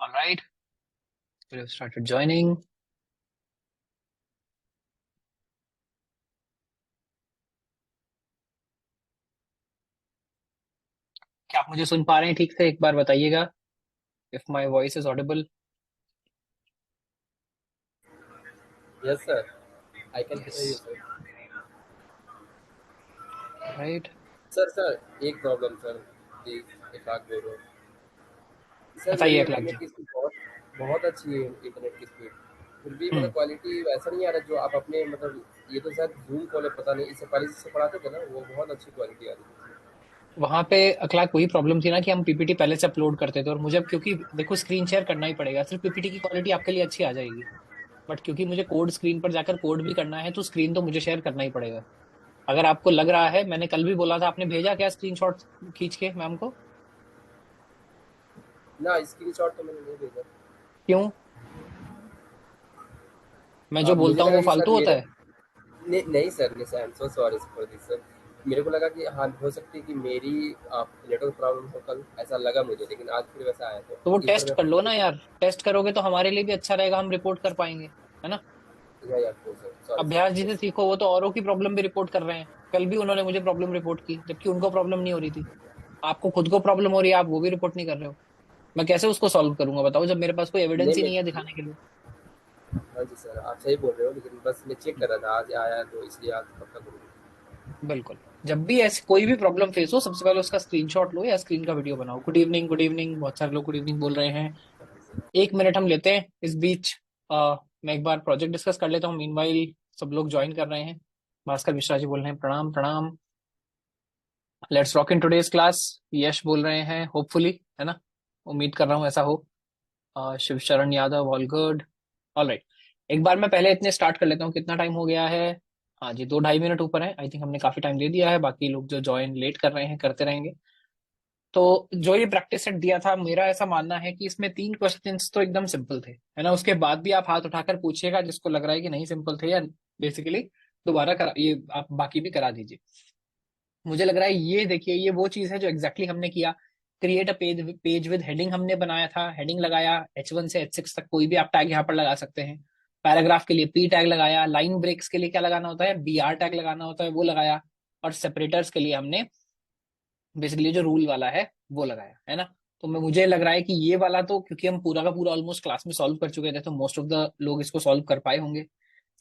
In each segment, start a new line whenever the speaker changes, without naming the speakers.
All right, we have started joining. क्या आप मुझे सुन पा रहे हैं ठीक से? एक बार बताइएगा if my voice is Audible.
Yes, sir. I can hear you,
yes.
sir.
Right.
Sir एक प्रॉब्लम सर, प्लीज एक आध बोलो। सर मेरी
बताइए अखिलेश जी.
इंटरनेट की स्पीड बहुत बहुत अच्छी है, इंटरनेट की स्पीड फिर भी मतलब
हम्म.
क्वालिटी वैसा नहीं आ रहा जो आप अपने मतलब ये तो शायद जूम कॉल है, पता नहीं इससे पहले जिससे पढ़ाते थे ना वो बहुत अच्छी क्वालिटी आ रही थी।
वहां पे अखलाक वही प्रॉब्लम थी ना कि हम पीपीटी पहले से अपलोड करते थे, और मुझे अब क्योंकि देखो स्क्रीन शेयर करना ही पड़ेगा, सिर्फ पीपीटी की क्वालिटी आपके लिए अच्छी आ जाएगी. बट क्योंकि मुझे कोड स्क्रीन पर जाकर कोड भी करना है, तो स्क्रीन तो मुझे शेयर करना ही पड़ेगा. अगर आपको लग रहा है, मैंने कल भी बोला था, आपने भेजा क्या स्क्रीनशॉट खींच के मैम को?
ना स्क्रीनशॉट तो मैंने नहीं भेजा।
क्यों? मैं जो
मुझे
बोलता हूँ
लगा
वो
कि सर
फालतू होता
मेरे
है?
नहीं नहीं सर, नहीं sir, I am so sorry for this sir. मेरे को लगा कि हाँ हो सकती है कि मेरी नेटवर्क प्रॉब्लम हो, कल ऐसा लगा मुझे, लेकिन आज फिर वैसा आया तो
तो वो
इस पर
टेस्ट
मैं
कर लो
फोन
ना
किया।
यार. टेस्ट करोगे तो हमारे लिए भी अच्छा रहेगा, हम रिपोर्ट कर पाएंगे, है ना.
या सर सॉरी
अभ्यास
सर,
जी से
यस।
सीखो, वो तो औरों की प्रॉब्लम भी रिपोर्ट कर रहे हैं. कल भी उन्होंने मुझे प्रॉब्लम रिपोर्ट की, जबकि उनको प्रॉब्लम नहीं हो रही थी. आपको खुद को प्रॉब्लम हो रही है, आप वो भी रिपोर्ट नहीं कर रहे हो. मैं कैसे उसको सॉल्व करूंगा बताओ, जब मेरे पास कोई एविडेंस
नहीं
ही
मैं
नहीं है दिखाने के लिए.
हाँ जी सर, आप सही बोल रहे हो, लेकिन बस मैं चेक कर रहा था, आज आया तो इसलिए आज पक्का करूँगा।
बिल्कुल. जब भी ऐसी कोई भी प्रॉब्लम फेस हो, सबसे पहले उसका स्क्रीनशॉट लो या स्क्रीन का वीडियो बनाओ. Good evening, good evening. बहुत सारे लोग गुड इवनिंग बोल रहे हैं. 1 मिनट हम लेते हैं इस बीच. मैं एक बार प्रोजेक्ट डिस्कस कर लेता हूँ, मीनवाइल सब लोग ज्वाइन कर रहे हैं. भास्कर मिश्रा जी बोल रहे हैं प्रणाम प्रणाम. Let's rock in today's class. Yash बोल रहे हैं होपफुली, है ना. उम्मीद कर रहा हूँ ऐसा हो. शिव शरण Yadav, all good. All right. एक बार मैं पहले इतने स्टार्ट कर लेता हूँ. कितना टाइम हो गया है? हाँ जी, 2 ढाई मिनट ऊपर है. आई थिंक हमने काफी टाइम दे दिया है. बाकी लोग जो ज्वाइन लेट कर रहे हैं करते रहेंगे. तो जो ये प्रैक्टिस सेट दिया था, मेरा ऐसा मानना है कि इसमें 3 क्वेश्चंस तो एकदम सिंपल थे, है ना. उसके बाद भी आप हाथ उठाकर पूछिएगा जिसको लग रहा है कि नहीं सिंपल थे, या बेसिकली दोबारा करा, ये आप बाकी भी करा दीजिए. मुझे लग रहा है ये देखिए, ये वो चीज है जो एग्जैक्टली हमने किया. Create a page with heading हमने बनाया था. हेडिंग लगाया, H1 से H6 तक कोई भी आप टैग यहाँ पर लगा सकते हैं. पैराग्राफ के लिए P टैग लगाया. लाइन ब्रेक्स के लिए क्या लगाना होता है, BR टैग लगाना होता है, वो लगाया. और सेपरेटर्स के लिए हमने बेसिकली जो रूल वाला है वो लगाया, है ना. तो मैं मुझे लग रहा है कि ये वाला तो क्योंकि हम पूरा का पूरा ऑलमोस्ट क्लास में सॉल्व कर चुके थे, तो मोस्ट ऑफ द लोग इसको सॉल्व कर पाए होंगे.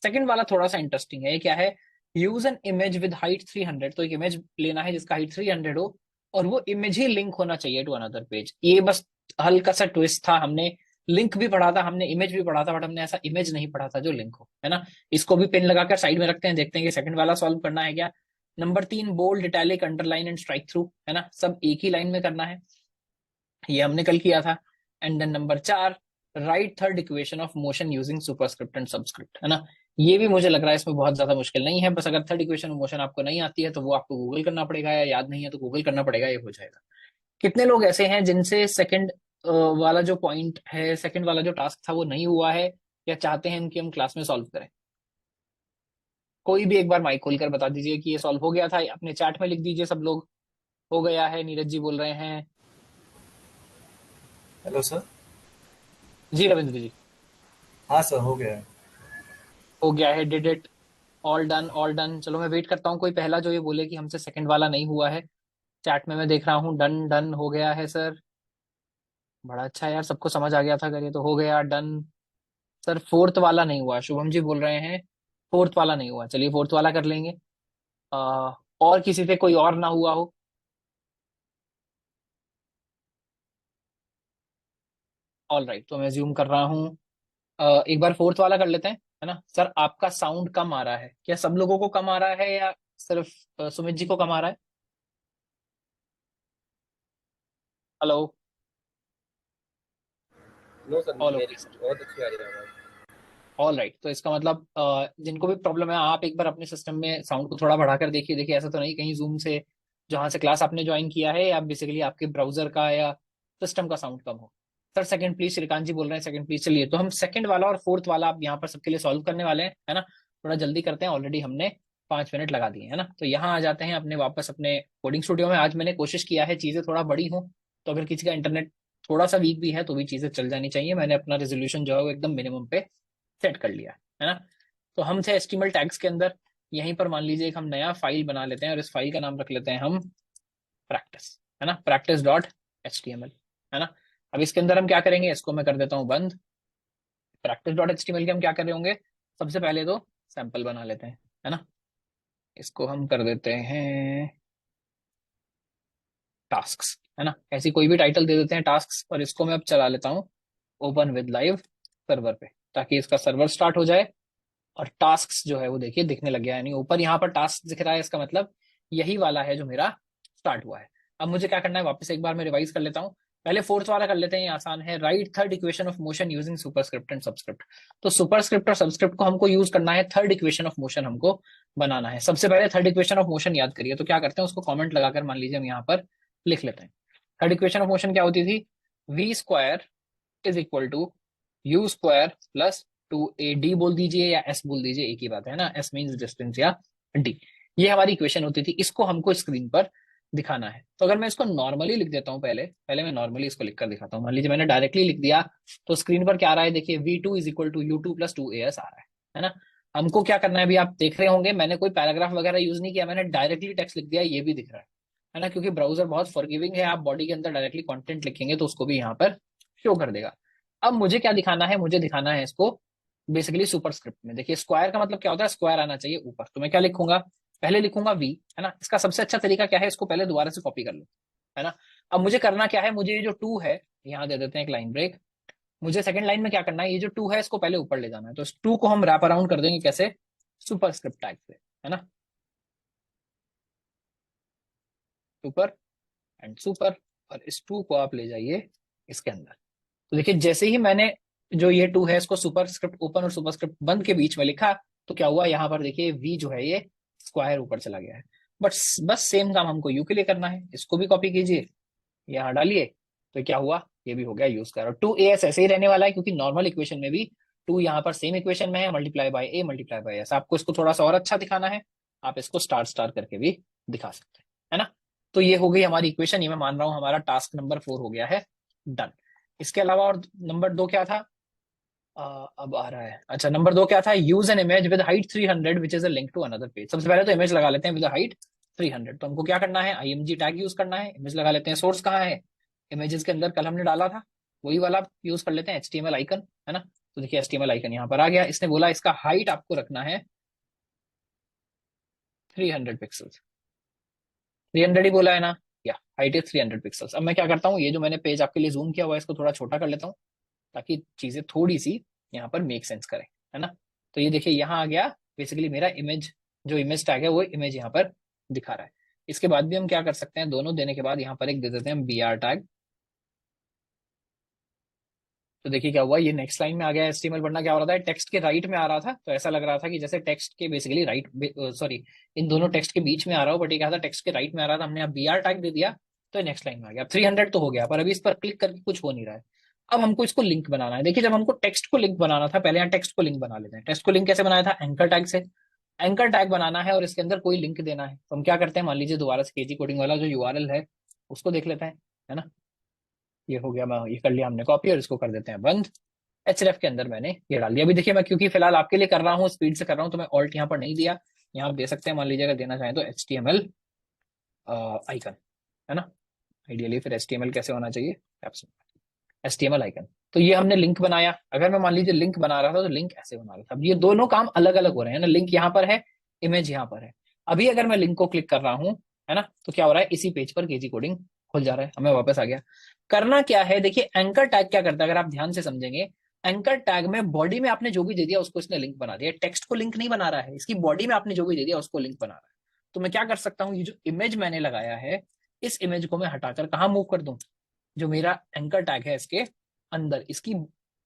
सेकंड वाला थोड़ा सा इंटरेस्टिंग है. ये क्या है? Use an image with height 300. तो एक इमेज लेना है जिसका हाइट 300 हो, और वो इमेज ही लिंक होना चाहिए टू अनदर पेज. ये बस हल्का सा ट्विस्ट था. हमने लिंक भी पढ़ा था, हमने इमेज भी पढ़ा था, बट हमने ऐसा इमेज नहीं पढ़ा था जो लिंक हो, है ना. इसको भी पिन लगाकर साइड में रखते हैं, देखते हैं कि सेकंड वाला सॉल्व करना है क्या. Number 3, bold, italic, underline and strikethrough, है ना. सब एक ही लाइन में करना है. ये हमने कल किया था. And then number 4, write third equation of motion using superscript and subscript, है ना. ये भी मुझे लग रहा है इसमें बहुत ज्यादा मुश्किल नहीं है. बस अगर थर्ड इक्वेशन ऑफ मोशन आपको नहीं आती है तो वो आपको गूगल करना पड़ेगा, या याद नहीं है तो गूगल करना पड़ेगा, ये हो जाएगा. कितने लोग ऐसे हैं जिनसे सेकंड वाला जो पॉइंट है, सेकंड वाला जो टास्क था वो नहीं हुआ है, या चाहते हैं कि हम क्लास में सॉल्व करें? कोई भी एक बार माइक खोलकर बता दीजिए कि ये सॉल्व हो गया था. अपने चैट में लिख दीजिए सब लोग. हो गया है, नीरज जी बोल रहे हैं.
Hello sir.
जी रविंद्र जी.
हाँ सर, हो गया है।
हो गया है, did it. All done, all done. चलो मैं वेट करता हूँ कोई पहला जो ये बोले कि हमसे सेकंड वाला नहीं हुआ है. चैट में मैं देख रहा हूँ डन डन हो गया है सर. बड़ा अच्छा यार, सबको समझ आ गया था. अगर ये तो हो गया डन. सर फोर्थ वाला नहीं हुआ, शुभम जी बोल रहे हैं. फोर्थ वाला नहीं हुआ, चलिए फोर्थ वाला कर लेंगे. और किसी से कोई और ना हुआ हो? ऑल राइट, तो मैं ज्यूम कर रहा हूँ. एक बार फोर्थ वाला कर लेते हैं, है ना. सर आपका साउंड कम आ रहा है क्या? सब लोगों को कम आ रहा है, या सिर्फ सुमित जी को कम आ रहा है? हेलो.
नो सर,
ऑल
मेरी
ओके सर.
बहुत अच्छी आ रही है आवाज़।
ऑल राइट, तो इसका मतलब जिनको भी प्रॉब्लम है, आप एक बार अपने सिस्टम में साउंड को थोड़ा बढ़ाकर देखिए. देखिए ऐसा तो नहीं कहीं जूम से जहां से क्लास आपने ज्वाइन किया है, या बेसिकली आपके ब्राउजर का या सिस्टम का साउंड कम हो. सर सेकंड प्लीज, श्रीकांत जी बोल रहे हैं सेकंड प्लीज. चलिए, तो हम सेकंड वाला और फोर्थ वाला आप यहाँ पर सबके लिए सॉल्व करने वाले हैं, है ना. थोड़ा जल्दी करते हैं, ऑलरेडी हमने 5 मिनट लगा दिए, है ना. तो यहाँ आ जाते हैं अपने वापस अपने कोडिंग स्टूडियो में. आज मैंने कोशिश किया है चीजें थोड़ा बड़ी हों, तो अगर किसी का इंटरनेट थोड़ा सा वीक भी है तो भी चीजें चल जानी चाहिए। मैंने अपना रेजोल्यूशन जो है वो एकदम मिनिमम पे सेट कर लिया है ना। तो हम थे एचटीएमएल टैग्स के अंदर। यहीं पर मान लीजिए एक हम नया फाइल बना लेते हैं और इस फाइल का नाम रख लेते हैं हम प्रैक्टिस, है ना, प्रैक्टिस डॉट एचटीएमएल, है ना। अब इसके अंदर हम क्या करेंगे, इसको मैं कर देता हूँ बंद। प्रैक्टिस डॉट एचटीएमएल के हम क्या कर रहे होंगे, सबसे पहले तो सैंपल बना लेते हैं, है ना। इसको हम कर देते हैं टास्क्स, है ना, ऐसी कोई भी टाइटल दे देते हैं टास्क्स। और इसको मैं अब चला लेता हूँ ओपन विद लाइव सर्वर पे, ताकि इसका सर्वर स्टार्ट हो जाए और टास्क्स जो है वो देखिए दिखने लग गया है। यानी ऊपर यहाँ पर टास्क दिख रहा है, इसका मतलब यही वाला है जो मेरा स्टार्ट हुआ है। अब मुझे क्या करना है, वापस एक बार मैं रिवाइज कर लेता हूँ। पहले फोर्थ वाला कर लेते हैं, ये आसान है। Right third equation of motion using superscript and subscript. तो सुपरस्क्रिप्ट और सबस्क्रिप्ट को हमको यूज करना है, थर्ड इक्वेशन ऑफ मोशन हमको बनाना है। सबसे पहले थर्ड इक्वेशन ऑफ मोशन याद करिए, तो क्या करते हैं उसको कॉमेंट लगाकर मान लीजिए हम यहाँ पर लिख लेते हैं। थर्ड इक्वेशन ऑफ मोशन क्या होती थी, v square is equal to u square plus 2AD बोल दीजिए या एस बोल दीजिए, एक ही बात है ना, एस मीन्स डिस्टेंस या डी। ये हमारी इक्वेशन होती थी, इसको हमको स्क्रीन पर दिखाना है। तो अगर मैं इसको नॉर्मली लिख देता हूँ, पहले पहले मैं नॉर्मली इसको लिख कर दिखाता हूँ। मान लीजिए मैंने डायरेक्टली लिख दिया, तो स्क्रीन पर क्या आ रहा है, देखिए V2 is equal to U2 plus 2AS आ रहा है ना। हमको क्या करना है, अभी आप देख रहे होंगे मैंने कोई पैराग्राफ वगैरह यूज नहीं किया, मैंने डायरेक्टली टेक्स्ट लिख दिया, ये भी दिख रहा है ना, क्योंकि ब्राउजर बहुत फॉरगिविंग है। आप बॉडी के अंदर डायरेक्टली कंटेंट लिखेंगे तो उसको भी यहाँ पर शो कर देगा। अब मुझे क्या दिखाना है, मुझे दिखाना है इसको बेसिकली सुपरस्क्रिप्ट में। देखिए स्क्वायर का मतलब क्या होता है, स्क्वायर आना चाहिए ऊपर। तो मैं क्या लिखूंगा, पहले लिखूंगा वी, है ना। इसका सबसे अच्छा तरीका क्या है, इसको पहले दोबारा से कॉपी कर लो, है ना। अब मुझे करना क्या है, मुझे ये जो टू है यहाँ दे देते हैं एक लाइन ब्रेक। मुझे सेकंड लाइन में क्या करना है, ये जो टू है इसको पहले ऊपर ले जाना है। तो इस टू को हम रैप अराउंड कर देंगे कैसे, सुपरस्क्रिप्ट टैग से, है ना, सुपर एंड सुपर। और इस टू को आप ले जाइए इसके अंदर। तो देखिए जैसे ही मैंने जो ये टू है इसको सुपरस्क्रिप्ट ओपन और सुपरस्क्रिप्ट बंद के बीच में लिखा, तो क्या हुआ, यहाँ पर देखिए वी जो है ये स्क्वायर ऊपर चला गया है। बट बस सेम काम हमको यू के लिए करना है। इसको भी कॉपी कीजिए, यहाँ डालिए, तो क्या हुआ, ये भी हो गया यू स्क्वायर। और 2AS ऐसे ही रहने वाला है, क्योंकि नॉर्मल इक्वेशन में भी टू यहाँ पर सेम इक्वेशन में है, multiply by A multiply by S. आपको इसको थोड़ा सा और अच्छा दिखाना है, आप इसको स्टार स्टार करके भी दिखा सकते हैं, है ना। तो ये हो गई हमारी इक्वेशन, ये मैं मान रहा हूं हमारा टास्क नंबर 4 हो गया है डन। इसके अलावा और नंबर 2 क्या था, अब आ रहा है, अच्छा नंबर 2 क्या था, use an image with height 300 which is a link to another page. सबसे पहले तो इमेज लगा लेते हैं विद हाइट 300। तो हमको क्या करना है, IMG टैग यूज करना है, इमेज लगा लेते हैं। सोर्स कहाँ है, इमेजेस के अंदर कल हमने डाला था, वही वाला यूज कर लेते हैं, HTML आइकन, है ना। तो देखिए HTML आइकन यहाँ पर आ गया। इसने बोला इसका हाइट आपको रखना है 300 पिक्सल्स, 300 ही बोला है ना, या हाइट इज 300 पिक्सल्स। अब मैं क्या करता हूँ, ये जो मैंने पेज आपके लिए जूम किया हुआ है इसको थोड़ा छोटा कर लेता हूँ, ताकि चीजें थोड़ी सी यहाँ पर मेक सेंस करें, है ना। तो ये देखिए यहाँ आ गया बेसिकली मेरा इमेज, जो इमेज टैग है वो इमेज यहाँ पर दिखा रहा है। इसके बाद भी हम क्या कर सकते हैं, दोनों देने के बाद यहाँ पर एक दे देते हैं BR टैग। तो देखिए क्या हुआ, ये नेक्स्ट लाइन में आ गया। HTML पढ़ना क्या हो रहा था, टेक्स्ट के राइट में आ रहा था, तो ऐसा लग रहा था कि जैसे टेक्स्ट के बेसिकली राइट, सॉरी इन दोनों टेक्स्ट के बीच में आ रहा हो, बट ये क्या था, टेक्स्ट के राइट में आ रहा था। हमने अब BR टैग दे दिया तो नेक्स्ट लाइन में आ गया। अब 300 तो हो गया, पर अभी इस पर क्लिक करके कुछ हो नहीं रहा है। अब हमको इसको लिंक बनाना है। देखिए जब हमको टेक्स्ट को लिंक बनाना था, पहले यहाँ टेक्स्ट को लिंक बना लेते हैं। टेक्स्ट को लिंक कैसे बनाया था, एंकर टैग से। एंकर टैग बनाना है और इसके अंदर कोई लिंक देना है, तो हम क्या करते हैं, मान लीजिए दोबारा से केजी कोडिंग वाला जो URL है उसको देख लेते हैं, है ना। ये हो गया, मैं ये कर लिया हमने कॉपी, और इसको कर देते हैं बंद। HRF के अंदर मैंने ये डाल दिया। अभी देखिए मैं क्योंकि फिलहाल आपके लिए कर रहा हूँ, स्पीड से कर रहा हूँ, तो मैं ऑल्ट यहाँ पर नहीं दिया। यहाँ आप दे सकते हैं, मान लीजिए अगर देना चाहें तो HTML आइकन, है ना। आइडियली फिर HTML कैसे होना चाहिए, HTML आइकन। तो ये हमने लिंक बनाया। अगर मैं मान लीजिए लिंक बना रहा था तो लिंक ऐसे बना रहा था। अब ये दोनों काम अलग अलग हो रहे हैं ना, लिंक यहाँ पर है, इमेज यहाँ पर है। अभी अगर मैं लिंक को क्लिक कर रहा हूँ, है ना, तो क्या हो रहा है, इसी पेज पर केजी कोडिंग खुल जा रहा है। हमें वापस आ गया। करना क्या है, देखिए एंकर टैग क्या करता है, अगर आप ध्यान से समझेंगे, एंकर टैग में बॉडी में आपने जो भी दे दिया उसको इसने लिंक बना दिया। टेक्स्ट को लिंक नहीं बना रहा है, इसकी बॉडी में आपने जो भी दे दिया उसको लिंक बना रहा है। तो मैं क्या कर सकता हूँ, ये जो इमेज मैंने लगाया है, इस इमेज को मैं हटाकर कहाँ मूव कर दूं, जो मेरा एंकर टैग है इसके अंदर, इसकी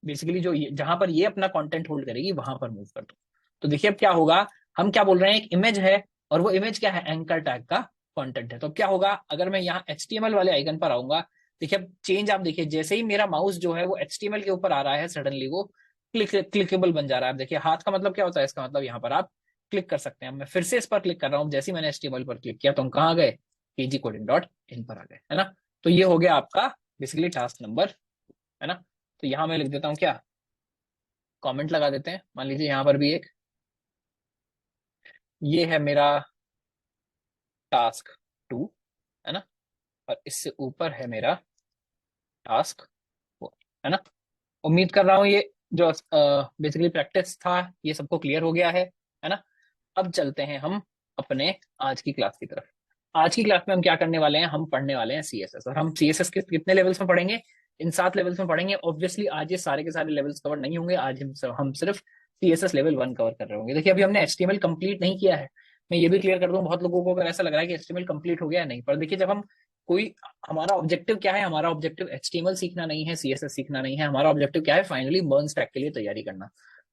बेसिकली जो जहां पर ये अपना कंटेंट होल्ड करेगी वहां पर मूव कर दूं। तो देखिए अब क्या होगा, हम क्या बोल रहे हैं, एक इमेज है और वो इमेज क्या है, एंकर टैग का कंटेंट है। तो अब क्या होगा, अगर मैं यहाँ HTML वाले आइकन पर आऊंगा, देखिए अब चेंज आप देखिए, जैसे ही मेरा माउस जो है वो HTML के ऊपर आ रहा है, सडनली वो क्लिकेबल बन जा रहा है। आप देखिए हाथ का मतलब क्या होता है, इसका मतलब यहाँ पर आप क्लिक कर सकते हैं। मैं फिर से इस पर क्लिक कर रहा हूँ, जैसे ही मैंने HTML पर क्लिक किया तो हम कहाँ गए, kgcoding.in पर आ गए, है ना। तो ये हो गया आपका बेसिकली टास्क नंबर, है ना। तो यहाँ मैं लिख देता हूँ क्या, कमेंट लगा देते हैं, मान लीजिए यहाँ पर भी एक, ये है मेरा टास्क 2, है ना, और इससे ऊपर है मेरा टास्क 4, है ना। उम्मीद कर रहा हूँ ये जो बेसिकली प्रैक्टिस था ये सबको क्लियर हो गया है ना। अब चलते हैं हम अपने आज की क्लास की तरफ। आज की क्लास में हम क्या करने वाले हैं, हम पढ़ने वाले हैं सीएसएस, और हम सीएसएस के कितने लेवल्स में पढ़ेंगे, इन 7 लेवल्स में पढ़ेंगे। ऑब्वियसली आज ये सारे के सारे लेवल्स कवर नहीं होंगे, आज हम सिर्फ सीएसएस लेवल 1 कवर कर रहे होंगे। देखिए अभी हमने एचटीएमएल कंप्लीट नहीं किया है, मैं ये भी क्लियर कर दूं, बहुत लोगों को अगर ऐसा लग रहा है कि एचटीएमएल कंप्लीट हो गया है, नहीं। पर देखिए जब हम कोई, हमारा ऑब्जेक्टिव क्या है, हमारा ऑब्जेक्टिव एचटीएमएल सीखना नहीं है, सीएसएस सीखना नहीं है, हमारा ऑब्जेक्टिव क्या है, फाइनली बर्न स्टैक के लिए तैयारी करना।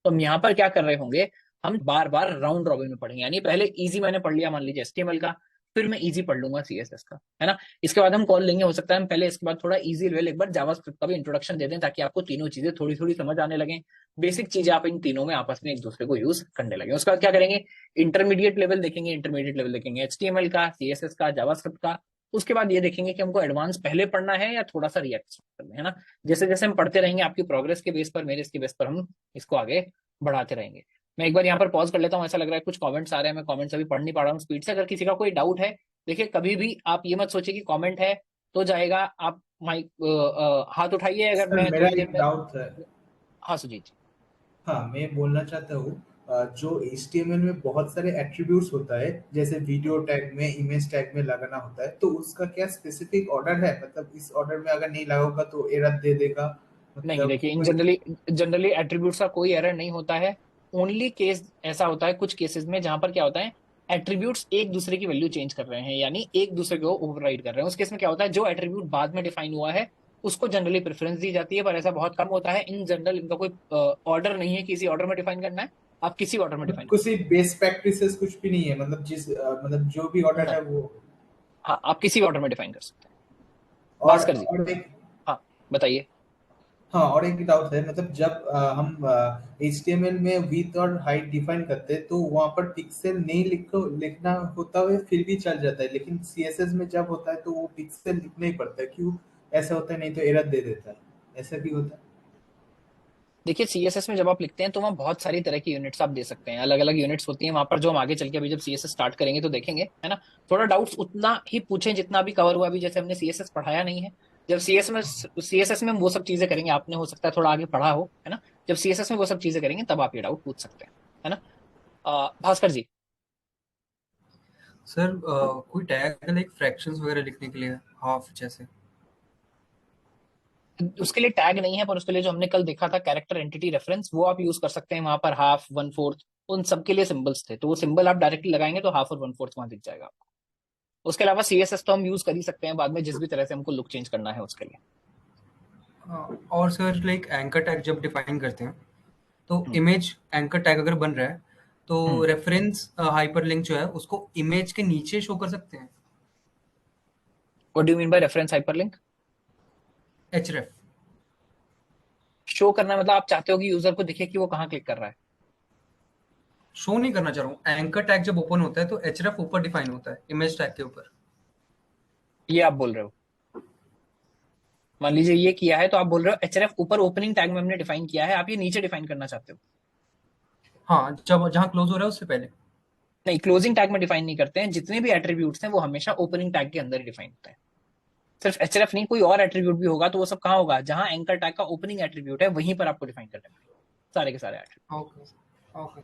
तो हम यहाँ पर क्या कर रहे होंगे, हम बार बार राउंड रॉबिन में पढ़ेंगे, यानी पहले इजी मैंने पढ़ लिया मान लीजिए एचटीएमएल का, फिर मैं इजी पढ़ लूंगा सीएसएस का, है ना। इसके बाद हम कॉल लेंगे, हो सकता है हम पहले इसके बाद थोड़ा इजी लेवल एक बार जावास्क्रिप्ट का भी इंट्रोडक्शन दे दें, ताकि आपको तीनों चीजें थोड़ी थोड़ी समझ आने लगे, बेसिक चीजें आप इन तीनों में आपस में एक दूसरे को यूज करने लगे। उसके बाद क्या करेंगे, इंटरमीडिएट लेवल देखेंगे एचटीएमएल का, सीएसएस का, जावास्क्रिप्ट का। उसके बाद ये देखेंगे कि हमको एडवांस पहले पढ़ना है या थोड़ा सा रिएक्ट करना है ना। जैसे जैसे हम पढ़ते रहेंगे आपकी प्रोग्रेस के बेस पर, मेरे इसके बेस पर हम इसको आगे बढ़ाते रहेंगे। मैं एक बार यहाँ पर पॉज कर लेता हूँ, ऐसा लग रहा है कुछ कमेंट्स आ रहे हैं, मैं कमेंट्स अभी पढ़ नहीं पा रहा हूँ स्पीड से। अगर किसी का कोई डाउट है, देखिए कभी भी आप ये मत सोचिए कि कमेंट है तो जाएगा, आप माइक हाथ उठाइए अगर
सर
मैं
मेरा
थोड़ी देर
एक
में।
डाउट है।
हाँ सुजीत जी।
हाँ, मैं बोलना चाहता हूँ, जो HTML में बहुत सारे एट्रीब्यूट्स होता है, जैसे वीडियो टैग में, इमेज टैग में लगाना होता है, तो उसका क्या स्पेसिफिक ऑर्डर है? मतलब इस ऑर्डर में अगर नहीं लगा होगा तो एरर दे देगा?
नहीं
मतलब
देखिए, इन
कोई।
जनरली जनरली एट्रीब्यूट्स का कोई एरर नहीं होता है। ओनली केस ऐसा होता है कुछ केसेस में जहां पर क्या होता है, एट्रीब्यूट्स एक दूसरे की वैल्यू चेंज कर रहे हैं, यानी एक दूसरे को ओवरराइड कर रहे हैं। उस केस में क्या होता है, जो एट्रीब्यूट बाद में डिफाइन हुआ है उसको जनरली प्रेफरेंस दी जाती है, पर ऐसा बहुत कम होता है। इन जनरल इनका कोई ऑर्डर नहीं है, किसी ऑर्डर में डिफाइन करना है, आप किसी ऑर्डर में डिफाइन कर
कुछ
सकते
बेस्ट प्रैक्टिसेस कुछ भी नहीं है, मतलब मतलब जो भी
हैं।
ऑर्डर
नहीं,
है वो।
हाँ आप किसी ऑर्डर में डिफाइन कर सकते हैं।
और
भास्कर जी।
और एक।
हाँ बताइए।
हाँ, और एक डाउट है, मतलब जब हम HTML में विड्थ और हाइट डिफाइन करते हैं तो वहाँ पर पिक्सेल नहीं लिखना होता है, फिर भी चल जाता है, लेकिन CSS में जब होता है तो वो पिक्सेल लिखना ही पड़ता है। क्यों ऐसा होता है? नहीं तो एरर दे देता है, ऐसा भी होता है।
देखिए सीएसएस में जब आप लिखते हैं तो वहाँ बहुत सारी तरह की यूनिट्स आप दे सकते हैं, अलग अलग यूनिट्स होती हैं वहां पर, जो हम आगे चल के अभी जब सीएसएस स्टार्ट करेंगे तो देखेंगे, है ना। थोड़ा डाउट्स उतना ही पूछें जितना भी कवर हुआ, अभी जैसे हमने सीएसएस पढ़ाया नहीं है। जब सीएसएस में हम वो सब चीजें करेंगे, आपने हो सकता है थोड़ा आगे पढ़ा हो, है ना। जब सीएसएस में वो सब चीजें करेंगे तब आप ये डाउट पूछ सकते हैं, है ना। भास्कर जी।
सर कोई टैग है लाइक फ्रैक्शंस वगैरह लिखने के लिए, हाफ जैसे?
उसके लिए टैग नहीं है, पर उसके लिए जो हमने कल देखा था कैरेक्टर एंटिटी रेफरेंस, वो आप यूज कर सकते हैं। वहां पर हाफ, वन फोर्थ, उन सब के लिए सिंबल्स थे, तो वो सिंबल आप डायरेक्टली लगाएंगे तो हाफ और वन फोर्थ वहां दिख जाएगा। उसके अलावा सीएसएस तो हम यूज कर ही सकते हैं बाद में, जिस भी तरह से हमको लुक चेंज करना है उसके लिए।
और सर लाइक एंकर टैग जब डिफाइन करते हैं तो
हम्म।
इमेज एंकर टैग अगर बन रहा है तो
हम्म।
रेफरेंस हाइपरलिंक जो है उसको इमेज के नीचे शो कर सकते हैं,
what do you mean by reference hyperlink?
href।
Show करना मतलब आप चाहते हो कि यूजर को दिखे कि वो कहाँ क्लिक कर रहा है?
शो नहीं करना चाह रहा हूँ, एंकर टैग जब ओपन होता है तो href ऊपर डिफाइन होता है इमेज टैग के ऊपर।
ये आप बोल रहे हो? मान लीजिए ये किया है तो आप बोल रहे हो एचआरएफ ऊपर ओपनिंग टैग में हमने डिफाइन किया है, आप ये नीचे डिफाइन करना चाहते हो?
हाँ, जब जहाँ क्लोज हो रहा है उससे पहले।
नहीं, क्लोजिंग टैग में डिफाइन नहीं करते हैं, जितने भी एट्रीब्यूट्स हैं वो हमेशा ओपनिंग टैग के अंदर ही डिफाइन होते हैं। सिर्फ एचआरएफ नहीं, कोई और एट्रीब्यूट भी होगा तो वो सब कहाँ होगा, जहां एंकर टैग का ओपनिंग एट्रीब्यूट है वहीं पर आपको डिफाइन करने पड़ेंगे सारे के सारे attribute.
Okay okay,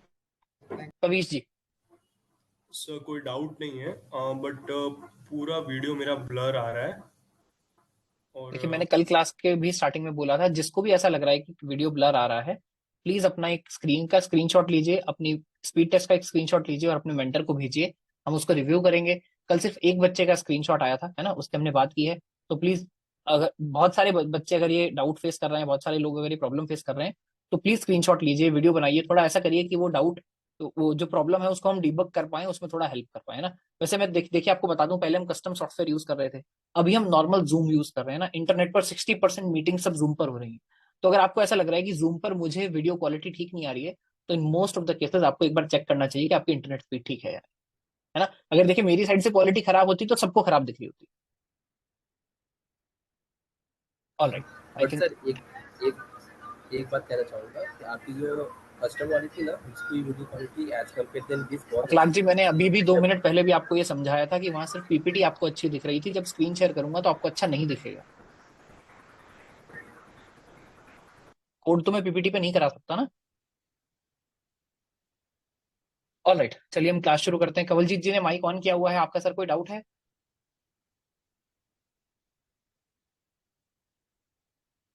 thank
Kavish ji.
Sir कोई डाउट नहीं है, बट पूरा वीडियो मेरा ब्लर आ रहा है और
देखिए मैंने कल क्लास के भी स्टार्टिंग में बोला था, जिसको भी ऐसा लग रहा है कि वीडियो ब्लर आ रहा है, प्लीज अपना एक स्क्रीन का स्क्रीनशॉट लीजिए, अपनी स्पीड टेस्ट का एक स्क्रीनशॉट लीजिए और अपने मेंटर को भेजिए, हम उसको रिव्यू करेंगे। कल सिर्फ एक बच्चे का स्क्रीनशॉट आया था, है ना, उससे हमने बात की है। तो प्लीज, अगर बहुत सारे बच्चे अगर ये डाउट फेस कर रहे हैं, बहुत सारे लोग अगर ये प्रॉब्लम फेस कर रहे हैं, तो प्लीज स्क्रीनशॉट लीजिए, वीडियो बनाइए, थोड़ा ऐसा करिए कि वो डाउट, तो वो जो प्रॉब्लम है उसको हम डिबग कर पाए, उसमें थोड़ा हेल्प कर पाए ना। वैसे मैं देखिए आपको बता दूं, पहले हम कस्टम सॉफ्टवेयर यूज कर रहे थे, अभी हम नॉर्मल जूम यूज कर रहे हैं ना। इंटरनेट पर 60% मीटिंग सब जूम पर हो रही है। तो अगर आपको ऐसा लग रहा है कि जूम पर मुझे वीडियो क्वालिटी ठीक नहीं आ रही है, तो in most of the cases आपको एक बार चेक करना चाहिए कि आपकी इंटरनेट स्पीड ठीक है यार, है ना। अगर देखिए मेरी साइड से क्वालिटी खराब होती तो सबको खराब दिख रही होती। Alright, I
but
think
sir एक एक बात कहना चाहूँगा कि आपकी जो कस्टम वाली थी ना, उसकी video quality as compare than this बहुत
अखिलाक
अच्छी
जी,
थी।
मैंने अभी भी दो
जब
मिनट पहले भी आपको ये समझाया था कि वहां सिर्फ पीपीटी आपको अच्छी दिख रही थी, जब स्क्रीन शेयर करूंगा तो आपको अच्छा नहीं दिखेगा। कोड तो मैं पीपीटी पे नहीं करा सकता ना। ऑलराइट, चलिए हम क्लास शुरू करते हैं। कवलजीत जी ने माइक ऑन किया हुआ है, आपका सर कोई डाउट है?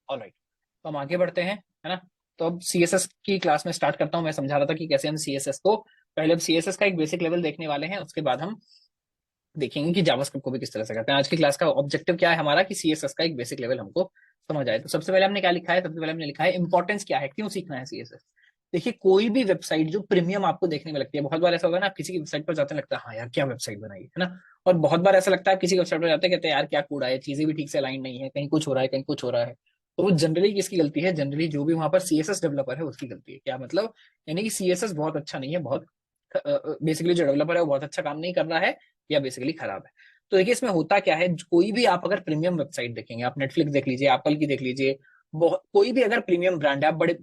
ऑलराइट, तो हम आगे बढ़ते हैं, है ना। तो अब सीएसएस की क्लास में स्टार्ट करता हूं। मैं समझा रहा था कि कैसे हम सीएसएस को, पहले हम सीएसएस का एक बेसिक लेवल देखने वाले हैं, उसके बाद हम देखेंगे कि जावास्क्रिप्ट को भी किस तरह से करते हैं। आज की क्लास का ऑब्जेक्टिव क्या है हमारा, कि सीएसएस का एक बेसिक लेवल हमको समझ आए। तो सबसे पहले हमने क्या लिखा है, सबसे पहले हमने लिखा है इंपॉर्टेंस क्या है, क्यों सीखना है सीएसएस। देखिए, कोई भी वेबसाइट जो प्रीमियम आपको देखने में लगती है, बहुत बार ऐसा होगा ना, आप किसी की वेबसाइट पर जाते हैं, लगता है हाँ यार क्या वेबसाइट बनाई है ना। और बहुत बार ऐसा लगता है, आप किसी वेबसाइट पर जाते हैं, कहते हैं यार क्या कूड़ा है, चीजें भी ठीक से अलाइन नहीं है, कहीं कुछ हो रहा है, कहीं कुछ हो रहा है। तो वो जनरली किसकी गलती है, जनरली जो भी वहां पर सीएसएस डेवलपर है उसकी गलती है। क्या मतलब, यानी कि सीएसएस बहुत अच्छा नहीं है, बहुत बेसिकली जो डेवलपर है वो बहुत अच्छा काम नहीं कर रहा है, या बेसिकली खराब है। तो देखिए इसमें होता क्या है, कोई भी आप अगर प्रीमियम वेबसाइट देखेंगे, आप नेटफ्लिक्स देख लीजिए, एप्पल की देख लीजिए, बहुत कोई भी अगर प्रीमियम ब्रांड है, आप बड़े,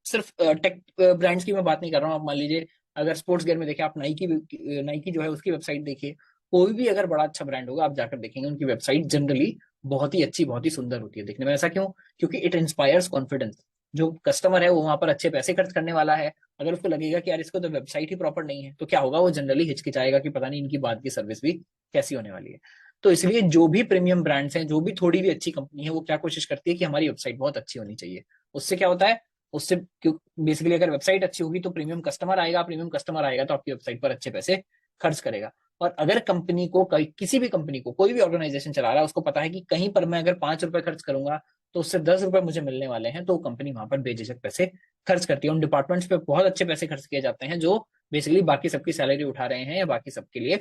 सिर्फ टेक ब्रांड्स की मैं बात नहीं कर रहा हूँ, आप मान लीजिए अगर स्पोर्ट्स गियर में देखें, आप नाइकी जो है उसकी वेबसाइट देखिए, कोई भी अगर बड़ा अच्छा ब्रांड होगा, आप जाकर देखेंगे उनकी वेबसाइट जनरली बहुत ही अच्छी, बहुत ही सुंदर होती है देखने में। ऐसा क्यों? क्योंकि इट इंस्पायर्स कॉन्फिडेंस। जो कस्टमर है वो वहां पर अच्छे पैसे खर्च करने वाला है, अगर उसको लगेगा कि यार इसको तो वेबसाइट ही प्रॉपर नहीं है, तो क्या होगा, वो जनरली हिचकिचाएगा कि पता नहीं इनकी बात की सर्विस भी कैसी होने वाली है। तो इसलिए जो भी प्रीमियम ब्रांड्स हैं, जो भी थोड़ी भी अच्छी कंपनी है, वो क्या कोशिश करती है कि हमारी वेबसाइट बहुत अच्छी होनी चाहिए। उससे क्या होता है, उससे क्यों, बेसिकली अगर वेबसाइट अच्छी होगी तो प्रीमियम कस्टमर आएगा, प्रीमियम कस्टमर आएगा तो आपकी वेबसाइट पर अच्छे पैसे खर्च करेगा। और अगर कंपनी को, किसी भी कंपनी को, कोई भी ऑर्गेनाइजेशन चला रहा है, उसको पता है कि कहीं पर मैं अगर 5 रुपए खर्च करूंगा तो उससे 10 रुपए मुझे मिलने वाले हैं, तो कंपनी वहां पर बेझिझक पैसे खर्च करती है। उन डिपार्टमेंट्स पे बहुत अच्छे पैसे खर्च किए जाते हैं जो बेसिकली बाकी सबकी सैलरी उठा रहे हैं या बाकी सबके लिए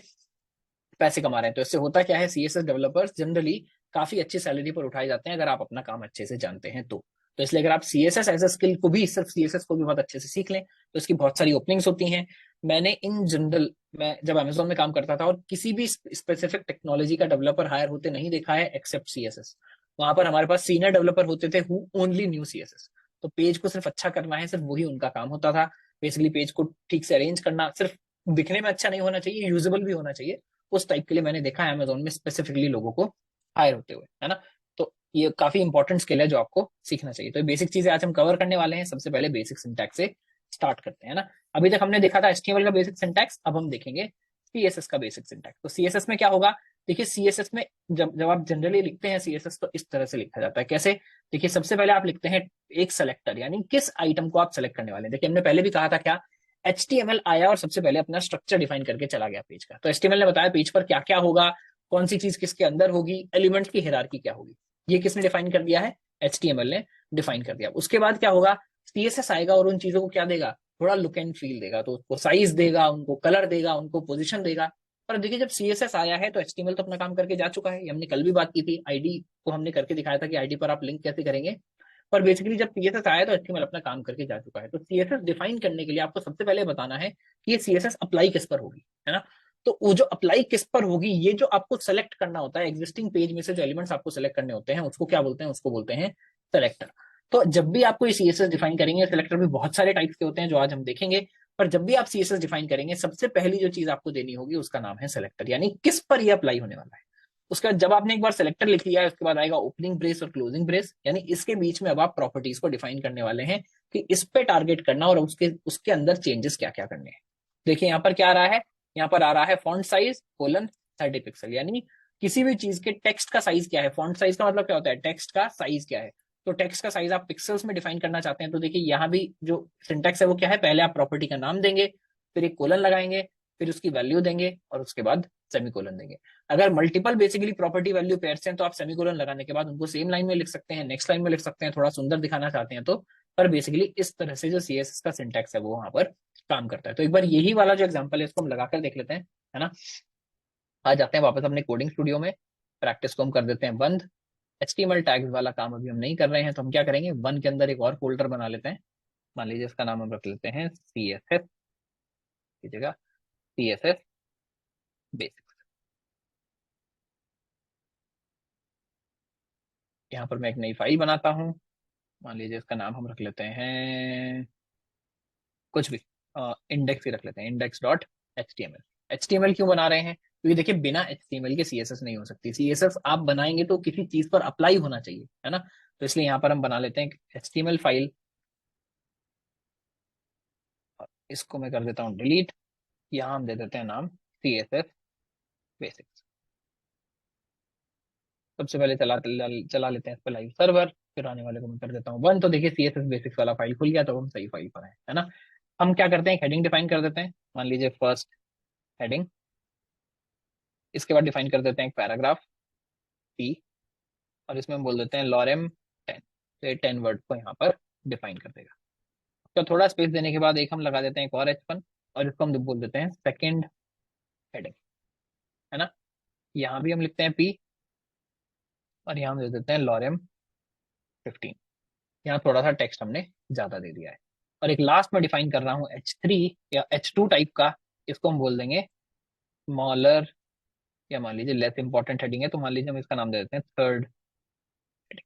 पैसे कमा रहे हैं। तो इससे होता क्या है, सीएसएस डेवलपर्स जनरली काफी अच्छी सैलरी पर उठाए जाते हैं, अगर आप अपना काम अच्छे से जानते हैं तो इसलिए अगर आप सीएसएस एज ए स्किल को भी, सिर्फ सीएसएस को भी बहुत अच्छे से सीख लें तो इसकी बहुत सारी ओपनिंग्स होती हैं। मैंने इन जनरल, मैं जब अमेजोन में काम करता था, और किसी भी स्पेसिफिक टेक्नोलॉजी का डेवलपर हायर होते नहीं देखा है एक्सेप्ट सीएसएस। वहां पर हमारे पास सीनियर डेवलपर होते थे हु ओनली न्यू सीएसएस। तो पेज को सिर्फ अच्छा करना है, सिर्फ वही उनका काम होता था। बेसिकली पेज को ठीक से अरेंज करना, सिर्फ दिखने में अच्छा नहीं होना चाहिए, यूजेबल भी होना चाहिए। उस टाइप के लिए मैंने देखा है अमेजोन में स्पेसिफिकली लोगों को हायर होते हुए, है ना। तो ये काफी इंपॉर्टेंट स्किल है जो आपको सीखना चाहिए। तो ये बेसिक चीजें आज हम कवर करने वाले हैं। सबसे पहले बेसिक सिंटैक्स से स्टार्ट करते हैं ना। अभी तक हमने देखा था एचटीएमएल का बेसिक सिंटैक्स, अब हम देखेंगे सीएसएस का बेसिक सिंटैक्स। तो सीएसएस में क्या होगा, देखिए सीएसएस में जब जब आप जनरली लिखते हैं सीएसएस, तो इस तरह से लिखा जाता है। कैसे? देखिए सबसे पहले आप लिखते हैं एक सेलेक्टर, यानी किस आइटम को आप सेलेक्ट करने वाले हैं। देखिए हमने पहले भी कहा था क्या, एचटीएमएल आया और सबसे पहले अपना स्ट्रक्चर डिफाइन करके चला गया पेज का। तो एचटीएमएल ने बताया पेज पर क्या क्या होगा, कौन सी चीज किसके अंदर होगी, एलिमेंट्स की हायरार्की क्या होगी, ये किसने डिफाइन कर दिया है, एचटीएमएल ने डिफाइन कर दिया। उसके बाद क्या होगा, सीएसएस आएगा और उन चीजों को क्या देगा, थोड़ा लुक एंड फील देगा, तो उसको साइज देगा, उनको कलर देगा, उनको पोजीशन देगा। पर देखिए जब सीएसएस आया है तो एचटीएमएल तो अपना काम करके जा चुका है, ये हमने कल भी बात की थी, आईडी को हमने करके दिखाया था कि आईडी पर आप लिंक कैसे करेंगे। पर बेसिकली जब सीएसएस आया तो एचटीएमएल अपना काम करके जा चुका है। तो सीएसएस डिफाइन करने के लिए आपको सबसे पहले बताना है कि ये सीएसएस अप्लाई किस पर होगी, है ना। तो वो जो अप्लाई किस पर होगी, ये जो आपको सेलेक्ट करना होता है, एग्जिस्टिंग पेज में से जो एलिमेंट्स आपको सेलेक्ट करने होते हैं, उसको क्या बोलते हैं, उसको बोलते हैं सेलेक्टर। तो जब भी आपको ये सीएसएस डिफाइन करेंगे, सेलेक्टर भी बहुत सारे टाइप्स के होते हैं जो आज हम देखेंगे, पर जब भी आप सीएसएस डिफाइन करेंगे, सबसे पहली जो चीज आपको देनी होगी उसका नाम है सेलेक्टर, यानी किस पर ये अप्लाई होने वाला है। उसके बाद जब आपने एक बार सेलेक्टर लिख लिया है, उसके बाद आएगा ओपनिंग ब्रेस और क्लोजिंग ब्रेस, यानी इसके बीच में अब आप प्रॉपर्टीज को डिफाइन करने वाले हैं कि इस पे टारगेट करना और उसके उसके अंदर चेंजेस क्या क्या करने हैं। देखिए यहाँ पर क्या आ रहा है, यहाँ पर आ रहा है फॉन्ट साइज कोलन 30 पिक्सल, यानी किसी भी चीज के टेक्स्ट का साइज क्या है। फॉन्ट साइज का मतलब क्या होता है, टेक्स्ट का साइज क्या है। तो टेक्स्ट का साइज आप पिक्सल्स में डिफाइन करना चाहते हैं, तो देखिए यहाँ भी जो सिंटेक्स है वो क्या है, पहले आप प्रॉपर्टी का नाम देंगे, फिर एक कोलन लगाएंगे, फिर उसकी वैल्यू देंगे और उसके बाद सेमीकोलन देंगे। अगर multiple basically property value pairs हैं तो आप सेमीकोलन लगाने के बाद उनको सेम लाइन में लिख सकते हैं, नेक्स्ट लाइन में लिख सकते हैं, थोड़ा सुंदर दिखाना चाहते हैं तो। पर बेसिकली इस तरह से जो सीएसएस का सिंटेक्स है वो वहां पर काम करता है। तो एक बार यही वाला जो एग्जांपल है इसको हम लगाकर देख लेते हैं, है ना। आ जाते हैं वापस अपने कोडिंग स्टूडियो में, प्रैक्टिस को हम कर देते हैं बंद। एचटीएमएल टैग्स वाला काम अभी हम नहीं कर रहे हैं, तो हम क्या करेंगे, वन के अंदर एक और फोल्डर बना लेते हैं। मान लीजिए इसका नाम हम रख लेते हैं सीएसएस की जगह सीएसएस बेसिक। यहाँ पर मैं एक नई फाइल बनाता हूँ, मान लीजिए इसका नाम हम रख लेते हैं कुछ भी, इंडेक्स ही रख लेते हैं, index dot H T M L. H T M L क्यों बना रहे हैं? क्योंकि देखिए बिना एच टी एम एल के सी एस एस नहीं हो सकती। सी एस एस आप बनाएंगे तो किसी चीज पर अप्लाई होना चाहिए, है ना। तो इसलिए यहाँ पर हम बना लेते हैं H T M L file, इसको मैं कर देता हूँ डिलीट। यहाँ हम दे देते हैं नाम सी एस एस बेसिक्स। सबसे पहले चला लेते हैं इस पर लाइव सर्वर, फिर आने वाले को मैं कर देता हूँ 1। तो देखिए सी एस एस बेसिक्स वाला फाइल खुल गया, तो हम सही फाइल पर है ना। हम क्या करते हैं, हेडिंग डिफाइन कर देते हैं, मान लीजिए फर्स्ट हेडिंग। इसके बाद डिफाइन कर देते हैं एक पैराग्राफ पी, और इसमें हम बोल देते हैं लॉरेम 10। तो ये 10 वर्ड को यहाँ पर डिफाइन कर देगा। तो थोड़ा स्पेस देने के बाद एक हम लगा देते हैं एक और H1, और इसको हम बोल देते हैं सेकेंड हेडिंग, है ना। यहाँ भी हम लिखते हैं पी, और यहाँ हम दे देते हैं लॉरेम 15। यहाँ थोड़ा सा टेक्स्ट हमने ज्यादा दे दिया है। और एक लास्ट में डिफाइन कर रहा हूँ H3 या H2 टाइप का, इसको हम बोल देंगे स्मॉलर, या मान लीजिए लेस इंपॉर्टेंट हेडिंग है तो मान लीजिए हम इसका नाम दे देते हैं थर्ड हेडिंग।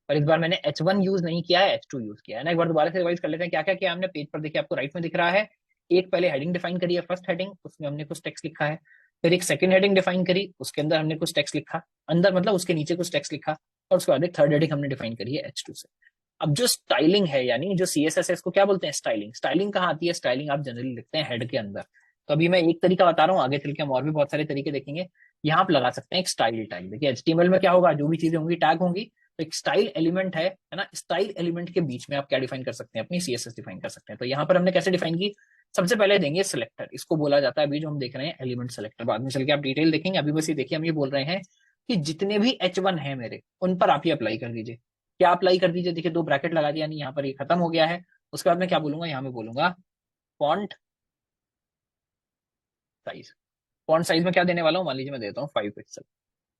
और इस बार मैंने H1 यूज नहीं किया है, H2 यूज किया है ना। एक बार दोबारा से रिवाइज कर लेते हैं क्या क्या किया हमने। पेज पर देखिए आपको राइट में दिख रहा है, एक पहले हेडिंग डिफाइन करी है फर्स्ट हेडिंग, उसमें हमने कुछ टेक्स्ट लिखा है। फिर एक सेकंड हेडिंग डिफाइन करी, उसके अंदर हमने कुछ टेक्स्ट लिखा, अंदर मतलब उसके नीचे कुछ टेक्स्ट लिखा। और उसके बाद एक थर्ड हेडिंग हमने डिफाइन करी है H2 से। अब जो स्टाइलिंग है, यानी जो CSS है, इसको क्या बोलते हैं, स्टाइलिंग। स्टाइलिंग कहाँ आती है? स्टाइलिंग आप जनरली लिखते हैं हेड के अंदर। तो अभी मैं एक तरीका बता रहा हूँ, आगे चल के हम और भी बहुत सारे तरीके देखेंगे। यहाँ आप लगा सकते हैं एक स्टाइल टैग। देखिए HTML में क्या होगा, जो भी चीजें होंगी टैग होंगी। तो एक स्टाइल एलिमेंट है ना। स्टाइल एलिमेंट के बीच में आप क्या डिफाइन कर सकते हैं, अपनी CSS डिफाइन कर सकते हैं। तो यहाँ पर हमने कैसे डिफाइन की, सबसे पहले देंगे सिलेक्टर। इसको बोला जाता है अभी जो हम देख रहे हैं एलिमेंट सेलेक्टर, बाद में चल के आप डिटेल देखेंगे। अभी बस ये देखिए हम ये बोल रहे हैं कि जितने भी H1 है मेरे, उन पर आप ये अप्लाई कर दीजिए। क्या अप्लाई कर दीजिए, देखिए दो ब्रैकेट लगा दिया, यानी यहाँ पर ये खत्म हो गया है। उसके बाद मैं क्या बोलूंगा, यहाँ में बोलूंगा फॉन्ट साइज। फॉन्ट साइज में क्या देने वाला हूँ, मान लीजिए मैं देता हूँ 5 पिक्सल,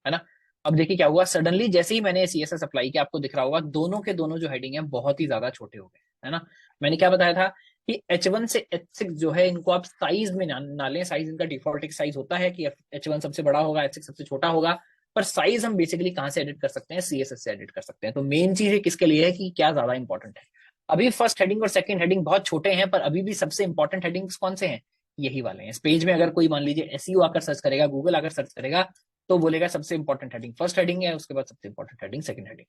है ना। अब देखिए क्या हुआ, सडनली जैसे ही मैंने CSS अप्लाई किया, आपको दिख रहा होगा दोनों के दोनों जो हेडिंग है बहुत ही ज्यादा छोटे हो गए, है ना। मैंने क्या बताया था कि H1 से H6 जो है, इनको आप साइज में ना लें। साइज इनका डिफॉल्ट एक साइज होता है कि H1 सबसे बड़ा होगा, H6 सबसे छोटा होगा। पर साइज हम बेसिकली कहाँ से एडिट कर सकते हैं, CSS से एडिट कर सकते हैं। तो मेन चीज है किसके लिए है कि क्या ज्यादा इंपॉर्टेंट है। अभी फर्स्ट हेडिंग और सेकंड हेडिंग बहुत छोटे हैं, पर अभी भी सबसे इंपॉर्टेंट हेडिंग्स कौन से हैं, यही वाले हैं। इस पेज में अगर कोई मान लीजिए SEO आकर सर्च करेगा, गूगल आकर सर्च करेगा, तो बोलेगा सबसे इंपॉर्टेंट हेडिंग फर्स्ट हेडिंग है, उसके बाद सबसे इंपॉर्टेंट हेडिंग सेकंड हेडिंग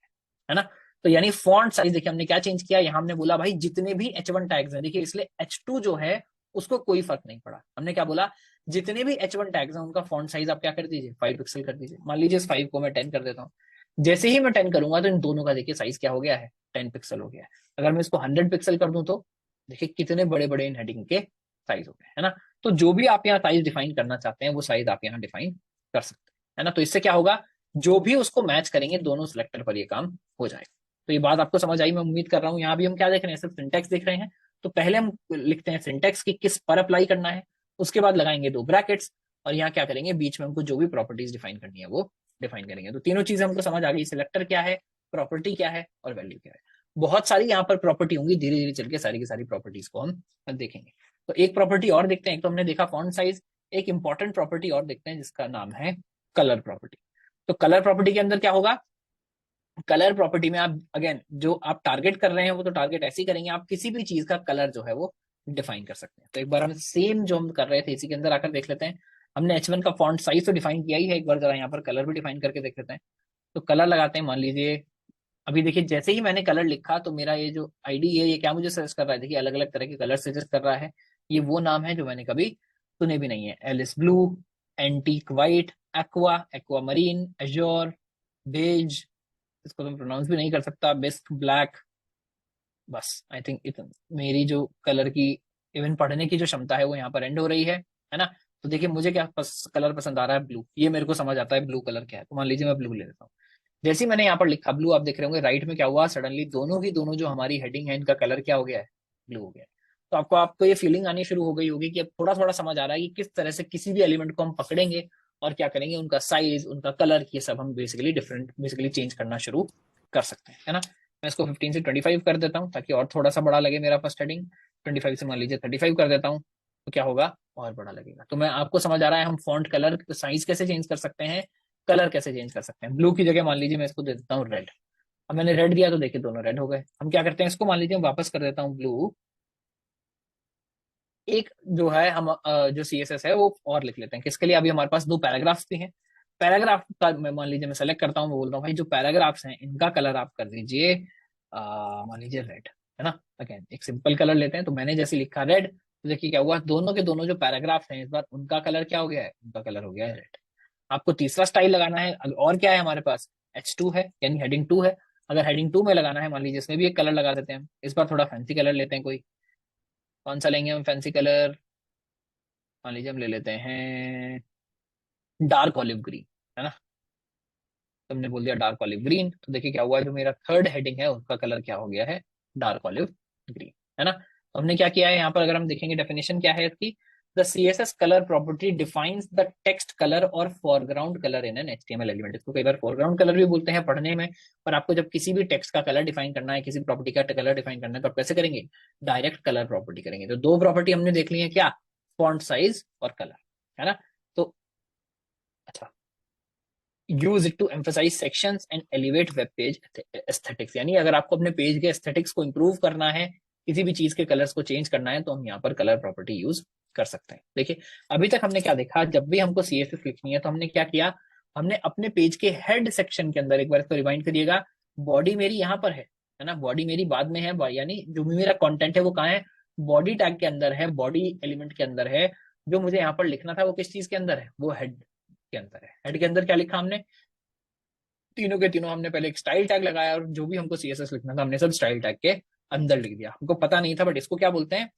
है ना। तो यानी फॉन्ट साइज देखिए हमने क्या चेंज किया, यहाँ हमने बोला भाई जितने भी H1 टैग्स हैं, देखिए इसलिए H2 जो है उसको कोई फर्क नहीं पड़ा। हमने क्या बोला, जितने भी H1 टैग्स हैं उनका फॉन्ट साइज आप क्या कर दीजिए, 5 पिक्सल कर दीजिए। मान लीजिए इस 5 को मैं 10 कर देता हूँ। जैसे ही मैं 10 करूंगा तो इन दोनों का देखिए साइज क्या हो गया है, 10 पिक्सल हो गया है। अगर मैं इसको 100 पिक्सल कर दूं तो देखिए कितने बड़े बड़े इन हेडिंग के साइज हो गए, है ना। तो जो भी आप यहाँ साइज डिफाइन करना चाहते हैं वो साइज आप यहाँ डिफाइन कर सकते हैं, है ना। तो इससे क्या होगा, जो भी उसको मैच करेंगे दोनों सिलेक्टर पर ये काम हो जाएगा। तो ये बात आपको समझ आई, मैं उम्मीद कर रहा हूँ। यहाँ भी हम क्या देख रहे हैं, सिर्फ सिंटेक्स देख रहे हैं। तो पहले हम लिखते हैं सिंटेक्स की किस पर अप्लाई करना है, उसके बाद लगाएंगे दो ब्रैकेट्स, और यहाँ क्या करेंगे, बीच में हमको जो भी प्रॉपर्टीज डिफाइन करनी है वो डिफाइन करेंगे। तो तीनों चीजें हमको समझ आ गई, सिलेक्टर क्या है, प्रॉपर्टी क्या है, और वैल्यू क्या है। बहुत सारी यहाँ पर प्रॉपर्टी होंगी, धीरे धीरे चल के सारी की सारी प्रॉपर्टीज को हम देखेंगे। तो एक प्रॉपर्टी और देखते हैं, एक तो हमने देखा फॉन्ट साइज, एक इंपॉर्टेंट प्रॉपर्टी और देखते हैं जिसका नाम है कलर प्रॉपर्टी। तो कलर प्रॉपर्टी के अंदर क्या होगा, कलर प्रॉपर्टी में आप अगेन जो आप टारगेट कर रहे हैं वो तो टारगेट ऐसे ही करेंगे, आप किसी भी चीज का कलर जो है वो डिफाइन कर सकते हैं। तो एक बार हम सेम जो हम कर रहे थे इसी के अंदर आकर देख लेते हैं। हमने H1 का फॉन्ट साइज तो डिफाइन किया ही है, एक बार जरा यहाँ पर कलर भी डिफाइन करके देख लेते हैं। तो कलर लगाते हैं, मान लीजिए अभी देखिए जैसे ही मैंने कलर लिखा तो मेरा ये जो आईडी है ये क्या मुझे सजेस्ट कर रहा है, देखिए अलग अलग तरह के कलर सजेस्ट कर रहा है। ये वो नाम है जो मैंने कभी सुने भी नहीं है, Alice blue, antique white, aqua, aquamarine, azure, beige, इसको तो मैं प्रोनाउंस भी नहीं कर सकता, बिस्क ब्लैक। बस आई थिंक इतना मेरी जो कलर की इवन पढ़ने की जो क्षमता है वो यहाँ पर एंड हो रही है ना। तो देखिए मुझे क्या कलर पसंद आ रहा है, ब्लू। ये मेरे को समझ आता है ब्लू कलर क्या है, तो मान लीजिए मैं ब्लू ले लेता हूँ। जैसे ही मैंने यहाँ पर लिखा ब्लू, आप देख रहे होंगे राइट में क्या हुआ, सडनली दोनों की दोनों जो हमारी हेडिंग है इनका कलर क्या हो गया है, ब्लू हो गया है। तो आपको ये फीलिंग आनी शुरू हो गई होगी कि अब थोड़ा थोड़ा समझ आ रहा है कि किस तरह से किसी भी एलिमेंट को हम पकड़ेंगे और क्या करेंगे, उनका साइज, उनका कलर, ये सब हम बेसिकली चेंज करना शुरू कर सकते हैं, है ना। मैं इसको 15 से 25 कर देता हूँ ताकि और थोड़ा सा बड़ा लगे मेरा फर्स्ट हेडिंग। 25 से मान लीजिए 35 कर देता हूँ, तो क्या होगा, और बड़ा लगेगा। तो मैं आपको समझ आ रहा है हम फॉन्ट कलर साइज कैसे चेंज कर सकते हैं, कलर कैसे चेंज कर सकते हैं। ब्लू की जगह मान लीजिए मैं इसको दे देता हूँ रेड। अब मैंने रेड दिया तो देखिए दोनों रेड हो गए। हम क्या करते हैं, इसको मान लीजिए मैं वापस कर देता हूँ ब्लू। एक जो है हम जो CSS है वो और लिख लेते हैं, किसके लिए, अभी हमारे पास दो पैराग्राफ्स भी हैं। पैराग्राफ का मैं मान लीजिए मैं सेलेक्ट करता हूँ, मैं बोलता हूँ भाई जो पैराग्राफ्स हैं इनका कलर आप कर दीजिए मान लीजिए रेड, है ना। अगेन एक सिंपल कलर लेते हैं, तो मैंने जैसे लिखा रेड, तो देखिए क्या हुआ, दोनों के दोनों जो पैराग्राफ्स हैं इस बार उनका कलर क्या हो गया है, उनका कलर हो गया है रेड। आपको तीसरा स्टाइल लगाना है, और क्या है हमारे पास, H2 है यानी हेडिंग 2 है। अगर हेडिंग 2 में लगाना है मान लीजिए इसमें भी एक कलर लगा देते हैं, इस बार थोड़ा फैंसी कलर लेते हैं कोई, कौन सा लेंगे हम फैंसी कलर, मान लीजिए हम ले लेते हैं डार्क ऑलिव ग्रीन, है ना। तुमने बोल दिया डार्क ऑलिव ग्रीन, तो देखिए क्या हुआ, जो मेरा थर्ड हेडिंग है उसका कलर क्या हो गया है, डार्क ऑलिव ग्रीन, है ना। तो हमने क्या किया है यहाँ पर, अगर हम देखेंगे डेफिनेशन क्या है इसकी, the CSS colour property defines the text colour और foreground colour in an HTML element. इसको कई बार फोरग्राउंड कलर भी बोलते हैं पढ़ने में, पर आपको जब किसी भी टेक्स्ट का कलर डिफाइन करना है, किसी प्रॉपर्टी का कलर डिफाइन करना है, तो आप कैसे करेंगे, डायरेक्ट कलर प्रॉपर्टी करेंगे। तो दो प्रॉपर्टी हमने देख ली है, क्या, फॉन्ट साइज और कलर, है ना। तो अच्छा, use it to emphasize sections and elevate web page aesthetics, यानी अगर आपको अपने पेज के एस्थेटिक्स को इंप्रूव करना है, किसी भी चीज के कलर्स को चेंज करना है, तो हम यहाँ पर कलर प्रॉपर्टी यूज कर सकते हैं। देखिए अभी तक हमने क्या देखा, जब भी हमको CSS लिखनी है तो हमने क्या किया, हमने अपने पेज के हेड सेक्शन के अंदर, एक बार इसको रिवाइंड करिएगा, बॉडी मेरी यहाँ पर है ना, बॉडी मेरी बाद में है, यानी जो भी मेरा कंटेंट है वो कहाँ है, बॉडी टैग के अंदर है, बॉडी एलिमेंट के अंदर है। जो मुझे यहाँ पर लिखना था वो किस चीज के अंदर है, वो हेड के अंदर है। हेड के अंदर क्या लिखा हमने, तीनों के तीनों हमने पहले एक स्टाइल टैग लगाया, और जो भी हमको CSS लिखना था हमने सब स्टाइल टैग के अंदर लिख दिया। हमको पता नहीं था, बट इसको क्या बोलते हैं,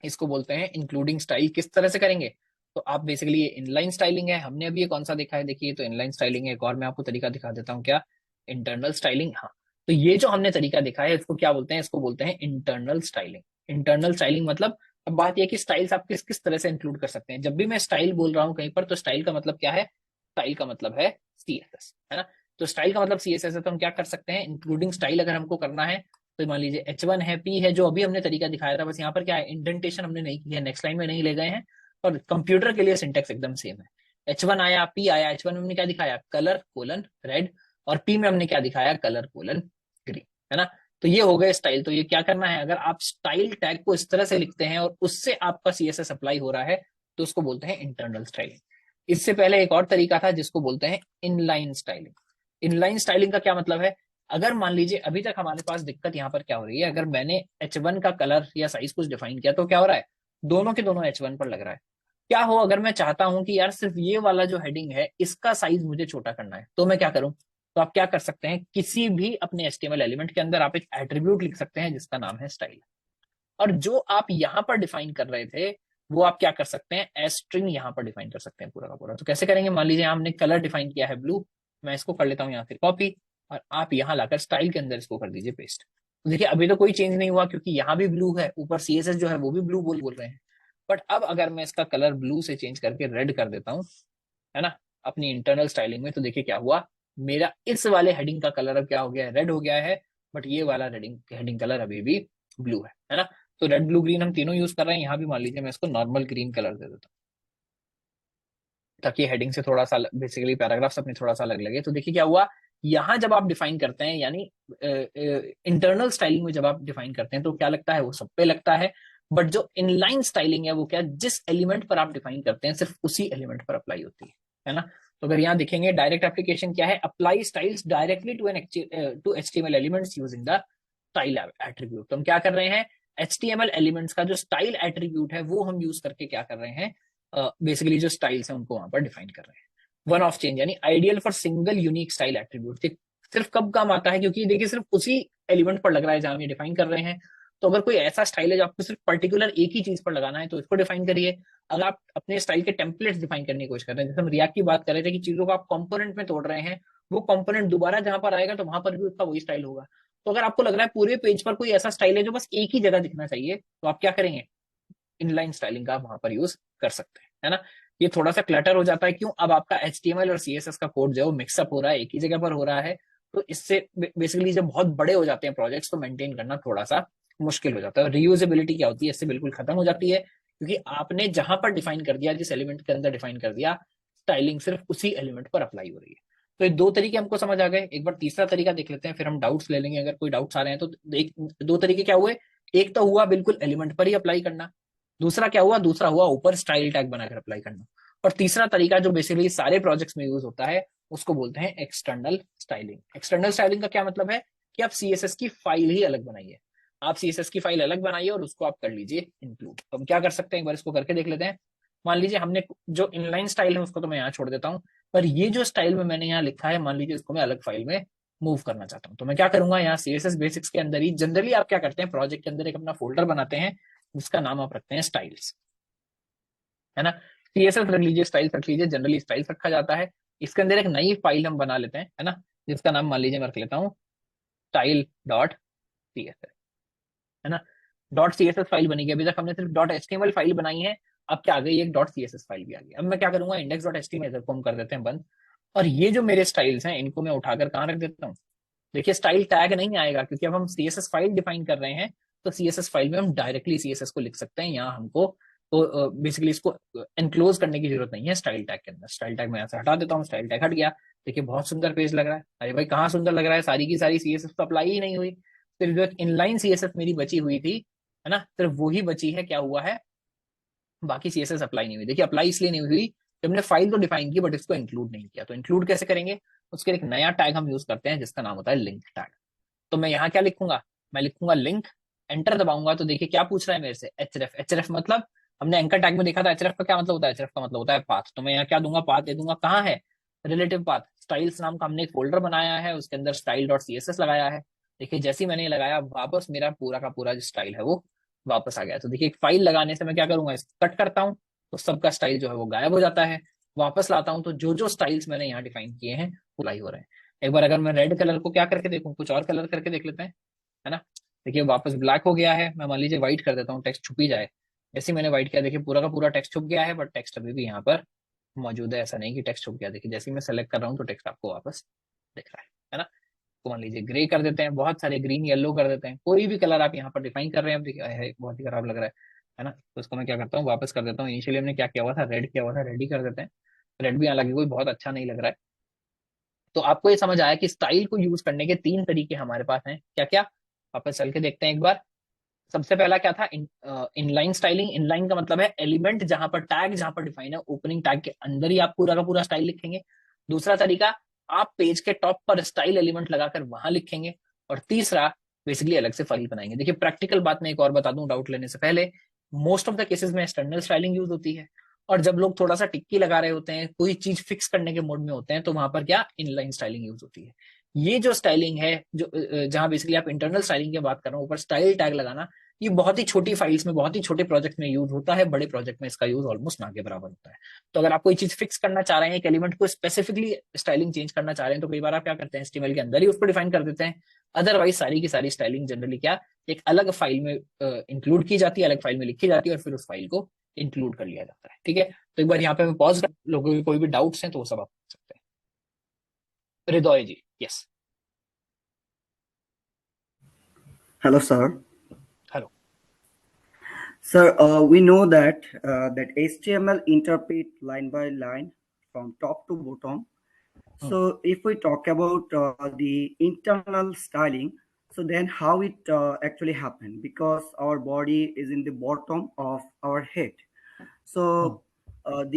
इसको बोलते हैं इंक्लूडिंग स्टाइल। किस तरह से करेंगे, तो आप बेसिकली ये इनलाइन स्टाइलिंग है, हमने अभी ये कौन सा देखा है, देखिए तो इनलाइन स्टाइलिंग है। एक और मैं आपको तरीका दिखा देता हूँ, क्या, इंटरनल स्टाइलिंग। हाँ, तो ये जो हमने तरीका देखा है इसको क्या बोलते हैं, इसको बोलते हैं इंटरनल स्टाइलिंग। इंटरनल स्टाइलिंग मतलब, अब बात यह कि स्टाइल्स आप किस किस तरह से इंक्लूड कर सकते हैं। जब भी मैं स्टाइल बोल रहा हूँ कहीं पर, तो स्टाइल का मतलब क्या है, स्टाइल का मतलब है CSS, है ना। तो स्टाइल का मतलब CSS है, तो हम क्या कर सकते हैं, इंक्लूडिंग स्टाइल अगर हमको करना है, तो मान लीजिए H1 है, P है, जो अभी हमने तरीका दिखाया था, बस यहाँ पर क्या है, इंडेंटेशन हमने नहीं की है, नेक्स्ट लाइन में नहीं ले गए हैं, और कंप्यूटर के लिए सिंटेक्स एकदम सेम है। H1 आया, P आया, H1 में हमने क्या दिखाया, कलर कोलन रेड, और P में हमने क्या दिखाया, कलर कोलन ग्रीन, है ना। तो ये हो गए स्टाइल। तो ये क्या करना है, अगर आप स्टाइल टैग को इस तरह से लिखते हैं और उससे आपका CSS अप्लाई हो रहा है, तो उसको बोलते हैं इंटरनल स्टाइलिंग। इससे पहले एक और तरीका था जिसको बोलते हैं इनलाइन स्टाइलिंग। इनलाइन स्टाइलिंग का क्या मतलब है, अगर मान लीजिए अभी तक हमारे पास दिक्कत यहाँ पर क्या हो रही है, अगर मैंने H1 का कलर या साइज कुछ डिफाइन किया, तो क्या हो रहा है, दोनों के दोनों H1 पर लग रहा है। क्या हो अगर मैं चाहता हूं कि यार सिर्फ ये वाला जो हेडिंग है इसका साइज मुझे छोटा करना है, तो मैं क्या करूं, तो आप क्या कर सकते हैं, किसी भी अपने HTML एलिमेंट के अंदर आप एक एट्रीब्यूट लिख सकते हैं जिसका नाम है स्टाइल, और जो आप यहाँ पर डिफाइन कर रहे थे वो आप क्या कर सकते हैं, एज स्ट्रिंग यहाँ पर डिफाइन कर सकते हैं पूरा का पूरा। तो कैसे करेंगे, मान लीजिए हमने कलर डिफाइन किया है ब्लू, मैं इसको कर लेता हूँ यहाँ से कॉपी, और आप यहाँ लाकर स्टाइल के अंदर इसको कर दीजिए पेस्ट। तो देखिए अभी तो कोई चेंज नहीं हुआ, क्योंकि यहाँ भी ब्लू है, ऊपर CSS जो है वो भी ब्लू बोल रहे हैं। बट अब अगर मैं इसका कलर ब्लू से चेंज करके रेड कर देता हूँ, है ना, अपनी इंटरनल स्टाइलिंग में, तो देखिए क्या हुआ, मेरा इस वाले हेडिंग का कलर अब क्या हो गया है, रेड हो गया है, बट ये वाला हेडिंग कलर अभी भी ब्लू है ना। तो रेड ब्लू ग्रीन हम तीनों यूज कर रहे हैं। यहाँ भी मान लीजिए मैं इसको नॉर्मल ग्रीन कलर दे देता हूँ, ताकि हेडिंग से थोड़ा सा बेसिकली पैराग्राफ्स अपने थोड़ा सा अलग लगे। तो देखिए क्या हुआ, यहाँ जब आप डिफाइन करते हैं, यानी इंटरनल स्टाइलिंग में जब आप डिफाइन करते हैं, तो क्या लगता है, वो सब पे लगता है। बट जो इनलाइन स्टाइलिंग है वो क्या, जिस एलिमेंट पर आप डिफाइन करते हैं सिर्फ उसी एलिमेंट पर अप्लाई होती है ना। तो अगर यहाँ देखेंगे डायरेक्ट एप्लीकेशन क्या है, apply styles directly to HTML elements using the style attribute. तो हम क्या कर रहे हैं, HTML एलिमेंट्स का जो स्टाइल एट्रीब्यूट है वो हम यूज करके क्या कर रहे हैं, बेसिकली जो स्टाइल्स हैं उनको वहां पर डिफाइन कर रहे हैं। वन ऑफ चेंज यानी ideal for single unique style attribute, सिर्फ कब काम आता है, क्योंकि देखिए सिर्फ उसी एलिमेंट पर लग रहा है जहां हम ये डिफाइन कर रहे हैं। तो अगर कोई ऐसा स्टाइल है जो आपको सिर्फ पर्टिकुलर एक ही चीज पर लगाना है, तो इसको डिफाइन करिए। अगर आप अपने स्टाइल के टेम्पलेट्स डिफाइन करने की कोशिश कर रहे हैं, जैसे हम रिएक्ट की बात कर रहे थे कि चीजों को आप कंपोनेंट में तोड़ रहे हैं, वो कंपोनेंट दोबारा जहां पर आएगा तो वहां पर भी उसका वही स्टाइल होगा। तो अगर आपको लग रहा है पूरे पेज पर कोई ऐसा स्टाइल है जो बस एक ही जगह दिखना चाहिए, तो आप क्या करेंगे, इनलाइन स्टाइलिंग का आप वहां पर यूज कर सकते हैं, है ना। ये थोड़ा सा क्लटर हो जाता है, क्यों, अब आपका HTML और CSS का कोड जो है वो मिक्सअप हो रहा है, एक ही जगह पर हो रहा है। तो इससे बेसिकली जब बहुत बड़े हो जाते हैं प्रोजेक्ट्स, तो मेंटेन करना थोड़ा सा मुश्किल हो जाता है। और रीयूजेबिलिटी क्या होती है, इससे बिल्कुल खत्म हो जाती है, क्योंकि आपने जहां पर डिफाइन कर दिया, जिस एलिमेंट के अंदर डिफाइन कर दिया, स्टाइलिंग सिर्फ उसी एलिमेंट पर अप्लाई हो रही है। तो ये दो तरीके हमको समझ आ गए। एक बार तीसरा तरीका देख लेते हैं, फिर हम डाउट्स ले लेंगे अगर कोई डाउट्स आ रहे हैं तो। एक दो तरीके क्या हुए, एक तो हुआ बिल्कुल एलिमेंट पर ही अप्लाई करना, दूसरा क्या हुआ, दूसरा हुआ ऊपर स्टाइल टैग बनाकर अप्लाई करना, और तीसरा तरीका जो बेसिकली सारे प्रोजेक्ट्स में यूज होता है उसको बोलते हैं एक्सटर्नल स्टाइलिंग। एक्सटर्नल स्टाइलिंग का क्या मतलब है कि आप सीएसएस की फाइल ही अलग बनाइए, आप सीएसएस की फाइल अलग बनाइए और उसको आप कर लीजिए इंक्लूड। तो हम क्या कर सकते हैं, एक बार इसको करके देख लेते हैं। मान लीजिए हमने जो इनलाइन स्टाइल है उसको तो मैं यहाँ छोड़ देता हूँ, पर ये जो स्टाइल में मैंने यहाँ लिखा है, मान लीजिए इसको मैं अलग फाइल में मूव करना चाहता हूँ, तो मैं क्या करूंगा, यहाँ सीएसएस बेसिक्स के अंदर ही जनरली आप क्या करते हैं, प्रोजेक्ट के अंदर एक अपना फोल्डर बनाते हैं जिसका नाम आप रखते हैं स्टाइल्स, है ना। सीएसएस रख लीजिए, स्टाइल्स रख लीजिए, जनरली स्टाइल्स रखा जाता है। इसके अंदर एक नई फाइल हम बना लेते हैं, है ना, जिसका नाम मान लीजिए मैं रख लेता हूँ स्टाइल डॉट सीएसएस, है ना। डॉट सीएसएस फाइल बनी, अभी तक हमने सिर्फ डॉट एचटीएमएल फाइल बनाई है, अब क्या आ गई, एक डॉट सीएसएस फाइल भी आ गई। अब मैं क्या करूंगा, इंडेक्स डॉट एचटीएमएल को हम कर देते हैं बंद, और ये जो मेरे स्टाइल्स हैं इनको मैं उठाकर कहाँ रख देता हूँ। देखिए स्टाइल टैग नहीं आएगा क्योंकि अब हम सीएसएस फाइल डिफाइन कर रहे हैं, तो सीएसएस फाइल में हम डायरेक्टली सीएसएस को लिख सकते हैं, यहाँ हमको तो बेसिकली इसको एनक्लोज करने की जरूरत नहीं है स्टाइल टैग के अंदर। स्टाइल टैग मैं यहाँ से हटा देता हूँ, स्टाइल टैग हट गया। देखिए बहुत सुंदर पेज लग रहा है। अरे भाई कहाँ सुंदर लग रहा है, सारी की सारी सीएसएस तो अप्लाई ही नहीं हुई, सिर्फ जो इनलाइन सीएसएस मेरी बची हुई थी, है ना, सिर्फ वो ही बची है, क्या हुआ है, बाकी सीएसएस अप्लाई नहीं हुई। देखिए अप्लाई इसलिए नहीं हुई कि हमने फाइल तो डिफाइन की बट इसको इंक्लूड नहीं किया। तो इंक्लूड कैसे करेंगे, उसके लिए एक नया टैग हम यूज करते हैं जिसका नाम होता है लिंक टैग। तो मैं यहाँ क्या लिखूंगा, मैं लिखूंगा लिंक, एंटर दबाऊंगा तो देखिए क्या पूछ रहा है मेरे से, एचरेफ। एचरेफ मतलब हमने एंकर टैग में देखा था एचरेफ का क्या मतलब होता है, एचरेफ का मतलब होता है पाथ। तो मैं यहाँ क्या दूंगा, पाथ दे दूंगा, कहाँ है, रिलेटिव पाथ। स्टाइल्स नाम का हमने एक फोल्डर बनाया है, उसके अंदर स्टाइल डॉट सीएसएस लगाया है। देखिए जैसे ही मैंने लगाया वापस मेरा पूरा का पूरा जो स्टाइल है वो वापस आ गया। तो देखिए एक फाइल लगाने से मैं क्या करूंगा, इसको कट करता हूँ तो सबका स्टाइल जो है वो गायब हो जाता है। वापस लाता हूँ तो जो जो स्टाइल्स मैंने यहाँ डिफाइन किए हैं वो अप्लाई हो रहे हैं। एक बार अगर मैं रेड कलर को क्या करके देखूं, कुछ और कलर करके देख लेते हैं, है ना। देखिए वापस ब्लैक हो गया है, मैं मान लीजिए व्हाइट कर देता हूँ, टेक्स्ट छुप ही जाए। जैसे ही मैंने व्हाइट किया देखिए पूरा का पूरा टेक्स्ट छुप गया है, बट टेक्स्ट अभी भी यहाँ पर मौजूद है, ऐसा नहीं कि टेक्स्ट छुप गया। देखिए जैसे ही मैं सेलेक्ट कर रहा हूँ तो टेक्स्ट आपको वापस दिख रहा है ना। तो मान लीजिए ग्रे कर देते हैं, बहुत सारे ग्रीन येलो कर देते हैं, कोई भी कलर आप यहाँ पर डिफाइन कर रहे हैं। अब देखिए बहुत ही खराब लग रहा है ना। तो इसको मैं क्या करता हूँ, वापस कर देता हूँ। इनिशियली हमने क्या किया हुआ था, रेड किया हुआ था, रेड ही कर देते हैं। रेड भी हालांकि कोई बहुत अच्छा नहीं लग रहा है। तो आपको ये समझ आया कि स्टाइल को यूज करने के तीन तरीके हमारे पास हैं, क्या क्या, वापस चल के देखते हैं एक बार। सबसे पहला क्या था, इनलाइन स्टाइलिंग। इनलाइन का मतलब है एलिमेंट जहां पर टैग जहां पर डिफाइन है, ओपनिंग टैग के अंदर ही आप पूरा का पूरा स्टाइल लिखेंगे। दूसरा तरीका, आप पेज के टॉप पर स्टाइल एलिमेंट लगाकर वहां लिखेंगे। और तीसरा, बेसिकली अलग से फाइल बनाएंगे। देखिए प्रैक्टिकल बात मैं एक और बता दूं डाउट लेने से पहले, मोस्ट ऑफ द केसेस में एक्सटर्नल स्टाइलिंग यूज होती है, और जब लोग थोड़ा सा टिक्की लगा रहे होते हैं, कोई चीज फिक्स करने के मोड में होते हैं, तो वहां पर क्या, इनलाइन स्टाइलिंग यूज होती है। ये जो स्टाइलिंग है, जो जहां बेसिकली आप इंटरनल स्टाइलिंग की बात कर रहे हो, ऊपर स्टाइल टैग लगाना, ये बहुत ही छोटी फाइल्स में, बहुत ही छोटे प्रोजेक्ट में यूज होता है, बड़े प्रोजेक्ट में इसका यूज ऑलमोस्ट ना के बराबर होता है। तो अगर आप कोई चीज फिक्स करना चाह रहे हैं, एक एलिमेंट को स्पेसिफिकली स्टाइलिंग चेंज करना चाह रहे हैं, तो कई बार आप क्या करते हैं, एचटीएमएल के अंदर ही उसको डिफाइन कर देते हैं। अदरवाइज सारी की सारी स्टाइलिंग जनरली क्या, एक अलग फाइल में इंक्लूड की जाती है, अलग फाइल में लिखी जाती है, और फिर उस फाइल को इंक्लूड कर लिया जाता है। ठीक है, तो एक बार यहाँ पे मैं पॉज, लोगों के कोई भी डाउट्स हैं तो वो सब आप पूछ सकते हैं। Hriday ji, yes.
Hello, sir.
Hello.
Sir, we know that that HTML interpret line by line from top to bottom. So, if we talk about the internal styling, so then how it actually happen? Because our body is in the bottom of our head, so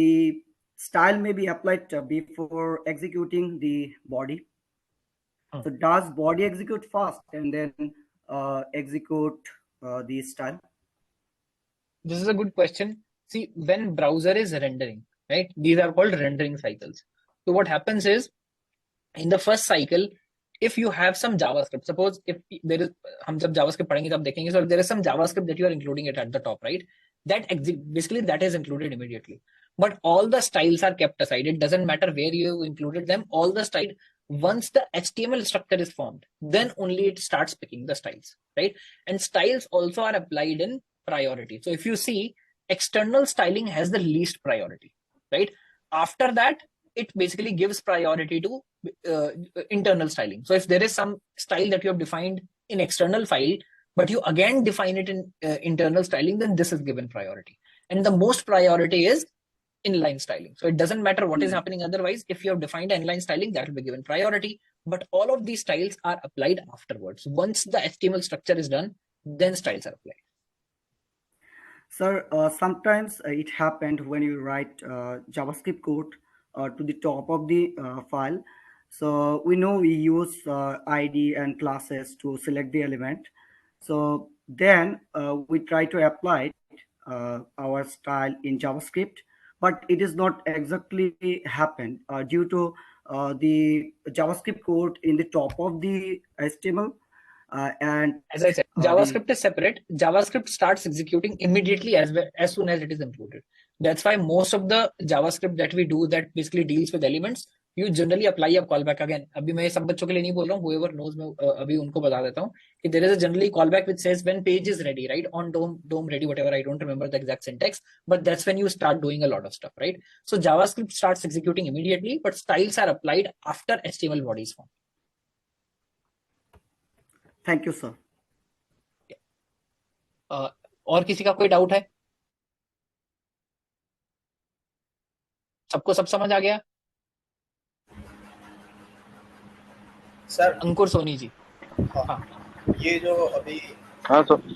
the style may be applied before executing the body. So, does body execute fast and then execute the style?
This is a good question. See, when browser is rendering, right? These are called rendering cycles. So what happens is, in the first cycle, if you have some JavaScript, suppose if there is, हम जब JavaScript पढ़ेंगे तब देखेंगे, so if there is some JavaScript that you are including it at the top, right? That basically that is included immediately. But all the styles are kept aside. It doesn't matter where you included them. All the style, once the HTML structure is formed, then only it starts picking the styles, right? And styles also are applied in priority. So if you see, external styling has the least priority, right? After that, it basically gives priority to internal styling. So if there is some style that you have defined in external file, but you again define it in internal styling, then this is given priority. And the most priority is inline styling. So it doesn't matter what is happening otherwise. If you have defined inline styling, that will be given priority. But all of these styles are applied afterwards. Once the HTML structure is done, then styles are applied.
Sir, sometimes it happened when you write JavaScript code to the top of the file. So we know we use ID and classes to select the element. So then we try to apply our style in JavaScript, but it is not exactly happened due to the JavaScript code in the top of the HTML and
As I said,
the
JavaScript is separate. JavaScript starts executing immediately as soon as it is included. That's why most of the JavaScript that we do that basically deals with elements, you generally apply a callback. Again, अभी मैं सब बच्चों के लिए नहीं बोल रहा हूँ, whoever knows मैं अभी उनको बता देता हूँ कि there is a generally callback which says when page is ready, right? On DOM ready, whatever. I don't remember the exact syntax, but that's when you start doing a lot of stuff, right? So JavaScript starts executing immediately, but styles are applied after HTML body is formed.
Thank you, sir.
और किसी का कोई doubt है? सबको सब समझ आ गया?
Sir
अंकुर सोनी जी।
हाँ, ये जो अभी
हाँ सर
जी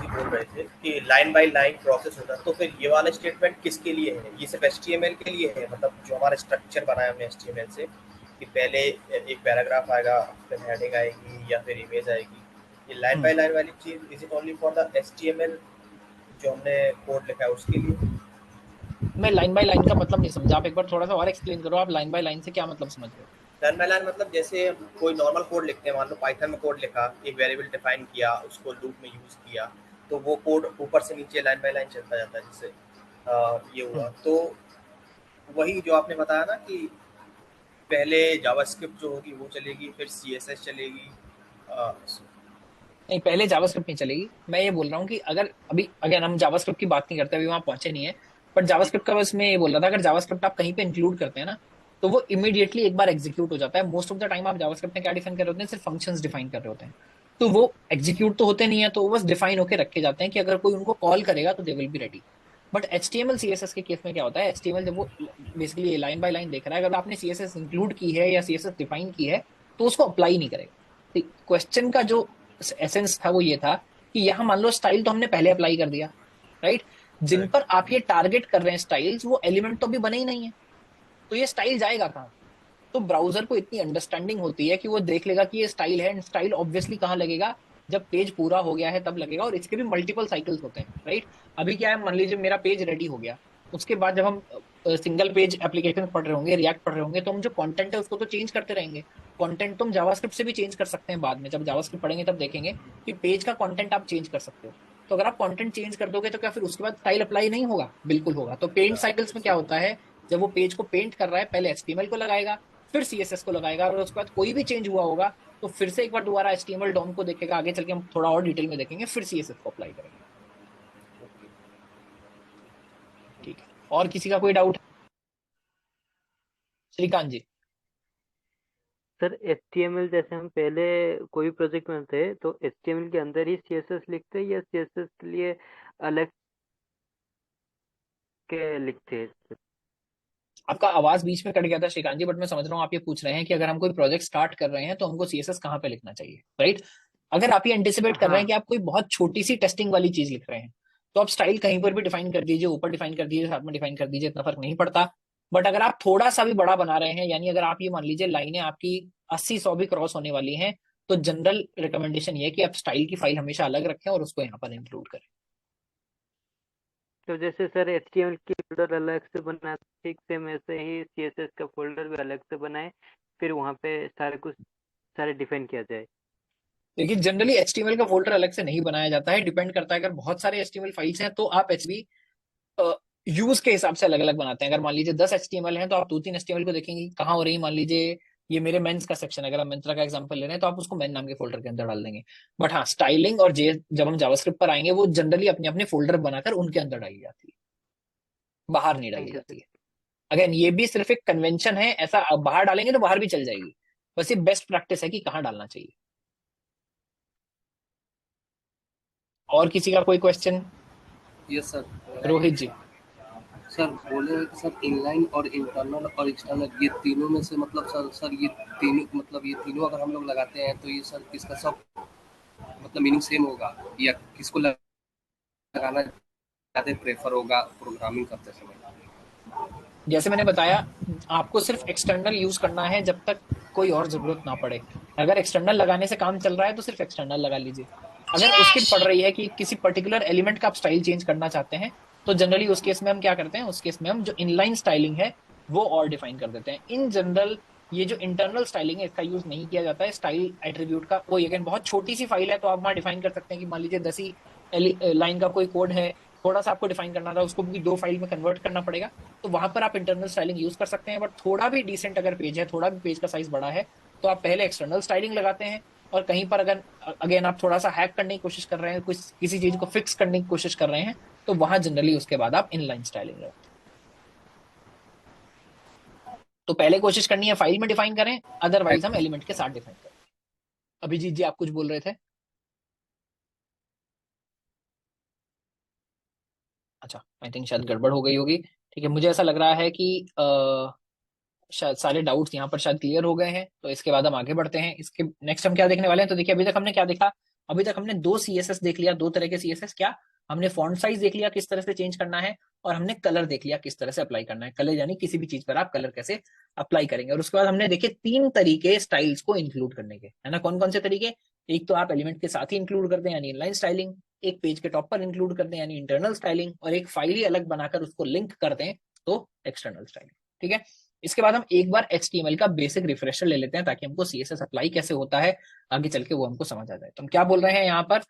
बोल रहे थे कि लाइन बाय लाइन प्रोसेस होता है, तो फिर ये वाला स्टेटमेंट किसके लिए है? ये सिर्फ HTML के लिए है, मतलब जो हमारा स्ट्रक्चर बनाया हमने HTML से कि पहले एक पैराग्राफ आएगा, फिर हेडिंग आएगी या फिर इमेज आएगी, ये लाइन बाय लाइन वाली चीज is it only for the HTML जो हमने कोड लिखा है उसके लिए?
मैं लाइन बाय लाइन का मतलब नहीं समझा, आप एक बार थोड़ा सा और एक्सप्लेन करो। आप लाइन बाय लाइन से क्या मतलब समझ रहे हो?
लाइन बाय लाइन मतलब जैसे कोई नॉर्मल कोड लिखते हैं, मान लो पाइथन में कोड लिखा, एक वेरिएबल डिफाइन किया, उसको लूप में यूज किया, तो वो कोड ऊपर से नीचे लाइन बाय लाइन चलता जाता है। जैसे ये हुआ, तो वही जो आपने बताया ना कि पहले जावास्क्रिप्ट जो होगी वो चलेगी, फिर CSS चलेगी।
नहीं, पहले जावास्क्रिप्ट नहीं चलेगी। मैं ये बोल रहा हूँ कि अगर अभी अगेन हम जावास्क्रिप्ट की बात नहीं करते, अभी वहां पहुंचे नहीं है, बट जावास्क्रिप्ट का बस मैं ये बोल रहा था, अगर जावास्क्रिप्ट आप कहीं पे इंक्लूड करते हैं ना, तो वो इमीडिएटली एक बार एग्जीक्यूट हो जाता है। मोस्ट ऑफ द टाइम आप जावास्क्रिप्ट में क्या डिफाइन कर रहे होते हैं? सिर्फ फंक्शंस डिफाइन कर रहे होते हैं, तो वो एग्जीक्यूट तो होते नहीं है, तो वो बस डिफाइन होकर रखे जाते हैं कि अगर कोई उनको कॉल करेगा तो they will be ready. But HTML CSS के केस में क्या होता है? HTML जब वो बेसिकली लाइन बाय लाइन देख रहा है, अगर आपने CSS इंक्लूड की है या CSS डिफाइन की है, तो उसको अप्लाई नहीं करेगा। क्वेश्चन का जो एसेंस था वो ये था कि यहाँ मान लो स्टाइल तो हमने पहले अप्लाई कर दिया, राइट? जिन पर आप ये टारगेट कर रहे हैं स्टाइल्स, वो एलिमेंट तो अभी बने ही नहीं है, तो ये स्टाइल जाएगा कहाँ? तो ब्राउजर को इतनी अंडरस्टैंडिंग होती है कि वो देख लेगा कि ये स्टाइल है, स्टाइल ऑब्वियसली कहाँ लगेगा? जब पेज पूरा हो गया है तब लगेगा, और इसके भी मल्टीपल साइकिल्स होते हैं, राइट? अभी क्या है, मान लीजिए मेरा पेज रेडी हो गया, उसके बाद जब हम सिंगल पेज एप्लीकेशन पढ़ रहे होंगे, रिएक्ट पढ़ रहे होंगे, तो हम जो कंटेंट है उसको तो चेंज करते रहेंगे। कंटेंट तो हम जावास्क्रिप्ट से भी चेंज कर सकते हैं बाद में, जब जावास्क्रिप्ट पढ़ेंगे तब देखेंगे कि पेज का कंटेंट आप चेंज कर सकते हो। तो अगर आप कंटेंट चेंज कर दोगे तो क्या फिर उसके बाद स्टाइल अप्लाई नहीं होगा? बिल्कुल होगा। तो पेंट साइकिल्स में क्या होता है, जब वो पेज को पेंट कर रहा है, पहले HTML को लगाएगा, फिर CSS को लगाएगा, और उसके बाद कोई भी चेंज हुआ होगा तो फिर से एक बार दोबारा HTML DOM को देखेगा। आगे चल के हम थोड़ा और डिटेल में देखेंगे, फिर CSS को अप्लाई करेंगे। ठीक है, और किसी का कोई डाउट? श्रीकांत जी।
सर HTML जैसे हम पहले कोई भी प्रोजेक्ट बनाते हैं तो HTML के अंदर ही CSS लिखते हैं या CSS के लिए अलग के लिखते हैं?
आपका आवाज बीच में कट गया था श्रीकांत जी, बट मैं समझ रहा हूँ आप ये पूछ रहे हैं कि अगर हम कोई प्रोजेक्ट स्टार्ट कर रहे हैं तो हमको CSS कहाँ पे लिखना चाहिए, राइट? अगर आप ये एंटिसिपेट कर रहे हैं कि आप कोई बहुत छोटी सी टेस्टिंग वाली चीज लिख रहे हैं, तो आप स्टाइल कहीं पर भी डिफाइन कर दीजिए, ऊपर डिफाइन कर दीजिए, साथ में डिफाइन कर दीजिए, इतना फर्क नहीं पड़ता। बट अगर आप थोड़ा सा भी बड़ा बना रहे हैं, यानी अगर आप ये मान लीजिए लाइनें आपकी 80-100 भी क्रॉस होने वाली हैं, तो जनरल रिकमेंडेशन ये है कि आप स्टाइल की फाइल हमेशा अलग रखें और उसको यहाँ पर इंक्लूड करें।
तो जैसे सर HTML की फोल्डर अलग से बनाए, ठीक सेम ऐसे ही CSS का फोल्डर भी अलग से बनाए, फिर वहाँ पे सारे डिफाइन किया जाए।
देखिए, जनरली HTML का फोल्डर अलग से नहीं बनाया जाता है, डिपेंड करता है। अगर बहुत सारे HTML फाइल्स हैं तो आप HB यूज के हिसाब से अलग अलग बनाते हैं। अगर मान लीजिए 10 HTML हैं तो आप 2-3 HTML को देखेंगे कहाँ हो रही है। मान लीजिए ये मेरे मेंस का सेक्शन, अगर आप मिंत्रा का एग्जांपल ले रहे हैं तो आप उसको मेन नाम के फोल्डर के अंदर डाल देंगे। बट हाँ, स्टाइलिंग और जब हम जावास्क्रिप्ट पर आएंगे, वो जनरली अपने अपने फोल्डर बनाकर उनके अंदर डाली जाती है, बाहर नहीं डाली जाती है। अगेन ये भी सिर्फ एक कन्वेंशन है, ऐसा आप बाहर डालेंगे तो बाहर भी चल जाएगी, बस ये बेस्ट प्रैक्टिस है कि कहाँ डालना चाहिए। और किसी का कोई question?
Yes sir.
Rohit ji.
Sir बोले हैं कि सर इनलाइन और इंटरनल और एक्सटर्नल ये तीनों में से मतलब सर ये तीनों अगर हम लोग लगाते हैं तो ये सर इसका सब मतलब मीनिंग सेम होगा या किसको लगाना ज़्यादा प्रेफर होगा प्रोग्रामिंग करते समय?
जैसे मैंने बताया, आपको सिर्फ एक्सटर्नल यूज करना है जब तक कोई और जरूरत ना पड़े। अगर एक्सटर्नल लगाने से काम चल रहा है तो सिर्फ एक्सटर्नल लगा लीजिए। अगर उसकी पड़ रही है कि किसी पर्टिकुलर एलिमेंट का आप स्टाइल चेंज करना चाहते हैं, तो जनरली उस केस में हम क्या करते हैं, उस केस में हम जो इनलाइन स्टाइलिंग है वो और डिफाइन कर देते हैं। इन जनरल ये जो इंटरनल स्टाइलिंग है इसका यूज नहीं किया जाता है। स्टाइल एट्रीब्यूट का कोई अगेन बहुत छोटी सी फाइल है तो आप वहां डिफाइन कर सकते हैं कि मान लीजिए 10 ही लाइन का कोई कोड है, थोड़ा सा आपको डिफाइन करना था, उसको भी 2 फाइल में कन्वर्ट करना पड़ेगा, तो वहां पर आप इंटरनल स्टाइलिंग यूज कर सकते हैं। बट थोड़ा भी डिसेंट अगर पेज है, थोड़ा भी पेज का साइज बड़ा है, तो आप पहले एक्सटर्नल स्टाइलिंग लगाते हैं। और कहीं पर अगर अगेन आप थोड़ा सा हैक करने की कोशिश कर रहे हैं, कुछ किसी चीज को फिक्स करने की कोशिश कर रहे हैं, तो वहां जनरली उसके बाद आप इनलाइन स्टाइलिंग लगाते हैं। तो पहले कोशिश करनी है फाइल में डिफाइन करें, अदरवाइज हम एलिमेंट के साथ डिफाइन करें। अभिजीत जी आप कुछ बोल रहे थे? अच्छा, आई थिंक शायद गड़बड़ हो गई होगी। ठीक है, मुझे ऐसा लग रहा है कि शायद सारे डाउट्स यहाँ पर शायद क्लियर हो गए हैं। तो इसके बाद हम आगे बढ़ते हैं। इसके नेक्स्ट हम क्या देखने वाले हैं, तो देखिए अभी तक हमने क्या देखा। अभी तक हमने 2 CSS देख लिया, 2 तरह के CSS। क्या हमने फॉन्ट साइज देख लिया किस तरह से चेंज करना है, और हमने कलर देख लिया किस तरह से अप्लाई करना है। कलर यानी किसी भी चीज पर आप कलर कैसे अप्लाई करेंगे। और उसके बाद हमने देखे 3 तरीके स्टाइल्स को इंक्लूड करने के, है ना। कौन कौन से तरीके? एक तो आप एलिमेंट के साथ ही इंक्लूड कर दें यानी इनलाइन स्टाइलिंग, एक पेज के टॉप पर इंक्लूड कर दें यानी इंटरनल स्टाइलिंग, और एक फाइल ही अलग बनाकर उसको लिंक कर दें तो एक्सटर्नल स्टाइलिंग। ठीक है, इसके बाद हम एक बार HTML का बेसिक रिफ्रेशर ले लेते हैं ताकि हमको CSS अप्लाई कैसे होता है आगे चल के वो हमको समझ आ जाए। तो हम क्या बोल रहे हैं यहाँ पर,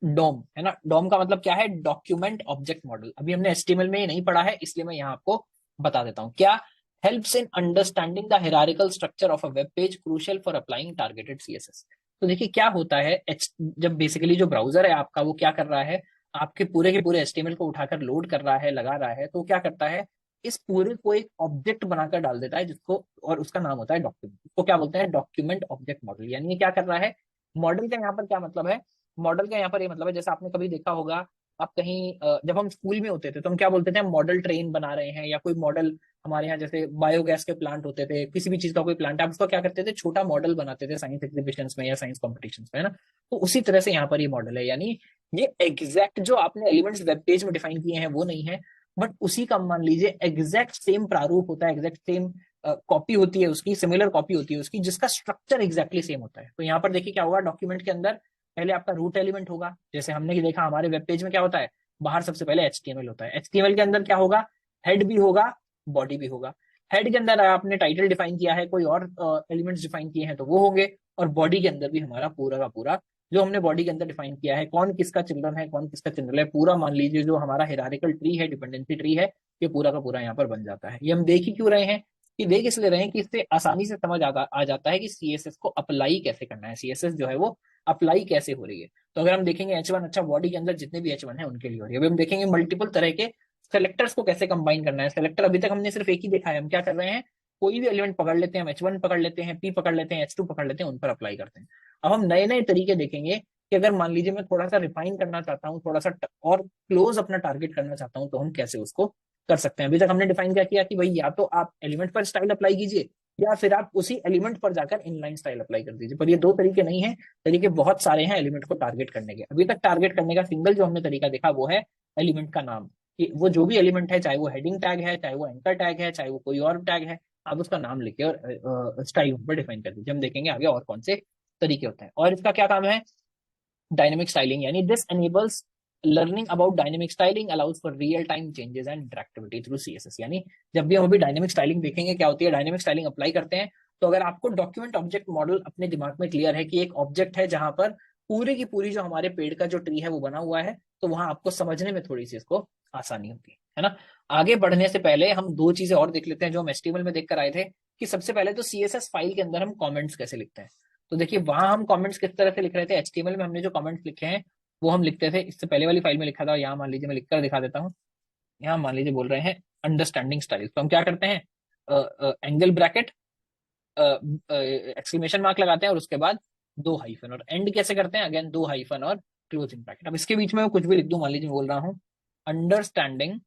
डॉम, है ना। डॉम का मतलब क्या है? Document object model. अभी हमने HTML में ये नहीं पढ़ा है, इसलिए मैं यहाँ आपको बता देता हूँ। क्या helps in understanding the hierarchical structure of a web page, crucial for applying targeted CSS। तो देखिए क्या होता है, जब बेसिकली जो ब्राउजर है आपका वो क्या कर रहा है, आपके पूरे के पूरे HTML को उठाकर लोड कर रहा है, लगा रहा है, तो क्या करता है, इस पूरे को एक ऑब्जेक्ट बनाकर डाल देता है जिसको, और उसका नाम होता है डॉक्यूमेंट। उसको क्या बोलते हैं? Document object model. यानी ये क्या कर रहा है, मॉडल का यहाँ पर क्या मतलब है, मॉडल का यहाँ पर ये मतलब है, जैसे आपने कभी देखा होगा, आप कहीं जब हम स्कूल में होते थे तो हम क्या बोलते थे, हम मॉडल ट्रेन बना रहे हैं, या कोई मॉडल, हमारे यहाँ जैसे बायोगैस के प्लांट होते थे, किसी भी चीज का कोई प्लांट, आप उसका क्या करते थे, छोटा मॉडल बनाते थे साइंस एग्जीबिशंस में या साइंस कॉम्पिटिशन्स में, है ना। तो उसी तरह से यहाँ पर ये मॉडल है। यानी ये एग्जैक्ट जो आपने एलिमेंट्स वेब पेज में डिफाइन किए हैं वो नहीं है, बट उसी का मान लीजिए एग्जैक्ट सेम प्रारूप होता है, एग्जैक्ट सेम कॉपी होती है उसकी, सिमिलर कॉपी होती है उसकी, जिसका स्ट्रक्चर एग्जैक्टली सेम होता है। तो यहाँ पर देखिए क्या होगा, डॉक्यूमेंट के अंदर पहले आपका रूट एलिमेंट होगा, जैसे हमने देखा हमारे वेब पेज में क्या होता है, बाहर सबसे पहले HTML होता है। HTML के अंदर क्या होगा, हेड भी होगा, बॉडी भी होगा। हेड के अंदर आपने टाइटल डिफाइन किया है, कोई और एलिमेंट्स डिफाइन किए हैं तो वो होंगे, और बॉडी के अंदर भी हमारा पूरा का पूरा जो हमने बॉडी के अंदर डिफाइन किया है, कौन किसका चिल्ड्रन है, कौन किसका चिल्ड्रन है, पूरा मान लीजिए जो हमारा हिरारिकल ट्री है, डिपेंडेंसी ट्री है, ये पूरा का पूरा यहाँ पर बन जाता है। ये हम देख ही क्यों रहे हैं, कि देख इसलिए रहे हैं कि इससे आसानी से समझ आ जाता है कि CSS को अप्लाई कैसे करना है, CSS जो है वो अप्लाई कैसे हो रही है। तो अगर हम देखेंगे H1, अच्छा बॉडी के अंदर जितने भी H1 है उनके लिए हो रही है। अभी हम देखेंगे मल्टीपल तरह के सेलेक्टर्स को कैसे कंबाइन करना है। सेलेक्टर अभी तक हमने सिर्फ एक ही देखा है, हम क्या कर रहे हैं, कोई भी एलिमेंट पकड़ लेते हैं, हम H1 पकड़ लेते हैं, P पकड़ लेते हैं, H2 पकड़ लेते हैं, उन पर अप्लाई करते हैं। अब हम नए नए तरीके देखेंगे कि अगर मान लीजिए मैं थोड़ा सा रिफाइन करना चाहता हूँ, थोड़ा सा और क्लोज अपना टारगेट करना चाहता हूँ, तो हम कैसे उसको कर सकते हैं। अभी तक हमने डिफाइन क्या किया कि भाई या तो आप एलिमेंट पर स्टाइल अप्लाई कीजिए, या फिर आप उसी एलिमेंट पर जाकर इनलाइन स्टाइल अप्लाई कर दीजिए। पर ये 2 तरीके नहीं है, तरीके बहुत सारे हैं एलिमेंट को टारगेट करने के। अभी तक टारगेट करने का सिंगल जो हमने तरीका देखा वो है एलिमेंट का नाम, कि वो जो भी एलिमेंट है, चाहे वो हेडिंग टैग है, चाहे वो एंकर टैग है, चाहे वो कोई और टैग है, आप उसका नाम लिखे और स्टाइल पर डिफाइन कर दीजिए। हम देखेंगे आगे और कौन से तरीके होते हैं। और इसका क्या काम है, डायनेमिक स्टाइलिंग, यानी this enables learning about dynamic styling, allows for real time changes and interactivity through CSS। यानी जब भी हम अभी डायनेमिक स्टाइलिंग देखेंगे, क्या होती है, डायनेमिक स्टाइलिंग अप्लाई करते हैं तो अगर आपको डॉक्यूमेंट ऑब्जेक्ट मॉडल अपने दिमाग में क्लियर है कि एक ऑब्जेक्ट है जहां पर पूरी की पूरी जो हमारे पेड़ का जो ट्री है वो बना हुआ है, तो वहां आपको समझने में थोड़ी सी इसको आसानी होती है ना। आगे बढ़ने से पहले हम 2 चीजें और देख लेते हैं जो हम HTML में देख कर आए थे, कि सबसे पहले तो CSS फाइल के अंदर हम कॉमेंट्स कैसे लिखते हैं। तो देखिए वहां हम कमेंट्स किस तरह से लिख रहे थे, HTML में हमने जो कमेंट्स लिखे हैं वो हम लिखते थे, इससे पहले वाली फाइल में लिखा था, यहाँ मान लीजिए मैं लिखकर दिखा देता हूँ। यहाँ मान लीजिए बोल रहे हैं अंडरस्टैंडिंग स्टाइल, तो हम क्या करते हैं, एंगल ब्रैकेट, एक्सक्लेमेशन मार्क लगाते हैं, और उसके बाद 2 हाइफन, और एंड कैसे करते हैं, अगेन 2 हाइफन और क्लोजिंग ब्रैकेट। अब इसके बीच में मैं कुछ भी लिख दूं, मान लीजिए मैं बोल रहा हूँ अंडरस्टैंडिंग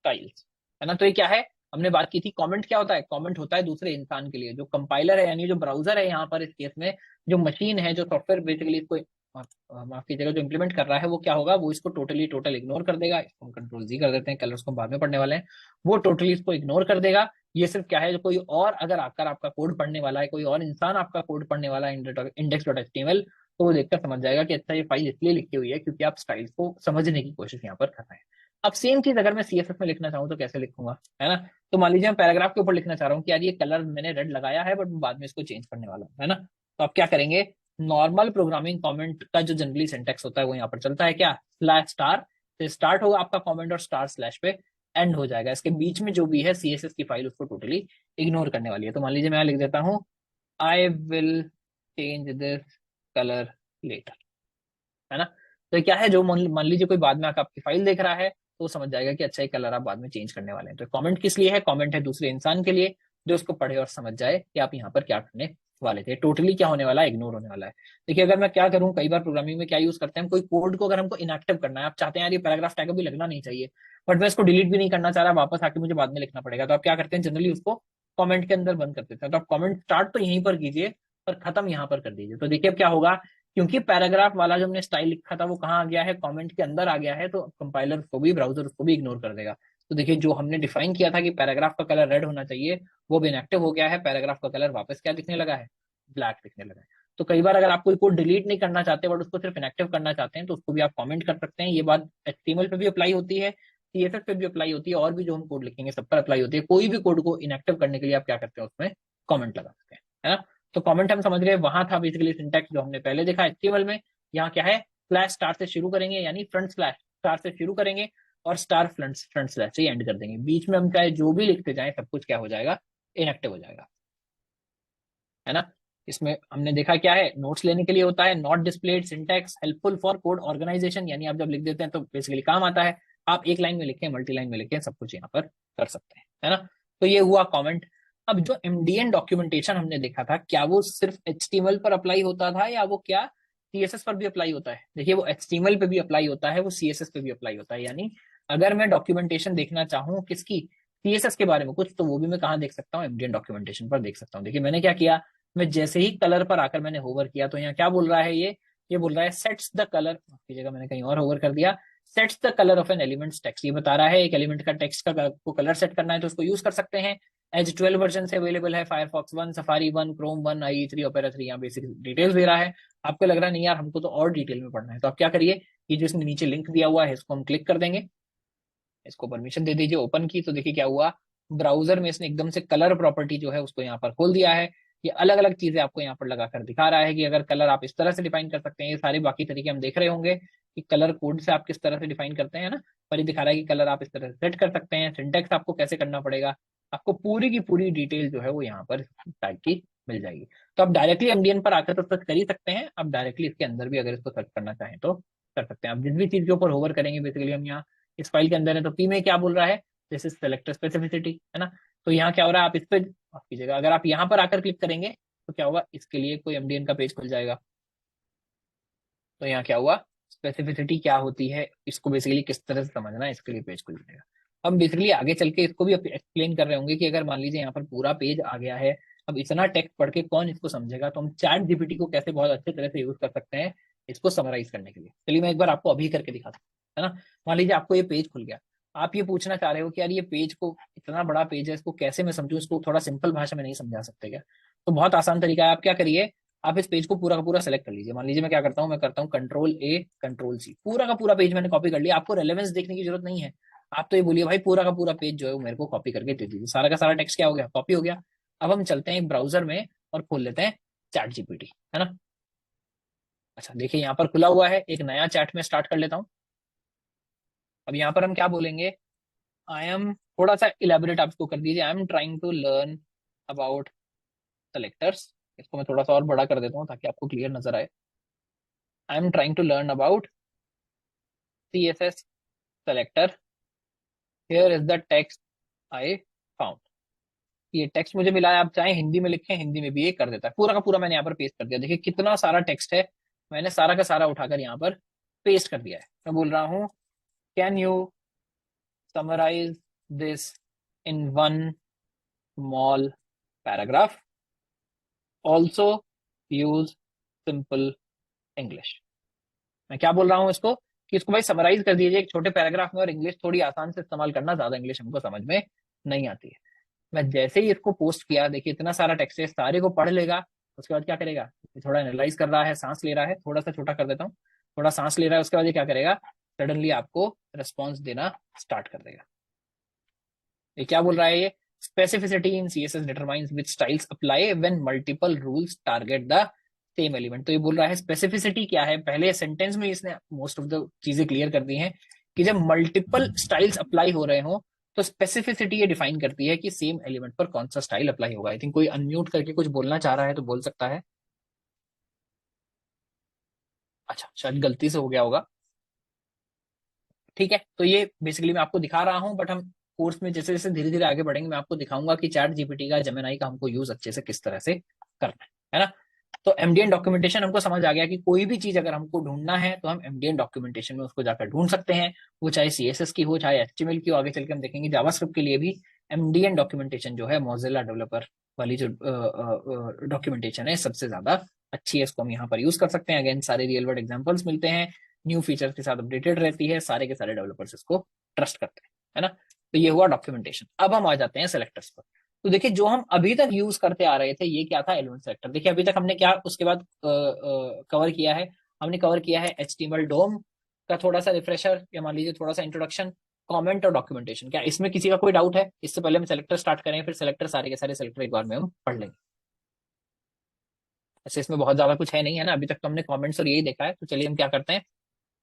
स्टाइल्स, है ना। तो ये क्या है, हमने बात की थी कमेंट क्या होता है, कमेंट होता है दूसरे इंसान के लिए। जो कंपाइलर है यानी जो ब्राउजर है यहाँ पर इस केस में, जो मशीन है, जो सॉफ्टवेयर बेसिकली इसको माफ कीजिएगा जो इम्प्लीमेंट कर रहा है, वो क्या होगा, वो इसको टोटल इग्नोर कर देगा। इसको हम कंट्रोल जी कर देते हैं, कलर्स को बाद में पढ़ने वाले हैं। वो टोटली इसको इग्नोर कर देगा। ये सिर्फ क्या है, जो कोई और अगर आकर आपका कोड पढ़ने वाला है, कोई और इंसान आपका कोड पढ़ने वाला है index.html, तो वो देखकर समझ जाएगा कि अच्छा ये फाइल इसलिए लिखी हुई है क्योंकि आप स्टाइल्स को समझने की कोशिश यहाँ पर कर रहे हैं। अब सेम चीज अगर मैं CSS में लिखना चाहूँ तो कैसे लिखूंगा, है ना। तो मान लीजिए मैं पैराग्राफ के ऊपर लिखना चाह रहा हूँ कि यार ये कलर मैंने रेड लगाया है बट बाद में इसको चेंज करने वाला हूँ, है ना। तो आप क्या करेंगे, नॉर्मल प्रोग्रामिंग कमेंट का जो जनरली सिंटेक्स होता है वो यहाँ पर चलता है, क्या, स्लैश स्टार से स्टार्ट होगा आपका कमेंट और स्टार स्लैश पे एंड हो जाएगा। इसके बीच में जो भी है CSS की फाइल उसको टोटली इग्नोर करने वाली है। तो मान लीजिए मैं यहाँ लिख देता हूँ I will change this colour letter, है ना। तो क्या है, जो मान लीजिए कोई बाद में आकर आपकी फाइल देख रहा है तो वो समझ जाएगा कि अच्छा ये कलर आप बाद में चेंज करने वाले हैं। तो कमेंट किस लिए है, कमेंट है दूसरे इंसान के लिए जो उसको पढ़े और समझ जाए कि आप यहाँ पर क्या करने वाले थे। टोटली क्या होने वाला है, इग्नोर होने वाला है। देखिए अगर मैं क्या करूँ, कई बार प्रोग्रामिंग में क्या यूज करते हैं, कोई कोड को अगर हमको इनएक्टिव करना है, आप चाहते हैं यार ये पैराग्राफ टैग अभी लगना नहीं चाहिए बट मैं इसको डिलीट भी नहीं करना चाह रहा, वापस आके मुझे बाद में लिखना पड़ेगा, तो आप क्या करते हैं, जनरली उसको कमेंट के अंदर बंद कर देते हैं। तो आप कमेंट स्टार्ट तो यहीं पर कीजिए और खत्म यहाँ पर कर दीजिए। तो देखिए अब क्या होगा, क्योंकि पैराग्राफ वाला जो हमने स्टाइल लिखा था वो कहाँ आ गया है, कमेंट के अंदर आ गया है, तो कंपाइलर को भी, ब्राउजर उसको भी इग्नोर कर देगा। तो देखिए जो हमने डिफाइन किया था कि पैराग्राफ का कलर रेड होना चाहिए वो भी इनएक्टिव हो गया है, पैराग्राफ का कलर वापस क्या दिखने लगा है, ब्लैक दिखने लगा है। तो कई बार अगर आप कोई कोड डिलीट नहीं करना चाहते बट उसको सिर्फ इनएक्टिव करना चाहते हैं तो उसको भी आप कमेंट कर सकते हैं। ये बात HTML पे भी अप्लाई होती है, CSS पे भी अप्लाई होती है, और भी जो हम कोड लिखेंगे सब पर अप्लाई होती है। कोई भी कोड को इनएक्टिव करने के लिए आप क्या करते हैं, उसमें कमेंट लगा सकते हैं, है ना। तो कमेंट हम समझ गए, वहां था बेसिकली सिंटैक्स जो हमने पहले देखा HTML में। यहाँ क्या है, स्लैश स्टार से शुरू करेंगे यानी फ्रंट स्लैश स्टार से शुरू करेंगे और स्टार फ्रंट स्लैश से एंड कर देंगे। बीच में हम चाहे जो भी लिखते जाएं सब कुछ क्या हो जाएगा, इनएक्टिव हो जाएगा, है ना। इसमें हमने देखा क्या है, नोट्स लेने के लिए होता है, not displayed syntax helpful for code organisation, यानी आप जब लिख देते हैं तो बेसिकली काम आता है। आप एक लाइन में लिखें, मल्टी लाइन में लिखें, सब कुछ यहाँ पर कर सकते हैं, है ना। तो ये हुआ कमेंट। अब जो MDN डॉक्यूमेंटेशन हमने देखा था, क्या वो सिर्फ HTML पर अप्लाई होता था या वो क्या CSS पर भी अप्लाई होता है। देखिए वो HTML पे भी अप्लाई होता है, वो CSS पे भी अप्लाई होता है। यानी अगर मैं डॉक्यूमेंटेशन देखना चाहूँ किसकी, CSS के बारे में कुछ, तो वो भी मैं कहाँ देख सकता हूँ, MDN डॉक्यूमेंटेशन पर देख सकता हूँ। देखिए मैंने क्या किया, मैं जैसे ही कलर पर आकर मैंने होवर किया तो यहाँ क्या बोल रहा है, ये बोल रहा है सेट्स द कलर की जगह मैंने कहीं और होवर कर दिया, sets the colour of an element's text. ये बता रहा है एक एलिमेंट का टेक्स्ट का को कलर सेट करना है तो उसको यूज कर सकते हैं। एज 12 वर्जन से अवेलेबल है, Firefox 1, safari 1, Chrome 1, IE3, opera 3। यहाँ बेसिक डिटेल्स दे रहा है। आपको लग रहा है नहीं यार हमको तो और डिटेल में पढ़ना है, तो आप क्या करिए, ये जो इसने नीचे लिंक दिया हुआ है इसको हम क्लिक कर देंगे, इसको परमिशन दे दीजिए ओपन की। तो देखिए क्या हुआ, ब्राउजर में इसने एकदम से कलर प्रॉपर्टी जो है उसको यहाँ पर खोल दिया है। ये अलग अलग चीजें आपको यहाँ पर लगाकर दिखा रहा है कि अगर कलर आप इस तरह से डिफाइन कर सकते हैं। ये सारे बाकी तरीके हम देख रहे होंगे कि कलर कोड से आप किस तरह से डिफाइन करते हैं ना, पर ये दिखा रहा है कि कलर आप इस तरह से सेट कर सकते हैं, सिंटेक्स आपको कैसे करना पड़ेगा, आपको पूरी की पूरी डिटेल जो है वो यहाँ पर टाइप की मिल जाएगी। तो आप डायरेक्टली MDN पर आकर तो सर्च कर ही सकते हैं, आप डायरेक्टली इसके अंदर भी अगर इसको सर्च करना चाहें तो कर सकते हैं। आप जिस भी चीज के ऊपर होवर करेंगे, बेसिकली हम यहाँ इस फाइल के अंदर है, तो पी में क्या बोल रहा है, दिस इज सेलेक्टर स्पेसिफिसिटी, है ना। तो यहाँ क्या हो रहा है, आप इस पे माफ कीजिएगा, अगर आप यहाँ पर आकर क्लिक करेंगे तो क्या होगा, इसके लिए कोई MDN का पेज खुल जाएगा। तो यहाँ क्या हुआ, स्पेसिफिसिटी क्या होती है, इसको बेसिकली किस तरह से समझना है, इसके लिए पेज खुल जाएगा। हम बेसिकली आगे चल के इसको भी एक्सप्लेन कर रहे होंगे कि अगर मान लीजिए यहाँ पर पूरा पेज आ गया है, अब इतना टेक्स्ट पढ़ के कौन इसको समझेगा, तो हम चैट GPT को कैसे बहुत अच्छे तरह से यूज कर सकते हैं इसको समराइज करने के लिए। चलिए मैं एक बार आपको अभी करके दिखाता हूँ, है ना। मान लीजिए आपको ये पेज खुल गया, आप ये पूछना चाह रहे हो कि यार ये पेज को, इतना बड़ा पेज है, इसको कैसे मैं समझूं, इसको थोड़ा सिंपल भाषा में नहीं समझा सकते क्या। तो बहुत आसान तरीका है, आप क्या करिए, आप इस पेज को पूरा का पूरा सेलेक्ट कर लीजिए। मान लीजिए मैं क्या करता हूँ, मैं करता हूँ Ctrl+A Ctrl+C, पूरा का पूरा पेज मैंने कॉपी कर लिया। आपको रेलेवेंस देखने की जरूरत नहीं है, आप तो ये बोलिए भाई पूरा का पूरा पेज जो है वो मेरे को कॉपी करके दे दीजिए। सारा का सारा टेक्स्ट क्या हो गया, कॉपी हो गया। अब हम चलते हैं एक ब्राउजर में और खोल लेते हैं चैट GPT, है ना। अच्छा देखिए यहाँ पर खुला हुआ है, एक नया चैट में स्टार्ट कर लेता हूँ। अब यहाँ पर हम क्या बोलेंगे, आई एम, थोड़ा सा इलेबोरेट आप इसको कर दीजिए, I am trying to learn about selectors. इसको मैं थोड़ा सा और बड़ा कर देता हूँ ताकि आपको क्लियर नजर आए। I am trying to learn about CSS selector, here is the text I found. ये टेक्स्ट मुझे मिला है, आप चाहे हिंदी में लिखें, हिंदी में भी ये कर देता है। पूरा का पूरा मैंने यहाँ पर पेस्ट कर दिया। देखिए कितना सारा टेक्स्ट है, मैंने सारा का सारा उठाकर यहाँ पर पेस्ट कर दिया है। मैं बोल रहा हूँ can you summarise this in one small paragraph. Also use simple English. मैं क्या बोल रहा हूं इसको कि इसको भाई समराइज कर दीजिए एक छोटे पैराग्राफ में, और इंग्लिश थोड़ी आसान से इस्तेमाल करना, ज्यादा इंग्लिश हमको समझ में नहीं आती है। मैं जैसे ही इसको पोस्ट किया, देखिए इतना सारा टेक्स्ट है, सारे को पढ़ लेगा। उसके बाद क्या करेगा, थोड़ा एनालाइज कर रहा है, सांस ले रहा है, थोड़ा सा छोटा कर देता हूँ, थोड़ा सांस ले रहा है, उसके बाद ये क्या करेगा, सडनली आपको रिस्पॉन्स देना स्टार्ट कर देगा। ये क्या बोल रहा है, ये specificity in CSS determines which styles apply when multiple rules target the same element. तो ये बोल रहा है स्पेसिफिसिटी क्या है, पहले सेंटेंस में इसने मोस्ट ऑफ द चीजें क्लियर कर दी हैं कि जब मल्टीपल स्टाइल्स अप्लाई हो रहे हो तो स्पेसिफिसिटी ये डिफाइन करती है कि सेम एलिमेंट पर कौन सा स्टाइल अप्लाई होगा। आई थिंक कोई अनम्यूट करके कुछ बोलना चाह रहा है तो बोल सकता है। अच्छा, शायद गलती से हो गया होगा। ठीक है, तो ये बेसिकली मैं आपको दिखा रहा हूं, बट हम कोर्स में जैसे जैसे धीरे धीरे आगे बढ़ेंगे मैं आपको दिखाऊंगा कि चैट जीपीटी का, जेमिनाई का हमको यूज अच्छे से किस तरह से करना है ना। तो एमडीएन डॉक्यूमेंटेशन हमको समझ आ गया कि कोई भी चीज अगर हमको ढूंढना है तो हम एमडीएन डॉक्यूमेंटेशन में उसको जाकर ढूंढ सकते हैं, वो चाहे सीएसएस की हो चाहे एचटीएमएल की हो। आगे चल के हम देखेंगे जावास्क्रिप्ट के लिए भी एमडीएन डॉक्यूमेंटेशन जो है, मोजिल्ला डेवलपर वाली जो डॉक्यूमेंटेशन है सबसे ज्यादा अच्छी है, इसको हम यहाँ पर यूज कर सकते हैं। अगेन सारे रियल वर्ल्ड एग्जांपल्स मिलते हैं, न्यू फीचर्स के साथ अपडेटेड रहती है, सारे के सारे डेवलपर्स इसको ट्रस्ट करते हैं, है ना। तो ये हुआ डॉक्यूमेंटेशन। अब हम आ जाते हैं सेलेक्टर्स पर। तो देखिए जो हम अभी तक यूज करते आ रहे थे ये क्या था, एलिमेंट सेलेक्टर। देखिए अभी तक हमने क्या उसके बाद कवर किया है, हमने कवर किया है एचटीएमएल डोम का थोड़ा सा रिफ्रेशर, या मान लीजिए थोड़ा सा इंट्रोडक्शन, कमेंट और डॉक्यूमेंटेशन। क्या इसमें किसी का कोई डाउट है? इससे पहले हम सेलेक्टर स्टार्ट करें, फिर सेलेक्टर सारे के सारे सेलेक्टर एक बार में हम पढ़ लेंगे। ऐसे इसमें बहुत ज्यादा कुछ है नहीं, है ना। अभी तक तो हमने कमेंट्स और यही देखा है, तो चलिए हम क्या करते हैं,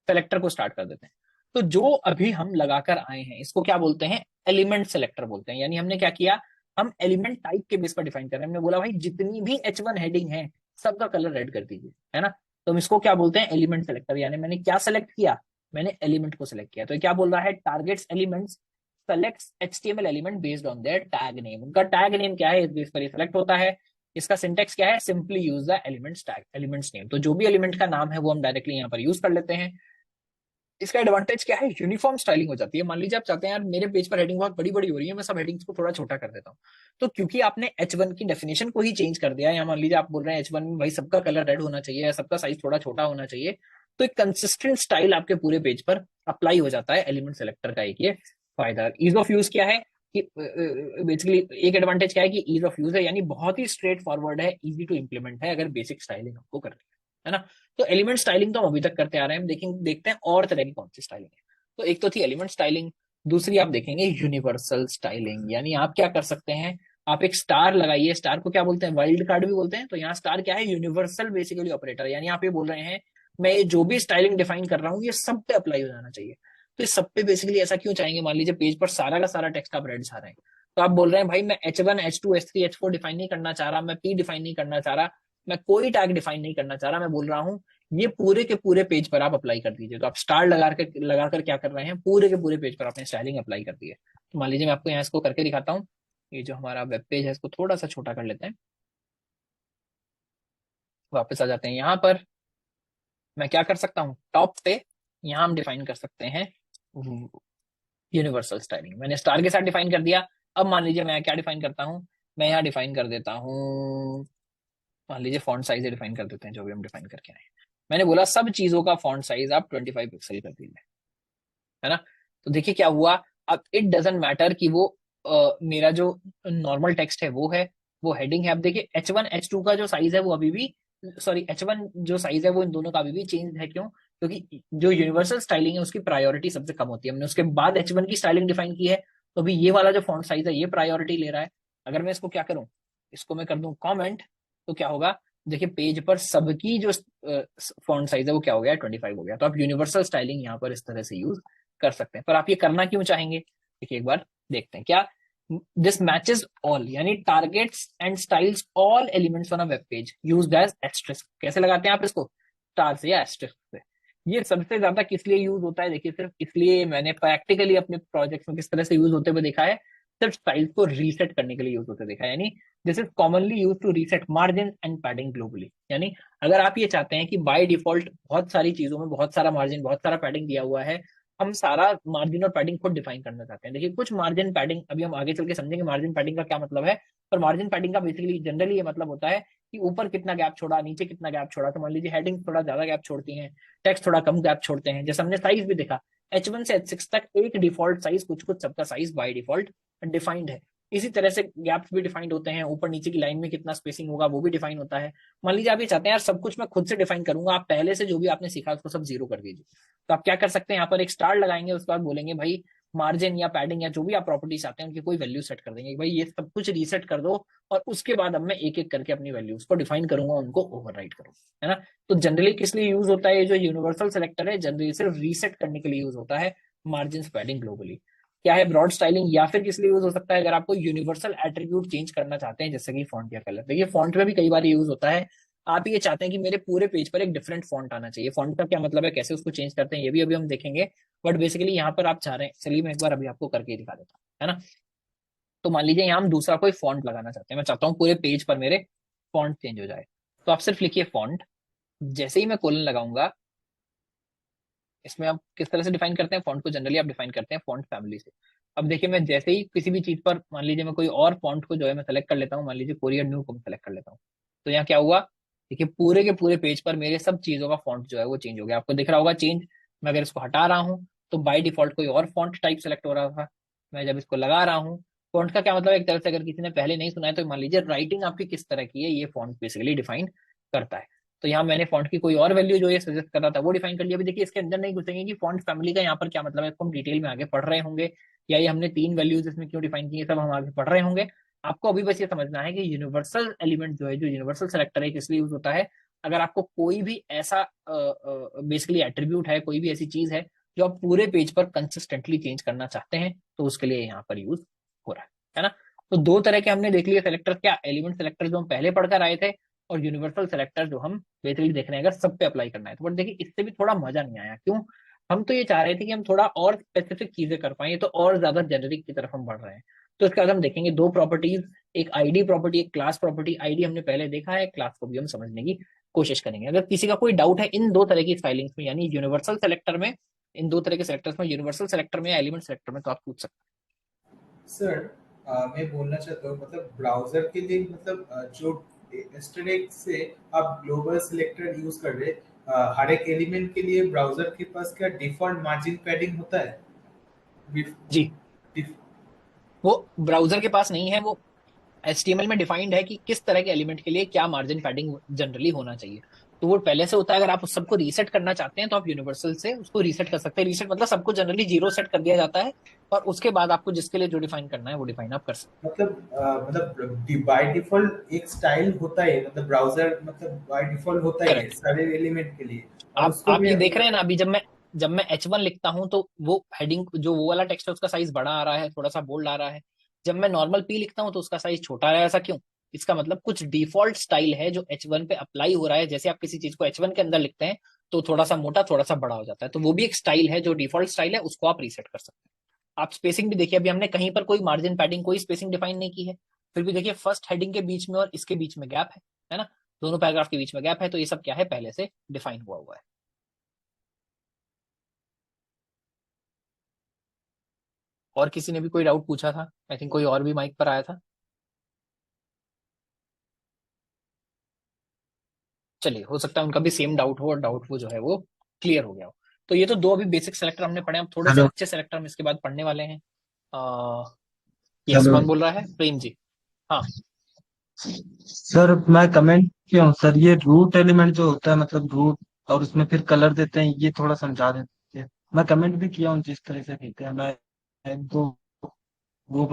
सेलेक्टर को स्टार्ट कर देते हैं। तो जो अभी हम लगाकर आए हैं इसको क्या बोलते हैं, एलिमेंट सेलेक्टर बोलते हैं। यानी हमने क्या किया, हम एलिमेंट टाइप के बेस पर डिफाइन कर रहे हैं। हमने बोला भाई जितनी भी H1 हेडिंग है सबका कलर रेड कर दीजिए, है ना। तो हम इसको क्या बोलते हैं, एलिमेंट सेलेक्टर। यानी मैंने क्या सेलेक्ट किया, मैंने एलिमेंट को सिलेक्ट किया। तो क्या बोल रहा है, targets elements selects HTML element based on their tag name. उनका टैग नेम क्या है, इस बेस पर ये सेलेक्ट होता है। इसका सिंटेक्स क्या है, simply use the elements tag, elements name. तो जो भी एलिमेंट का नाम है वो हम डायरेक्टली यहाँ पर यूज कर लेते हैं। इसका एडवांटेज क्या है, यूनिफॉर्म स्टाइलिंग हो जाती है। मान लीजिए आप चाहते हैं यार मेरे पेज पर हेडिंग बहुत बड़ी बड़ी हो रही है, मैं सब हेडिंग्स को थोड़ा छोटा कर देता हूँ, तो क्योंकि आपने H1 की डेफिनेशन को ही चेंज कर दिया, या मान लीजिए आप बोल रहे हैं H1 में भाई सबका कलर रेड होना चाहिए या सबका साइज थोड़ा छोटा होना चाहिए, तो एक कंसिस्टेंट स्टाइल आपके पूरे पेज पर अप्लाई हो जाता है। एलिमेंट सेलेक्टर का एक ये फायदा। ईज ऑफ यूज क्या है कि बेसिकली एक एडवांटेज क्या है कि ईज ऑफ यूज है, यानी बहुत ही स्ट्रेट फॉरवर्ड है, इजी टू इंप्लीमेंट है अगर बेसिक स्टाइलिंग आपको करनी है ना। तो एलिमेंट स्टाइलिंग तो हम अभी तक करते आ रहे हैं, देखते हैं और तरह की कौन सी स्टाइलिंग है। तो एक तो थी एलिमेंट स्टाइलिंग, दूसरी आप देखेंगे यूनिवर्सल स्टाइलिंग। यानी आप क्या कर सकते हैं, आप एक स्टार लगाइए, स्टार को क्या बोलते हैं, वाइल्ड कार्ड भी बोलते हैं। तो यहाँ स्टार क्या है, यूनिवर्सल बेसिकली ऑपरेटर। यानी आप ये बोल रहे हैं मैं ये जो भी स्टाइलिंग डिफाइन कर रहा हूँ ये सब पे अप्लाई हो जाना चाहिए। तो इस सब पे बेसिकली ऐसा क्यों चाहेंगे, मान लीजिए पेज पर सारा का सारा टेक्स्ट आप रेड छा रहे हैं, तो आप बोल रहे हैं भाई मैं H1 H2 H3 H4 define नहीं करना चाह रहा, मैं P डिफाइन नहीं करना चाह रहा, मैं कोई टैग डिफाइन नहीं करना चाह रहा, मैं बोल रहा हूँ ये पूरे के पूरे पेज पर आप अप्लाई कर दीजिए। तो आप स्टार लगाकर क्या कर रहे हैं, पूरे के पूरे पेज पर आपने स्टाइलिंग अप्लाई कर दी है। तो मान लीजिए मैं आपको यहाँ इसको करके दिखाता हूँ। ये जो हमारा वेब पेज है इसको थोड़ा सा छोटा कर लेते हैं, वापस आ जाते हैं यहाँ पर। मैं क्या कर सकता हूँ, टॉप पे यहाँ हम डिफाइन कर सकते हैं यूनिवर्सल स्टाइलिंग। मैंने स्टार के साथ डिफाइन कर दिया। अब मान लीजिए मैं क्या डिफाइन करता हूँ, मैं यहाँ डिफाइन कर देता हूँ, मान लीजिए फॉन्ट साइज डिफाइन कर देते हैं, जो भी हम डिफाइन करके आए। मैंने बोला सब चीजों का फॉन्ट साइज आप 25 पिक्सल कर दीजिए, है ना। तो देखिए क्या हुआ, अब इट डजेंट मैटर कि वो मेरा जो नॉर्मल टेक्स्ट है वो हेडिंग है। अब देखिए H1 H2 का जो साइज है वो अभी भी, सॉरी H1 जो साइज है वो इन दोनों का अभी भी चेंज है। क्यों, क्योंकि जो यूनिवर्सल स्टाइलिंग है उसकी प्रायोरिटी सबसे कम होती है। हमने उसके बाद H1 की स्टाइलिंग डिफाइन की है, तो अभी ये वाला जो फॉन्ट साइज है ये प्रायोरिटी ले रहा है। अगर मैं इसको क्या करूं, इसको मैं कर दूं कमेंट, तो क्या होगा, देखिए पेज पर सबकी जो फॉन्ट साइज है वो क्या हो गया, 25 हो गया। तो आप यूनिवर्सल स्टाइलिंग यहाँ पर इस तरह से यूज कर सकते हैं। पर आप ये करना क्यों चाहेंगे, देखिए एक बार देखते हैं। क्या, दिस मैचेस ऑल, यानी targets and styles all elements on a web page used as asterisk. कैसे लगाते हैं आप इसको, स्टार से या एस्टेरिस्क से। ये सबसे ज्यादा किस लिए यूज होता है, देखिए सिर्फ इसलिए मैंने प्रैक्टिकली अपने प्रोजेक्ट्स में किस तरह से यूज होते हुए देखा है, सिर्फ स्टाइल्स को रीसेट करने के लिए यूज होते देखा है। यानी this is commonly use to reset margin and padding globally. यानी अगर आप ये चाहते हैं कि बाय डिफॉल्ट बहुत सारी चीजों में बहुत सारा मार्जिन बहुत सारा पैडिंग दिया हुआ है, हम सारा मार्जिन और पैडिंग खुद डिफाइन करना चाहते हैं। देखिए कुछ मार्जिन पैडिंग अभी हम आगे चल के समझेंगे मार्जिन पैडिंग का क्या मतलब है। पर मार्जिन पैडिंग का बेसिकली जनरली ये मतलब होता है कि ऊपर कितना गैप छोड़ा, नीचे कितना गैप छोड़ा। तो मान लीजिए हेडिंग थोड़ा ज्यादा गैप छोड़ती हैं, टेक्स्ट थोड़ा कम गैप छोड़ते हैं। जैसे हमने साइज भी देखा, H1 से H6 तक एक डिफॉल्ट साइज, कुछ कुछ सबका साइज बाय डिफॉल्ट डिफाइंड है। इसी तरह से गैप्स भी डिफाइंड होते हैं, ऊपर नीचे की लाइन में कितना स्पेसिंग होगा वो भी डिफाइन होता है। मान लीजिए आप ये चाहते हैं यार सब कुछ मैं खुद से डिफाइन करूंगा, आप पहले से जो भी आपने सीखा उसको सब जीरो कर दीजिए। तो आप क्या कर सकते हैं, यहाँ पर एक स्टार लगाएंगे, उसके बाद बोलेंगे भाई मार्जिन या पैडिंग या जो भी आप प्रॉपर्टीज चाहते हैं उनकी कोई वैल्यू सेट कर देंगे, भाई ये सब कुछ रीसेट कर दो। और उसके बाद अब मैं एक एक करके अपनी वैल्यूज को डिफाइन करूंगा, उनको ओवरराइट करूंगा, है ना। तो जनरली किस लिए यूज होता है ये जो यूनिवर्सल सेलेक्टर है, जनरली सिर्फ रीसेट करने के लिए यूज होता है मार्जिन पैडिंग ग्लोबली। क्या है ब्रॉड स्टाइलिंग, या फिर किस लिए यूज हो सकता है अगर आपको यूनिवर्सल एट्रीब्यूट चेंज करना चाहते हैं, जैसे कि फॉन्ट या कलर। देखिए फॉन्ट में भी कई बार यूज होता है, आप ये चाहते हैं कि मेरे पूरे पेज पर एक डिफरेंट फॉन्ट आना चाहिए। फॉन्ट का क्या मतलब है, कैसे उसको चेंज करते हैं, ये भी अभी हम देखेंगे। बट बेसिकली यहाँ पर आप चाह रहे हैं, चलिए मैं एक बार अभी आपको करके दिखा देता हूँ, है ना। तो मान लीजिए यहाँ हम दूसरा कोई फॉन्ट लगाना चाहते हैं, मैं चाहता हूँ पूरे पेज पर मेरे फॉन्ट चेंज हो जाए। तो आप सिर्फ लिखिए फॉन्ट, जैसे ही मैं कोलन लगाऊंगा, इसमें आप किस तरह से डिफाइन करते हैं फॉन्ट को, जनरली आप डिफाइन करते हैं फॉन्ट फैमिली से। अब देखिए मैं जैसे ही किसी भी चीज पर, मान लीजिए मैं कोई और फॉन्ट को जो है मैं सेलेक्ट कर लेता हूँ, मान लीजिए कोरियर न्यू को मैं सेलेक्ट कर लेता हूँ, तो यहाँ क्या हुआ, देखिए पूरे के पूरे पेज पर मेरे सब चीजों का फॉन्ट जो है वो चेंज हो गया। आपको दिख रहा होगा चेंज। मैं अगर इसको हटा रहा हूँ तो बाय डिफॉल्ट कोई और फॉन्ट टाइप सेलेक्ट हो रहा था, मैं जब इसको लगा रहा हूँ, फॉन्ट का क्या मतलब है, एक तरह से अगर किसी ने पहले नहीं सुना है तो मान लीजिए राइटिंग आपकी किस तरह की है ये फॉन्ट बेसिकली डिफाइन करता है। तो यहाँ मैंने फॉन्ट की कोई और वैल्यू जो ये सजेस्ट कर रहा था वो डिफाइन कर लिया। अभी देखिए इसके अंदर नहीं घुसेंगे कि फॉन्ट फैमिली का यहाँ पर क्या मतलब है, इसको हम डिटेल में आगे पढ़ रहे होंगे, या ये हमने तीन वैल्यूज इसमें क्यों डिफाइन की है सब हम आगे पढ़ रहे होंगे। आपको अभी बस ये समझना है कि यूनिवर्सल एलिमेंट जो है, जो यूनिवर्सल सेलेक्टर है, किस लिए यूज होता है। अगर आपको कोई भी ऐसा बेसिकली एट्रीब्यूट है, कोई भी ऐसी चीज है जो आप पूरे पेज पर कंसिस्टेंटली चेंज करना चाहते हैं, तो उसके लिए यहाँ पर यूज हो रहा है ना। तो दो तरह के हमने देख लिए सेलेक्टर, क्या एलिमेंट सेलेक्टर जो हम पहले पढ़कर आए थे, और यूनिवर्सल सेलेक्टर जो हम बेसिकली देख रहे हैं अगर सब पे अप्लाई करना है तो। बट देखिए इससे भी थोड़ा मजा नहीं आया, क्यों, हम तो ये चाह रहे थे कि हम थोड़ा और स्पेसिफिक चीजें कर पाए, तो और ज्यादा जेनरिक की तरफ हम बढ़ रहे हैं। तो इसके बाद हम देखेंगे दो प्रॉपर्टीज, एक आईडी प्रॉपर्टी, एक क्लास प्रॉपर्टी। आईडी हमने पहले देखा है, क्लास को भी हम समझने की कोशिश करेंगे। अगर किसी का कोई डाउट है इन दो तरह की स्टाइलिंग्स में, यानी यूनिवर्सल सेलेक्टर में, इन दो तरह के सेलेक्टर्स में, यूनिवर्सल सेलेक्टर में या एलिमेंट सेलेक्टर में, तो आप पूछ सकते
सर मैं बोलना चाहता हूँ मतलब ब्राउजर के लिए मतलब जो एस्टेरिक से आप ग्लोबल सिलेक्टर यूज कर रहे हर एक एलिमेंट के लिए ब्राउजर के पास क्या डिफॉल्ट मार्जिन पैडिंग होता है?
हैं। जी, वो ब्राउजर के पास नहीं है, वो HTML में डिफाइंड है कि किस तरह के एलिमेंट के लिए क्या मार्जिन पैडिंग जनरली होना चाहिए। तो वो पहले से होता है, अगर आप उस सबको रीसेट करना चाहते हैं तो आप यूनिवर्सल से उसको रीसेट कर सकते हैं। रीसेट मतलब सबको जनरली जीरो सेट कर दिया जाता है, और उसके बाद आपको जिसके लिए जो डिफाइन करना है वो डिफाइन आप कर सकते
मतलब बाय डिफॉल्ट एक स्टाइल होता है मतलब ब्राउजर मतलब बाय डिफॉल्ट होता
हैं।
ही है
करेक्ट।
सारे एलिमेंट के लिए और
आप
उसको
आप
मैं
ये देख रहे हैं ना, अभी जब मैं H1 लिखता हूं तो वो हेडिंग जो वो वाला टेक्स्ट है उसका साइज बड़ा आ रहा है, थोड़ा सा बोल्ड आ रहा है। जब मैं नॉर्मल P लिखता हूं तो उसका साइज छोटा आ रहा है। ऐसा क्यों, इसका मतलब कुछ डिफॉल्ट स्टाइल है जो H1 पे अप्लाई हो रहा है। जैसे आप किसी चीज को H1 के अंदर लिखते हैं तो थोड़ा सा मोटा थोड़ा सा बड़ा हो जाता है, तो वो भी एक स्टाइल है जो डिफॉल्ट स्टाइल है, उसको आप रीसेट कर सकते हैं। आप स्पेसिंग भी देखिए, अभी हमने कहीं पर कोई मार्जिन पैडिंग कोई स्पेसिंग डिफाइन नहीं की है, फिर भी देखिए फर्स्ट हेडिंग के बीच में और इसके बीच में गैप है ना, दोनों पैराग्राफ के बीच में गैप है, तो ये सब क्या है, पहले से डिफाइन हुआ है। और किसी ने भी कोई डाउट पूछा था, आई थिंक कोई और भी माइक पर आया था। चलिए हो सकता है उनका भी सेम डाउट हो और डाउट वो जो है वो क्लियर हो गया हो। तो ये तो दो अभी बेसिक सेलेक्टर हमने पढ़े, अब थोड़े से
हेलो
अच्छे सेलेक्टर हम इसके बाद पढ़ने वाले हैं। यस,
हेलो
कौन बोल रहा है, प्रेम जी। हाँ।
सर, मैं कमेंट किया हूँ सर। ये रूट एलिमेंट जो होता है मतलब रूट और उसमें फिर कलर देते हैं, ये थोड़ा समझा देते हैं। मैं कमेंट भी किया हूँ जिस तरह से कहते हैं। मैं एक दो वो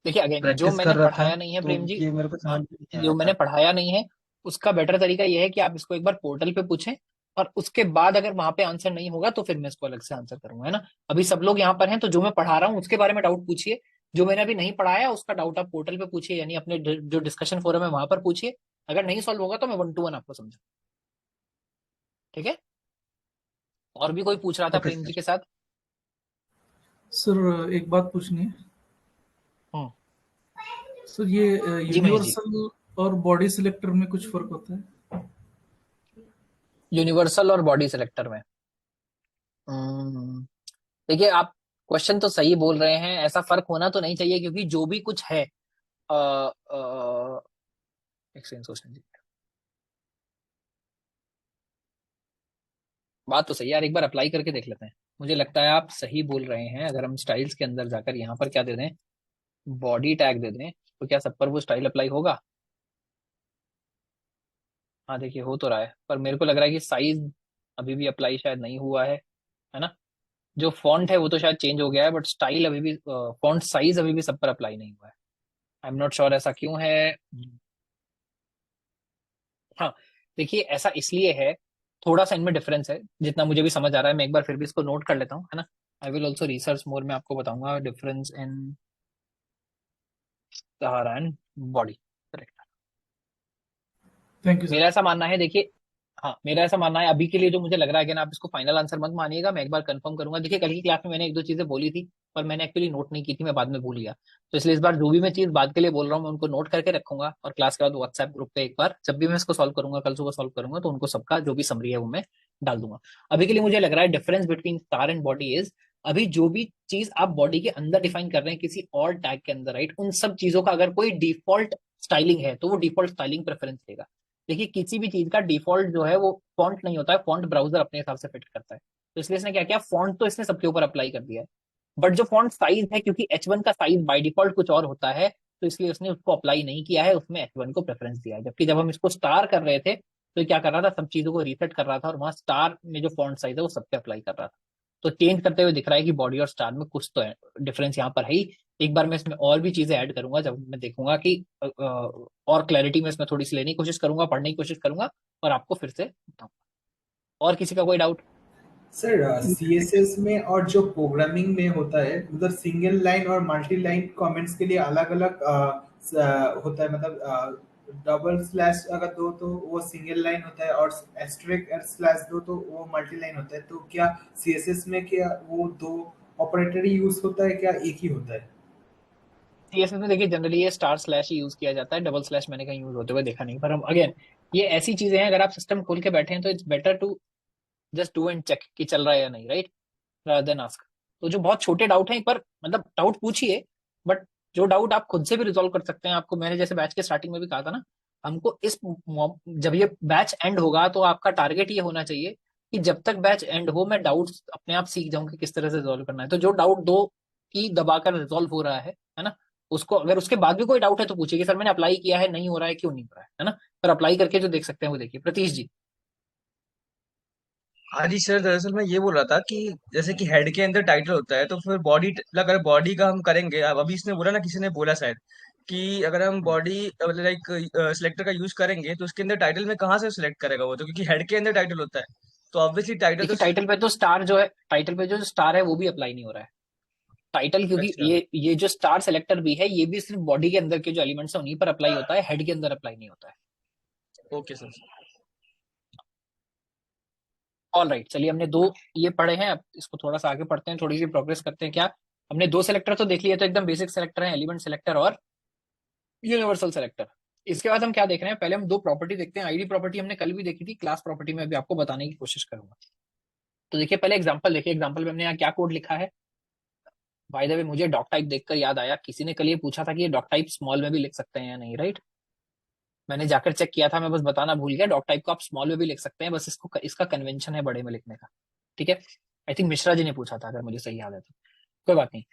देखिए अगेन जो
प्रैक्टिस
मैंने
कर रहा था,
पढ़ाया नहीं है
तो
प्रेम जी,
ये मेरे को समझ
हाँ,
में नहीं आ
जो
रहा
मैंने
था।
पढ़ाया नहीं है उसका बेटर तरीका यह है कि आप इसको एक बार पोर्टल पे पूछें, और उसके बाद अगर वहां पे आंसर नहीं होगा तो फिर मैं इसको अलग से आंसर करूंगा, है ना। अभी सब लोग यहाँ पर हैं तो जो मैं पढ़ा रहा हूँ उसके बारे में डाउट पूछिए, जो मैंने अभी नहीं पढ़ाया उसका डाउट आप पोर्टल पे पूछिए, यानी अपने जो डिस्कशन फोरम है वहां पर पूछिए। अगर नहीं सॉल्व होगा तो मैं 1 to 1 आपको समझा, ठीक है। और भी कोई पूछ रहा था
ओके
प्रेम जी
सर।
के साथ।
सर एक बात पूछनी है।
हम्म।
सर ये
जी महेश जी।
यूनिवर्सल और बॉडी सिलेक्टर में कुछ फर्क होता है?
यूनिवर्सल और बॉडी सेलेक्टर में हम्म, देखिए आप क्वेश्चन तो सही बोल रहे हैं, ऐसा फर्क होना तो नहीं चाहिए, क्योंकि जो भी कुछ है एक सेकंड सोचने दीजिए। बात तो सही है यार, एक बार अप्लाई करके देख लेते हैं। मुझे लगता है आप सही बोल रहे हैं। अगर हम स्टाइल्स के अंदर जाकर यहाँ पर क्या दे दें, बॉडी टैग दे दें, तो क्या सब पर वो स्टाइल अप्लाई होगा? हाँ देखिए हो तो रहा है, पर मेरे को लग रहा है कि साइज अभी भी अप्लाई शायद नहीं हुआ है ना? जो फॉन्ट है वो तो शायद चेंज हो गया है, बट स्टाइल अभी भी, फॉन्ट साइज अभी भी सब पर अप्लाई नहीं हुआ है। आई एम नॉट श्योर ऐसा क्यों है। हाँ देखिए ऐसा इसलिए है, थोड़ा सा इनमें डिफरेंस है जितना मुझे भी समझ आ रहा है। मैं एक बार फिर भी इसको नोट कर लेता हूँ, है ना? I will also research more, मैं आपको बताऊंगा difference in Sahara and body. Correct.
Thank you sir.
मेरा ऐसा मानना है, देखिए, हाँ मेरा ऐसा मानना है अभी के लिए जो मुझे लग रहा है कि ना, आप इसको फाइनल आंसर मत मानिएगा, मैं एक बार कंफर्म करूंगा। देखिए कल की क्लास में मैंने एक दो चीजें बोली थी, पर मैंने एक्चुअली नोट नहीं की थी, मैं बाद में भूल गया। तो इसलिए इस बार जो भी मैं चीज बात के लिए बोल रहा हूँ मैं उनको नोट करके रखूंगा, और क्लास के बाद व्हाट्सएप ग्रुप पे एक बार जब भी मैं इसको सॉल्व करूंगा, कल सुबह सॉल्व करूंगा, तो उनको सबका जो भी समरी है वो मैं डाल दूंगा। अभी के लिए मुझे लग रहा है difference between star and body is, अभी जो भी चीज आप बॉडी के अंदर डिफाइन कर रहे हैं किसी और टैग के अंदर, राइट, उन सब चीजों का अगर कोई डिफॉल्ट स्टाइलिंग है तो वो डिफॉल्ट स्टाइलिंग प्रेफरेंस देगा। देखिए किसी भी चीज का डिफॉल्ट जो है वो फॉन्ट नहीं होता है, फॉन्ट ब्राउजर अपने हिसाब से फिट करता है। तो इसलिए इसने क्या किया, फॉन्ट तो इसने सबके ऊपर अप्लाई कर दिया है, बट जो फॉन्ट साइज है, क्योंकि H1 का साइज बाय डिफॉल्ट कुछ और होता है, तो इसलिए उसने उसको अप्लाई नहीं किया है, उसमें H1 को प्रेफरेंस दिया है। जबकि जब हम इसको स्टार कर रहे थे तो ये क्या कर रहा था, सब चीजों को रीसेट कर रहा था, और वहां स्टार में जो फॉन्ट साइज है वो सब पे अप्लाई कर रहा था। तो चेंज करते हुए दिख रहा है कि बॉडी और स्टार में कुछ तो है डिफरेंस यहाँ पर है ही। एक बार मैं इसमें और भी चीजें ऐड करूंगा, जब मैं देखूंगा कि और क्लैरिटी में इसमें थोड़ी सी लेने की कोशिश करूंगा, पढ़ने की कोशिश करूंगा, और आपको फिर से बताऊंगा। और किसी का कोई डाउट?
सर सीएसएस में और जो प्रोग्रामिंग में होता है, मतलब सिंगल लाइन और मल्टी लाइन कमेंट्स के लिए अलग अलग होता है, मतलब डबल स्लैश अगर दो तो वो सिंगल लाइन होता है, और एस्टेरिक स्लैश दो तो वो मल्टी लाइन होता है। तो क्या सीएसएस में क्या वो दो ऑपरेटर ही यूज होता है, क्या एक ही होता है?
सीएसएस में देखिए जनरली ये स्टार स्लैश ही यूज किया जाता है, डबल स्लैश मैंने कहीं यूज होते हुए देखा नहीं। पर हम अगेन, ये ऐसी चीजें हैं, अगर आप सिस्टम खोल के बैठे हैं तो it's better to just do and check कि चल रहा है या नहीं, राइट, रादर देन आस्क। तो जो बहुत छोटे डाउट हैं, एक बार मतलब डाउट पूछिए, बट जो डाउट आप खुद से भी रिजॉल्व कर सकते हैं, आपको मैंने जैसे बैच के स्टार्टिंग में भी कहा था ना, हमको जब ये बैच एंड होगा तो आपका टारगेट ये होना चाहिए कि जब तक बैच एंड हो मैं डाउट्स अपने आप सीख जाऊं कि किस तरह से रिजॉल्व करना है। तो जो डाउट दो की दबाकर रिजॉल्व हो रहा है ना, उसको अगर उसके बाद भी कोई डाउट है तो पूछिए कि सर मैंने अप्लाई किया है, नहीं हो रहा है, क्यों नहीं हो रहा है ना? पर अप्लाई करके जो देख सकते हैं वो देखिए। प्रतीश जी।
हाँ जी सर, दरअसल मैं ये बोल रहा था कि जैसे कि हेड के अंदर टाइटल होता है, तो फिर बॉडी, अगर बॉडी का हम करेंगे, अब अभी इसने बोला ना, किसी ने बोला शायद कि अगर हम बॉडी लाइक सिलेक्टर का यूज करेंगे तो उसके अंदर टाइटल में कहाँ से सिलेक्ट करेगा वो, तो क्योंकि हेड के अंदर टाइटल होता है तो ऑब्वियसली टाइटल तो
देखिए टाइटल पे तो स्टार जो है, टाइटल पे जो स्टार है वो भी अप्लाई नहीं हो रहा है टाइटल, क्योंकि
अच्छा।
ये जो स्टार सेलेक्टर भी है ये भी सिर्फ बॉडी के अंदर के जो एलिमेंट्स हैं उन्हीं पर अप्लाई होता है, हेड के अंदर अप्लाई नहीं होता है।
Okay sir.
ऑल राइट, चलिए हमने दो ये पढ़े हैं, अब इसको थोड़ा सा आगे पढ़ते हैं, थोड़ी सी प्रोग्रेस करते हैं। क्या हमने दो सेलेक्टर तो देख लिए, तो एकदम बेसिक सेलेक्टर है, एलिमेंट सेलेक्टर और यूनिवर्सल सेलेक्टर। इसके बाद हम क्या देख रहे हैं, पहले हम दो प्रॉपर्टी देखते हैं। आईडी प्रॉपर्टी हमने कल भी देखी थी, क्लास प्रॉपर्टी में अभी आपको बताने की कोशिश करूंगा। तो देखिए पहले एग्जांपल देखिए, एग्जांपल में हमने यहाँ क्या कोड लिखा है। बाय द वे मुझे डॉक टाइप देखकर याद आया, किसी ने कल ये पूछा था कि ये डॉक टाइप स्मॉल में भी लिख सकते हैं या नहीं, राइट? मैंने जाकर चेक किया था, मैं बस बताना भूल गया, डॉक टाइप को आप स्मॉल में भी लिख सकते हैं, बस इसको इसका कन्वेंशन है बड़े में लिखने का। ठीक है, आई थिंक मिश्रा जी ने पूछा था अगर मुझे सही याद है तो, कोई बात नहीं।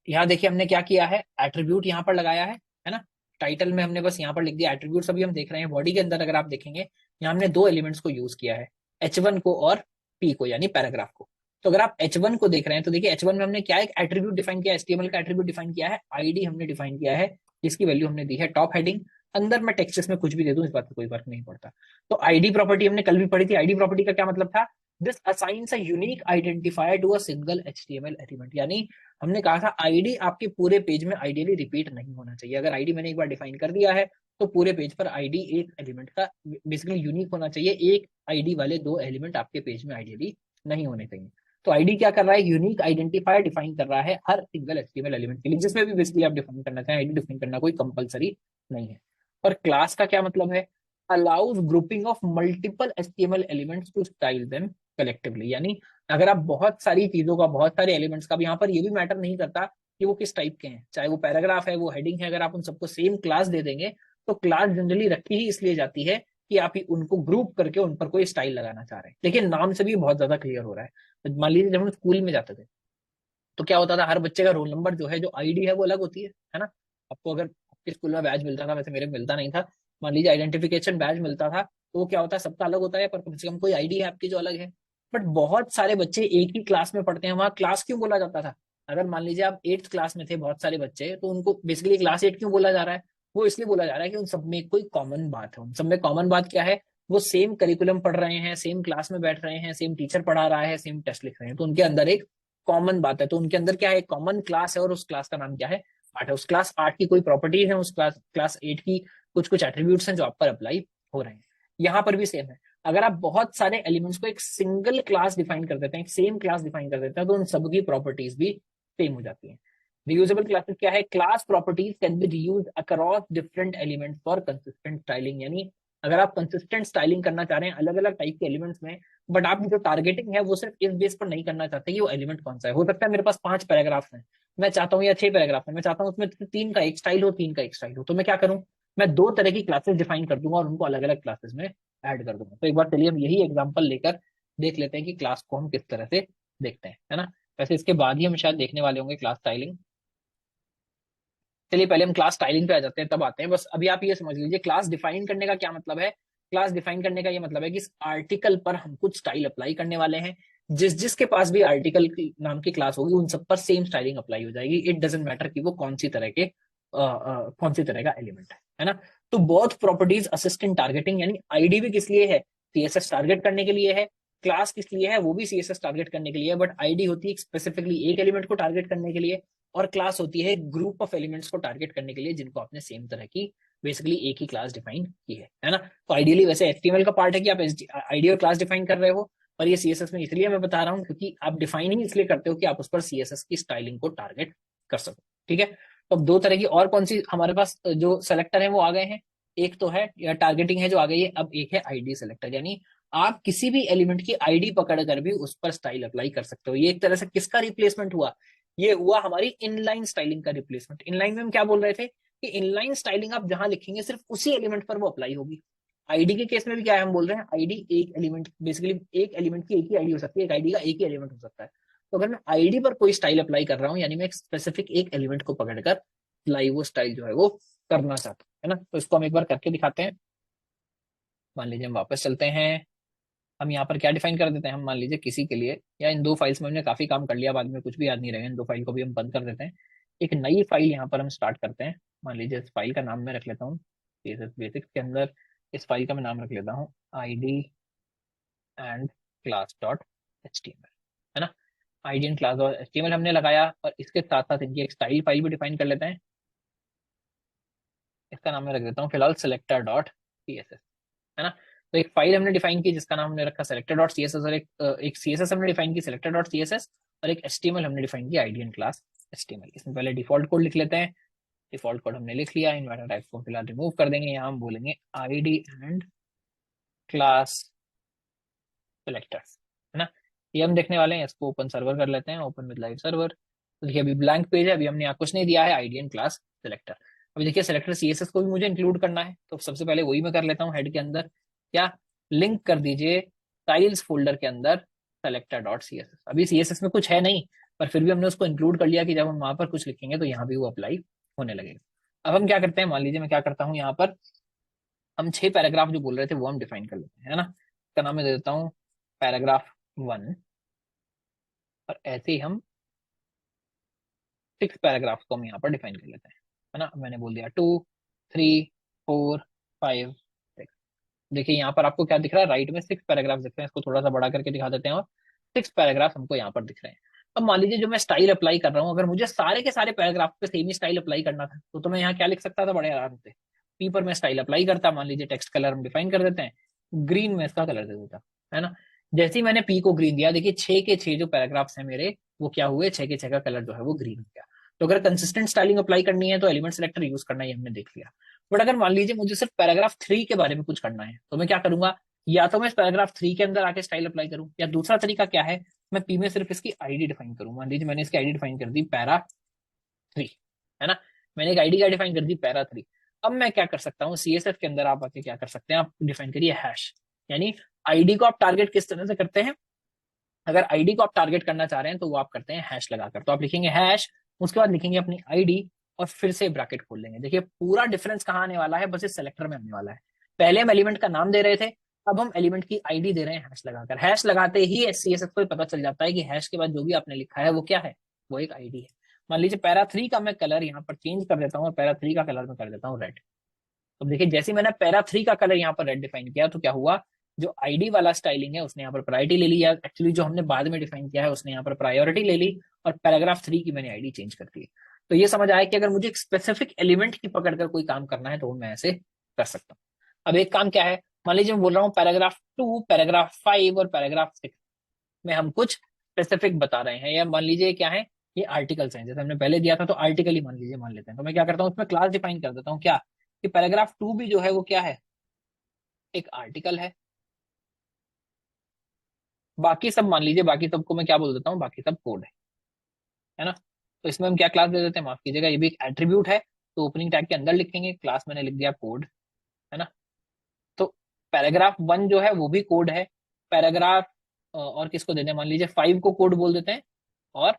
यहाँ देखिए हमने क्या किया है, एट्रीब्यूट यहाँ पर लगाया है ना? टाइटल में हमने बस यहाँ पर लिख दिया एट्रीब्यूट, अभी हम देख रहे हैं बॉडी के अंदर। अगर आप देखेंगे यहाँ हमने दो एलिमेंट्स को यूज किया है, H1 को और P को, यानी पैराग्राफ को। तो अगर आप H1 को देख रहे हैं तो देखिए H1 में हमने क्या एक एट्रीब्यूट डिफाइन किया है, HTML का एट्रीब्यूट डिफाइन किया है, आईडी हमने डिफाइन किया है, जिसकी वैल्यू हमने दी है टॉप हेडिंग। अंदर मैं टेक्स्ट में कुछ भी दे दूं इस बात का कोई फर्क नहीं पड़ता। तो आईडी प्रॉपर्टी हमने कल भी पढ़ी थी। आईडी प्रॉपर्टी का क्या मतलब था, this assigns a unique identifier to a single HTML element, यानी हमने कहा था आईडी आपके पूरे पेज में आइडियली रिपीट नहीं होना चाहिए। अगर आईडी मैंने एक बार डिफाइन कर दिया है तो पूरे पेज पर आईडी एक एलिमेंट का बेसिकली यूनिक होना चाहिए, एक आईडी वाले दो एलिमेंट आपके पेज में आइडियली नहीं होने चाहिए। तो आईडी क्या कर रहा है, यूनिक आइडेंटिफायर डिफाइन कर रहा है हर सिंगल HTML एलिमेंट के लिए, जिसमें भी बेसिकली आप डिफाइन करना चाहें, आईडी डिफाइन करना कोई कंपलसरी नहीं है। और क्लास का क्या मतलब है, allows grouping of multiple HTML elements to style them collectively. यानी अगर आप बहुत सारी चीजों का, बहुत सारे एलिमेंट्स का, अब यहाँ पर ये भी मैटर नहीं करता कि वो किस टाइप के हैं, चाहे वो पैराग्राफ है, वो हेडिंग है, अगर आप उन सबको सेम क्लास दे देंगे तो क्लास जनरली रखी ही इसलिए जाती है कि आप ही उनको ग्रुप करके उन पर कोई स्टाइल लगाना चाह रहे हैं। लेकिन नाम से भी बहुत ज्यादा क्लियर हो रहा है। तो मान लीजिए जब हम स्कूल में जाते थे तो क्या होता था, हर बच्चे का रोल नंबर जो है, जो आईडी है, वो अलग होती है ना। आपको अगर आपके स्कूल में बैज मिलता था, वैसे मेरे को मिलता नहीं था, मान लीजिए आइडेंटिफिकेशन बैज मिलता था, तो वो क्या होता है, सबका अलग होता है, पर कम से कम कोई आईडी है आपकी जो अलग है। बट बहुत सारे बच्चे एक ही क्लास में पढ़ते हैं, वहां क्लास क्यों बोला जाता था? अगर मान लीजिए आप 8th क्लास में थे, बहुत सारे बच्चे, तो उनको बेसिकली क्लास 8 क्यों बोला जा रहा है? वो इसलिए बोला जा रहा है कि उन सब में कोई कॉमन बात है। उन सब में कॉमन बात क्या है? वो सेम करिकुलम पढ़ रहे हैं, सेम क्लास में बैठ रहे हैं, सेम टीचर पढ़ा रहा है, सेम टेस्ट लिख रहे हैं, तो उनके अंदर एक कॉमन बात है। तो उनके अंदर क्या है? कॉमन क्लास है, और उस क्लास का नाम क्या है? 8 है। उस क्लास 8 की कोई प्रॉपर्टीज है, उस क्लास 8 की कुछ कुछ एट्रीब्यूट्स हैं जो आप पर अप्लाई हो रहे हैं। यहाँ पर भी सेम है। अगर आप बहुत सारे एलिमेंट्स को एक सिंगल क्लास डिफाइन कर देते हैं, एक सेम क्लास डिफाइन कर देते हैं, तो उन सबकी प्रॉपर्टीज भी सेम हो जाती हैं। रियूजेबल क्लासेस क्या है? Class properties can be reused across different elements for consistent styling. यानी अगर आप कंसिस्टेंट स्टाइलिंग करना चाह रहे हैं अलग अलग टाइप के एलिमेंट्स में, बट आप जो टारगेटिंग है वो सिर्फ इस बेस पर नहीं करना चाहते कि वो एलिमेंट कौन सा है। हो सकता है मेरे पास 5 पैराग्राफ हैं, मैं चाहता हूँ, या 6 पैराग्राफ है, मैं चाहता हूँ उसमें 3 का एक स्टाइल हो, 3 का एक स्टाइल हो, तो मैं क्या करूँ? मैं 2 तरह की क्लासेस डिफाइन कर दूंगा और उनको अलग अलग क्लासेस में ऐड कर दूंगा। तो एक बार चलिए हम यही एग्जांपल लेकर देख लेते हैं कि क्लास को हम किस तरह से देखते हैं, है ना। वैसे इसके बाद ही हम शायद देखने वाले होंगे क्लास स्टाइलिंग। चलिए पहले हम क्लास स्टाइलिंग पे आ जाते हैं, तब आते हैं। बस अभी आप ये समझ लीजिए क्लास डिफाइन करने का क्या मतलब है। क्लास डिफाइन करने का ये मतलब है कि इस आर्टिकल पर हम कुछ स्टाइल अप्लाई करने वाले हैं। जिस जिसके पास भी आर्टिकल की नाम की क्लास होगी, उन सब पर सेम स्टाइलिंग अप्लाई हो जाएगी। इट डजेंट मैटर कि वो कौन सी तरह के कौन सी तरह का एलिमेंट है ना। तो both properties assist in targeting, यानी आईडी भी किस लिए है? सीएसएस टारगेट करने के लिए है। क्लास किस लिए है? वो भी सीएसएस टारगेट करने के लिए है। बट आईडी होती है स्पेसिफिकली एक एलिमेंट को टारगेट करने के लिए, और क्लास होती है ग्रुप ऑफ एलिमेंट्स को टारगेट करने के लिए जिनको आपने सेम तरह की बेसिकली एक ही क्लास डिफाइन की है ना। तो आइडियली वैसे एचटीएमएल का पार्ट है कि आप आइडियल क्लास डिफाइन कर रहे हो, पर ये सीएसएस में इसलिए मैं बता रहा हूँ क्योंकि आप डिफाइन ही इसलिए करते हो कि आप उस पर सीएसएस की स्टाइलिंग को टारगेट कर सको। ठीक है, तो अब 2 तरह की और कौन सी हमारे पास जो सेलेक्टर है वो आ गए हैं। एक तो है टारगेटिंग है जो आ गई है, अब एक है आईडी सेलेक्टर, यानी आप किसी भी एलिमेंट की आईडी पकड़ कर भी उस पर स्टाइल अप्लाई कर सकते हो। ये एक तरह से किसका रिप्लेसमेंट हुआ? ये हुआ हमारी इनलाइन स्टाइलिंग का रिप्लेसमेंट। इनलाइन में हम क्या बोल रहे थे कि इनलाइन स्टाइलिंग आप जहां लिखेंगे सिर्फ उसी एलिमेंट पर वो अप्लाई होगी। आईडी के केस में भी क्या है, हम बोल रहे हैं आईडी एक एलिमेंट, बेसिकली एक एलिमेंट की एक ही आईडी हो सकती है, एक आईडी का एक ही एलिमेंट हो सकता है। तो अगर मैं आईडी पर कोई स्टाइल अप्लाई कर रहा हूँ, यानी मैं एक स्पेसिफिक एक एलिमेंट को पकड़कर अप्लाई वो स्टाइल जो है वो करना चाहता हूँ, है ना। तो इसको हम एक बार करके दिखाते हैं। मान लीजिए हम वापस चलते हैं, हम यहाँ पर क्या डिफाइन कर देते हैं। हम मान लीजिए किसी के लिए, या इन 2 फाइल्स में हमने काफी काम कर लिया, बाद में कुछ भी याद नहीं रहेगा, इन 2 फाइल को भी हम बंद कर देते हैं। एक नई फाइल यहाँ पर हम स्टार्ट करते हैं। मान लीजिए इस फाइल का नाम मैं रख लेता हूँ CSS बेसिक्स के अंदर, इस फाइल का मैं नाम रख लेता हूँ id and class dot HTML, है ना। id and class dot HTML हमने लगाया, और इसके साथ साथ इनकी एक स्टाइल फाइल भी डिफाइन कर लेते हैं। इसका नाम मैं रख देता हूँ फिलहाल selector डॉट CSS, है ना। तो एक फाइल हमने डिफाइन की जिसका नाम हमने रखा selector डॉट CSS, और एक CSS हमने डिफाइन की selector डॉट CSS, और एक HTML हमने डिफाइन की id एंड क्लास HTML। इसमें पहले डिफॉल्ट कोड लिख लेते हैं। डिफॉल्ट कोड हमने लिख लिया, इन्वर्टर टाइप को फिलहाल रिमूव कर देंगे। यहाँ हम बोलेंगे id एंड क्लास सेलेक्टर, है ना। ये हम देखने वाले हैं, इसको ओपन सर्वर कर लेते हैं, ओपन विद लाइव सर्वर। तो देखिए अभी ब्लैंक पेज है, अभी हमने यहाँ कुछ नहीं दिया है, id एंड क्लास सेलेक्टर। अभी देखिए सेलेक्टर CSS को भी मुझे इंक्लूड करना है, तो सबसे पहले वही मैं कर लेता हूँ। हेड के अंदर क्या लिंक कर दीजिए स्टाइल्स फोल्डर के अंदर सेलेक्टर डॉट CSS। अभी CSS में कुछ है नहीं, पर फिर भी हमने उसको इंक्लूड कर लिया कि जब हम वहां पर कुछ लिखेंगे तो यहाँ भी वो अप्लाई होने लगेगा। अब हम क्या करते हैं, मान लीजिए मैं क्या करता हूँ, यहाँ पर हम 6 पैराग्राफ जो बोल रहे थे वो हम डिफाइन कर लेते हैं, है ना। इसका नाम मैं दे देता हूँ पैराग्राफ 1, और ऐसे ही हम 6 पैराग्राफ को हम यहाँ पर डिफाइन कर लेते हैं, है ना। मैंने बोल दिया 2, 3, 4, 5, 6। देखिए यहाँ पर आपको क्या दिख रहा है, राइट में 6 पैराग्राफ दिख रहे हैं। इसको थोड़ा सा बड़ा करके दिखा देते हैं, और 6 पैराग्राफ हमको यहाँ पर दिख रहे हैं। अब मान लीजिए जो मैं स्टाइल अप्लाई कर रहा हूँ, अगर मुझे सारे के सारे पैराग्राफ पे सेम ही स्टाइल अप्लाई करना था, तो मैं यहाँ क्या लिख सकता था बड़े आराम से, पी पर मैं स्टाइल अप्लाई करता। मान लीजिए टेक्स्ट कलर हम डिफाइन कर देते हैं, ग्रीन में इसका कलर दे देता, है ना। जैसे ही मैंने पी को ग्रीन दिया, देखिए 6 के 6 जो पैराग्राफ्स हैं मेरे, वो क्या हुए, 6 के 6 का कलर जो है वो ग्रीन हो गया। तो अगर कंसिस्टेंट स्टाइलिंग अप्लाई करनी है तो एलिमेंट सेलेक्टर यूज करना ही हमने देख लिया। बट अगर मान लीजिए मुझे सिर्फ पैराग्राफ 3 के बारे में कुछ करना है, तो मैं क्या करूंगा, या तो मैं इस पैराग्राफ 3 के अंदर आके स्टाइल अप्लाई करूं, या दूसरा तरीका क्या है, मैं पी में सिर्फ इसकी आईडी डिफाइन करूं। मान लीजिए मैंने इसकी आईडी डिफाइन कर दी पैरा 3, है ना, मैंने एक आईडी क्या डिफाइन कर दी पैरा 3। अब मैं क्या कर सकता हूँ, सीएसएफ के अंदर आप आके क्या कर सकते हैं, आप डिफाइन करिए हैश, यानी आईडी को आप टारगेट किस तरह से करते हैं, अगर आईडी को आप टारगेट करना चाह रहे हैं तो वो आप करते हैं हैश लगाकर। तो आप लिखेंगे हैश, उसके बाद लिखेंगे अपनी आईडी और फिर से ब्रैकेट खोल लेंगे। देखिए पूरा डिफरेंस कहाँ आने वाला है, बस इस सेलेक्टर में आने वाला है। पहले हम एलिमेंट का नाम दे रहे थे, अब हम एलिमेंट की आईडी दे रहे हैं हैश लगाकर। हैश लगाते ही सीएसएफ को पता चल जाता है कि हैश के बाद जो भी आपने लिखा है वो क्या है, वो एक आईडी है। मान लीजिए पैरा 3 का मैं कलर यहाँ पर चेंज कर देता हूँ और पैरा 3 का कलर मैं कर देता हूँ रेड। तो देखिए जैसे मैंने पैरा 3 का कलर यहाँ पर रेड डिफाइन किया तो क्या हुआ, जो आईडी वाला स्टाइलिंग है उसने यहाँ पर प्रायोरिटी ले ली, या एक्चुअली जो हमने बाद में डिफाइन किया है उसने यहाँ पर प्रायोरिटी ले ली, और पैराग्राफ 3 की मैंने आईडी चेंज कर दी। तो ये समझ आया कि अगर मुझे एक स्पेसिफिक एलिमेंट की पकड़कर कोई काम करना है तो वो मैं ऐसे कर सकता हूँ। अब एक काम क्या है, मान लीजिए मैं बोल रहा हूँ पैराग्राफ 2, पैराग्राफ 5 और पैराग्राफ 6 में हम कुछ स्पेसिफिक बता रहे हैं, या मान लीजिए क्या है, ये आर्टिकल्स हैं, जैसे हमने पहले दिया था तो आर्टिकल ही मान लीजिए मान लेते हैं। तो मैं क्या करता हूँ, उसमें क्लास डिफाइन कर देता हूँ क्या, कि पैराग्राफ 2 भी जो है वो क्या है, एक आर्टिकल है। बाकी सब मान लीजिए, बाकी सबको मैं क्या बोल देता हूँ, बाकी सब कोड है ना। तो इसमें हम क्या क्लास दे देते हैं, माफ कीजिएगा, ये भी एक एट्रीब्यूट है, तो ओपनिंग टैग के अंदर लिखेंगे, क्लास मैंने लिख दिया कोड, है ना। तो पैराग्राफ 1 जो है वो भी कोड है, पैराग्राफ और किसको दे दें, मान लीजिए 5 को कोड बोल देते हैं और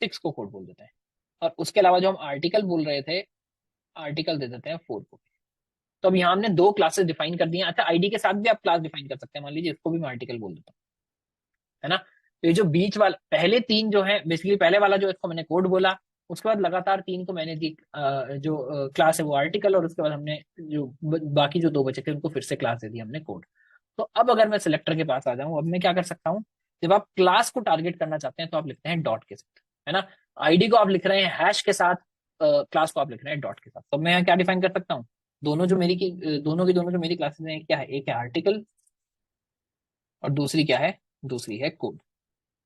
6 को कोड बोल देते हैं, और उसके अलावा जो हम आर्टिकल बोल रहे थे, आर्टिकल दे देते हैं 4 को। तो अब यहाँ हमने 2 क्लासेस डिफाइन कर दी हैं। अच्छा आईडी के साथ भी आप क्लास डिफाइन कर सकते हैं, मान लीजिए इसको भी मैं आर्टिकल बोल देता हूँ, है ना। तो ये जो बीच वाला पहले 3 जो है, बेसिकली पहले वाला जो इसको मैंने कोड बोला, उसके बाद लगातार 3 को मैंने दी जो क्लास है वो आर्टिकल, और उसके बाद हमने जो बाकी जो 2 बचे थे उनको फिर से क्लास दे दी हमने कोड। तो अब अगर मैं सिलेक्टर के पास आ जाऊं, अब मैं क्या कर सकता हूँ, जब आप क्लास को टारगेट करना चाहते हैं तो आप लिखते हैं डॉट के साथ, है ना। आईडी को आप लिख रहे हैं हैश के साथ, क्लास को आप लिख रहे हैं डॉट के साथ। तो मैं यहाँ क्या डिफाइन कर सकता हूँ, दोनों जो मेरी की दोनों की दोनों जो मेरी क्लासेस हैं क्या है, एक है आर्टिकल और दूसरी क्या है, दूसरी है कोड।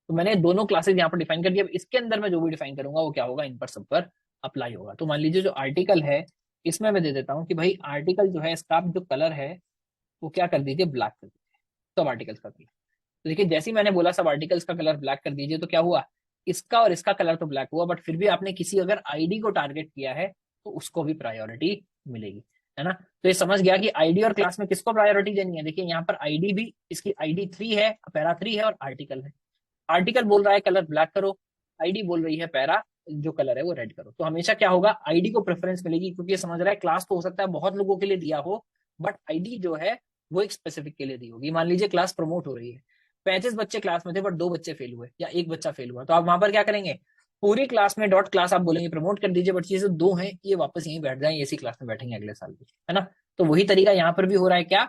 तो मैंने दोनों क्लासेस यहाँ पर डिफाइन कर दिया। अब इसके अंदर मैं जो भी डिफाइन करूंगा वो क्या होगा, इन पर सब पर अप्लाई होगा। तो मान लीजिए जो आर्टिकल है इसमें मैं दे देता हूँ कि भाई आर्टिकल जो है इसका जो कलर है वो क्या कर दीजिए, ब्लैक कर दीजिए सब आर्टिकल्स का कलर। तो देखिए जैसे ही मैंने बोला सब आर्टिकल्स का कलर ब्लैक कर दीजिए, तो क्या हुआ, इसका और इसका कलर तो ब्लैक हुआ, बट फिर भी आपने किसी अगर आईडी को टारगेट किया है तो उसको भी प्रायोरिटी मिलेगी, है ना। तो ये समझ गया कि आईडी और क्लास में किसको प्रायोरिटी देनी है। देखिए यहाँ पर आईडी भी, इसकी आईडी 3 है, पैरा 3 है, और आर्टिकल है। आर्टिकल बोल रहा है कलर ब्लैक करो, आईडी बोल रही है पैरा जो कलर है वो रेड करो। तो हमेशा क्या होगा, आईडी को प्रेफरेंस मिलेगी, क्योंकि ये समझ रहा है क्लास तो हो सकता है बहुत लोगों के लिए दिया हो, बट आईडी जो है वो एक स्पेसिफिक के लिए दी होगी। मान लीजिए क्लास प्रमोट हो रही है, 35 बच्चे क्लास में थे बट 2 बच्चे फेल हुए या 1 बच्चा फेल हुआ, तो आप वहां पर क्या करेंगे, पूरी क्लास में डॉट क्लास आप बोलेंगे प्रमोट कर दीजिए, बट ये जो 2 हैं ये वापस यहीं बैठ जाए, इसी क्लास में बैठेंगे अगले साल भी, है ना। तो वही तरीका यहाँ पर भी हो रहा है। क्या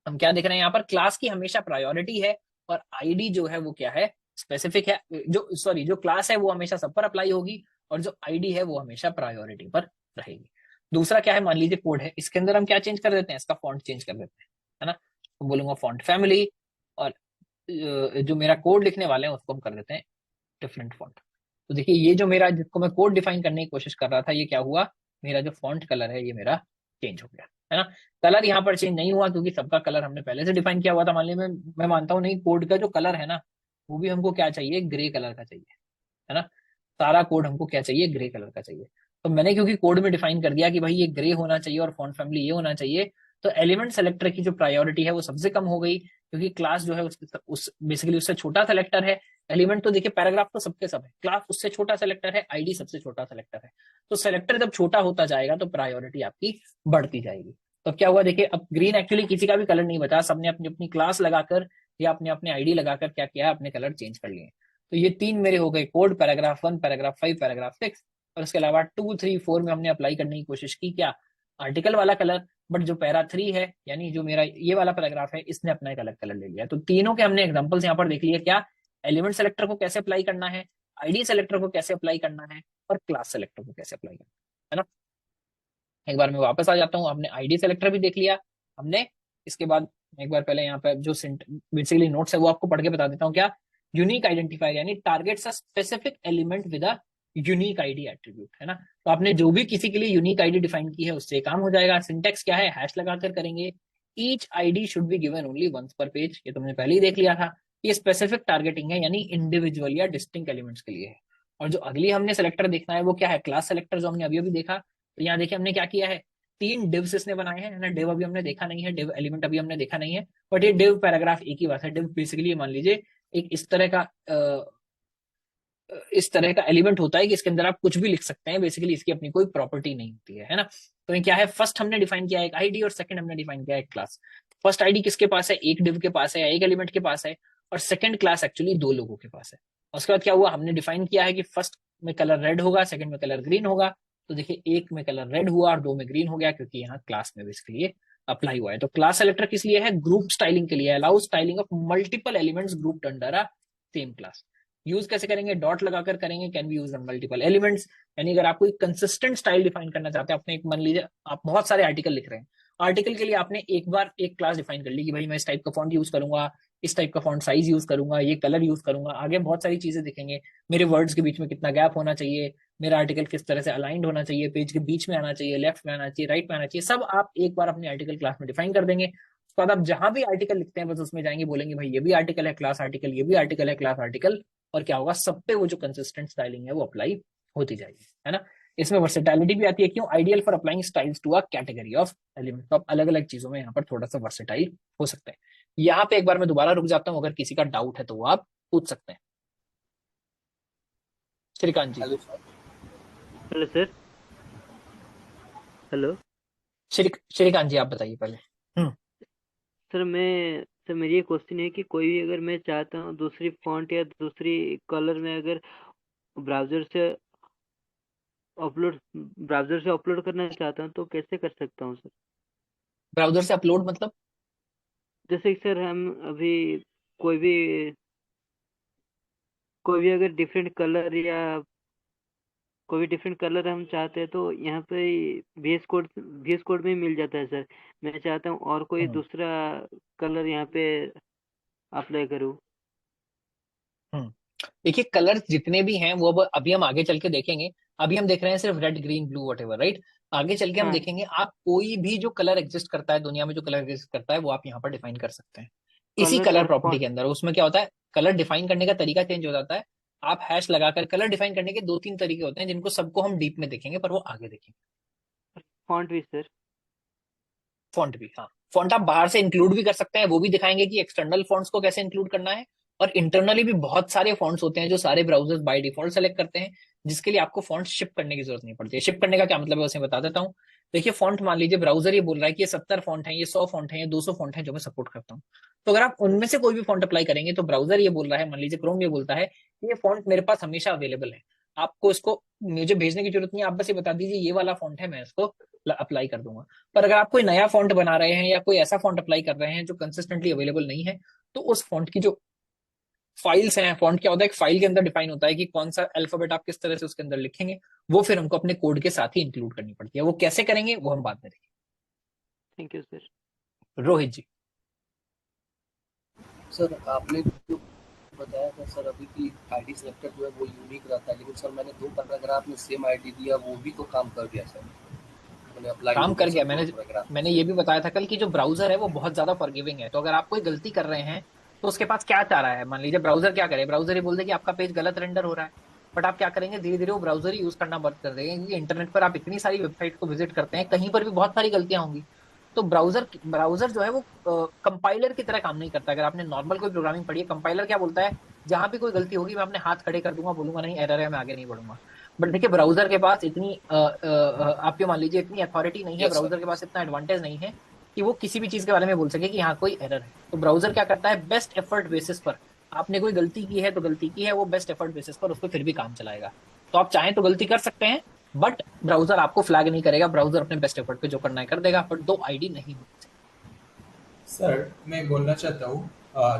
हम क्या देख रहे हैं यहाँ पर, क्लास की हमेशा प्रायोरिटी है और आईडी जो है वो क्या है, स्पेसिफिक है। जो सॉरी जो क्लास है वो हमेशा सब पर अप्लाई होगी, और जो आईडी है वो हमेशा प्रायोरिटी पर रहेगी। दूसरा क्या है, मान लीजिए कोड है, इसके अंदर हम क्या चेंज कर देते हैं, इसका फॉन्ट चेंज कर देते हैं, है ना। तो बोलूंगा फॉन्ट फैमिली, और जो मेरा कोड लिखने वाले हैं उसको हम कर देते हैं डिफरेंट फॉन्ट। तो देखिए ये जो मेरा, जिसको मैं कोड डिफाइन करने की कोशिश कर रहा था, ये क्या हुआ, मेरा जो फॉन्ट कलर है ये मेरा चेंज हो गया, है ना। कलर यहाँ पर चेंज नहीं हुआ क्योंकि सबका कलर हमने पहले से डिफाइन किया हुआ था। मान लीजिए मैं मानता हूँ नहीं, कोड का जो कलर है ना वो भी हमको क्या चाहिए, ग्रे कलर का चाहिए, है ना। सारा कोड हमको क्या चाहिए, ग्रे कलर का चाहिए। तो मैंने क्योंकि कोड में डिफाइन कर दिया कि भाई ये ग्रे होना चाहिए और फॉन्ट फैमिली ये होना चाहिए, तो एलिमेंट सेलेक्टर की जो प्रायोरिटी है वो सबसे कम हो गई, क्योंकि क्लास जो है उस बेसिकली उससे छोटा सेलेक्टर है। एलिमेंट तो देखिए पैराग्राफ तो सबके सब है, क्लास उससे छोटा सेलेक्टर है, आईडी सबसे छोटा सेलेक्टर है। तो सेलेक्टर जब छोटा होता जाएगा तो प्रायोरिटी आपकी बढ़ती जाएगी। तो क्या हुआ, देखिए अब ग्रीन एक्चुअली किसी का भी कलर नहीं बचा, सबने अपनी अपनी क्लास लगाकर या अपने अपने आईडी लगाकर क्या किया, अपने कलर चेंज कर लिए। तो ये 3 मेरे हो गए कोड, पैराग्राफ 1, पैराग्राफ 5, पैराग्राफ 6, और उसके अलावा 2, 3, 4 में हमने अप्लाई करने की कोशिश की क्या, आर्टिकल वाला कलर। बट जो पैरा 3 है, यानी जो मेरा ये वाला पैराग्राफ है, इसने अपना एक अलग कलर ले लिया। तो तीनों के हमने एग्जांपल्स यहाँ पर देख लिए, क्या एलिमेंट सेलेक्टर को कैसे अप्लाई करना है, आईडी सेलेक्टर को कैसे अप्लाई करना है, और क्लास सेलेक्टर को कैसे अप्लाई करना है ना। एक बार मैं वापस आ जाता हूँ, हमने आईडी सेलेक्टर भी देख लिया हमने। इसके बाद एक बार पहले यहाँ पे जो बेसिकली नोट्स है वो आपको पढ़ के बता देता हूँ। क्या यूनिक आइडेंटिफायर, यानी targets a specific element with a unique ID attribute, है ना। तो आपने जो भी किसी के लिए यूनिक आईडी डिफाइन की है उससे काम हो जाएगा। सिंटेक्स क्या है, हैश लगाकर करेंगे, each ID should be given only once per page, ये तुमने पहले ही देख लिया था। ये स्पेसिफिक टारगेटिंग है, यानी इंडिविजुअल या डिस्टिंक्ट एलिमेंट्स के लिए है। और जो अगली हमने सेलेक्टर देखना है वो क्या है, क्लास सेलेक्टर, जो हमने अभी अभी देखा। तो यहाँ देखिए हमने क्या किया है, 3 डिव्स इसने बनाए हैं ना। डिव अभी हमने देखा नहीं है, डिव एलिमेंट अभी हमने देखा नहीं है, बट ये डिव पैराग्राफ एक ही बात है। डिव बेसिकली मान लीजिए एक इस तरह का एलिमेंट होता है कि इसके अंदर आप कुछ भी लिख सकते हैं, बेसिकली इसकी अपनी कोई प्रॉपर्टी नहीं होती है ना। तो ये क्या है, फर्स्ट हमने डिफाइन किया एक आईडी और सेकंड हमने डिफाइन किया एक क्लास। फर्स्ट आईडी किसके पास है, एक डिव के पास है या एक एलिमेंट के पास है, और सेकंड क्लास एक्चुअली 2 लोगों के पास है। उसके बाद क्या हुआ, हमने डिफाइन किया है कि फर्स्ट में कलर रेड होगा, सेकंड में कलर ग्रीन होगा। तो देखिए एक में कलर रेड हुआ और 2 में ग्रीन हो गया, क्योंकि यहाँ क्लास में बेसिकली अप्लाई हुआ है। तो क्लास सेलेक्टर किस लिए है, ग्रुप स्टाइलिंग के लिए, allow styling of multiple elements grouped under a same class. Use कैसे करेंगे, डॉट लगाकर करेंगे, can be use on multiple elements. यानी अगर आपको एक कंसिस्टेंट स्टाइल डिफाइन करना चाहते हैं, आपने एक मान लीजिए आप बहुत सारे आर्टिकल लिख रहे हैं, आर्टिकल के लिए आपने एक बार एक क्लास डिफाइन कर ली कि भाई मैं इस टाइप का फॉन्ट यूज करूंगा, इस टाइप का फॉन्ट साइज यूज करूंगा, ये कलर यूज करूंगा। आगे बहुत सारी चीजें दिखेंगे, मेरे वर्ड्स के बीच में कितना गैप होना चाहिए, मेरा आर्टिकल किस तरह से अलाइंड होना चाहिए, पेज के बीच में आना चाहिए, लेफ्ट में आना चाहिए, राइट में आना चाहिए, सब आप एक बार अपने आर्टिकल क्लास में डिफाइन कर देंगे। उसके बाद आप जहां भी आर्टिकल लिखते हैं बस उसमें जाएंगे, बोलेंगे भाई ये भी आर्टिकल है क्लास आर्टिकल, ये भी आर्टिकल है क्लास आर्टिकल, और क्या होगा, सब पे वो जो कंसिस्टेंट स्टाइलिंग है वो अप्लाई होती जाएगी, है ना। इसमें वर्सेटैलिटी भी आती है, क्यों, ideal for applying styles to a category of element. तो आप अलग अलग चीजों में यहाँ पर थोड़ा सा वर्सेटाइल हो सकते हैं। यहाँ पे एक बार मैं दोबारा रुक जाता हूँ, अगर किसी का डाउट है तो वो आप पूछ सकते हैं। Shrikant ji.
Hello sir. Hello
Shrikant ji आप बताइए पहले।
सर मेरी ये क्वेश्चन है कि कोई भी अगर मैं चाहता हूँ दूसरी फॉन्ट या दूसरी कलर में अगर ब्राउजर से अपलोड करना चाहता हूँ तो कैसे कर सकता हूँ सर?
ब्राउजर से अपलोड मतलब?
जैसे कि सर हम अभी कोई भी अगर डिफरेंट कलर हम चाहते हैं तो यहाँ पे VS कोड में ही मिल जाता है सर। मैं चाहता हूँ और कोई दूसरा कलर यहाँ पे अप्लाई करूँ।
देखिए कलर जितने भी हैं वो अब अभी हम आगे चल के देखेंगे। अभी हम देख रहे हैं सिर्फ red green blue what ever, right. आगे चल के हम
हाँ
देखेंगे आप कोई भी जो कलर एग्जिस्ट करता है दुनिया में, जो कलर एग्जिस्ट करता है वो आप यहाँ पर डिफाइन कर सकते हैं इसी
कलर
कलर
और
प्रॉपर्टी
फॉन्ट।
के अंदर। उसमें क्या होता है, कलर डिफाइन करने का तरीका चेंज हो जाता है। आप हैश लगाकर कलर डिफाइन करने के 2-3 तरीके होते हैं, जिनको सबको हम डीप में देखेंगे, पर वो आगे देखेंगे।
फॉन्ट भी सर।
फॉन्ट भी, हाँ, फॉन्ट आप बाहर से इंक्लूड भी कर सकते हैं, वो भी दिखाएंगे कि एक्सटर्नल फॉन्ट्स को कैसे इंक्लूड करना है। और इंटरनली भी बहुत सारे फॉन्ट्स होते हैं जो सारे ब्राउजर्स बाय डिफॉल्ट सेलेक्ट करते हैं, जिसके लिए आपको फॉन्ट शिप करने की जरूरत नहीं पड़ती है। शिप करने का क्या मतलब है उसे बता देता हूँ। देखिए फॉन्ट, मान लीजिए ब्राउजर ये बोल रहा है कि ये 70 फॉन्ट है, ये 100 फॉन्ट है, ये 200 फॉन्ट है जो मैं सपोर्ट करता हूँ। तो अगर आप उनमें से कोई भी फॉन्ट अप्लाई करेंगे तो ब्राउजर ये बोल रहा है, मान लीजिए क्रोम ये बोलता है कि ये फॉन्ट मेरे पास हमेशा अवेलेबल है, आपको इसको मुझे भेजने की जरूरत नहीं है, आप बस ये बता दीजिए ये वाला फॉन्ट है, मैं इसको अप्लाई कर दूंगा। पर अगर आप कोई नया फॉन्ट बना रहे हैं या कोई ऐसा फॉन्ट अप्लाई कर रहे हैं जो कंसिस्टेंटली अवेलेबल नहीं है, तो उस फॉन्ट की जो फाइल्स हैं, फॉन्ट क्या होता है, एक फाइल के अंदर डिफाइन होता है कि कौन सा अल्फाबेट आप किस तरह से उसके अंदर लिखेंगे, वो फिर हमको अपने कोड के साथ ही इंक्लूड करनी पड़ती है। वो कैसे करेंगे वो हम बाद में देखेंगे।
Thank you sir.
Rohit ji.
Sir आपने जो बताया था सर अभी की आईडी सेलेक्टर जो है वो यूनिक रहता है, लेकिन सर मैंने 2 पैराग्राफ में सेम आईडी दिया, वो भी तो काम कर गया सर, मैंने अप्लाई
काम
हो
कर
गया
गया।
Sir 2 paragraph.
मैंने ये भी बताया था कल कि जो ब्राउजर है वो बहुत ज्यादा फॉरगिविंग है। तो अगर आप कोई गलती कर रहे हैं तो उसके पास क्या चाह रहा है, मान लीजिए ब्राउजर क्या करे, ब्राउजर ये बोल दे कि आपका पेज गलत रेंडर हो रहा है, बट आप क्या करेंगे, धीरे धीरे वो ब्राउजर ही यूज करना बंद कर देंगे, क्योंकि इंटरनेट पर आप इतनी सारी वेबसाइट को विजिट करते हैं, कहीं पर भी बहुत सारी गलतियां होंगी। तो ब्राउजर जो है वो कंपाइलर की तरह काम नहीं करता। अगर आपने नॉर्मल कोई प्रोग्रामिंग पढ़ी है, कंपाइलर क्या बोलता है, जहां भी कोई गलती होगी मैं अपने हाथ खड़े कर दूंगा, बोलूंगा नहीं एरर है, मैं आगे नहीं बढ़ूंगा। बट देखिए ब्राउजर के पास इतनी आप ये मान लीजिए इतनी अथॉरिटी नहीं है,
यस सर।
ब्राउजर के पास इतना एडवांटेज नहीं है कि वो किसी भी चीज के बारे में बोल सके कि यहाँ कोई एरर है। तो ब्राउजर क्या करता है, बेस्ट एफर्ट बेसिस पर, आपने कोई गलती की है तो गलती की है, वो बेस्ट एफर्ट बेसिस पर उस पर फिर भी काम चलाएगा। तो आप चाहें तो गलती कर सकते हैं, बट ब्राउजर आपको फ्लैग नहीं करेगा, ब्राउजर अपने बेस्ट एफर्ट पे जो करना है कर देगा, बट 2 आईडी नहीं होती।
सर मैं बोलना चाहता हूँ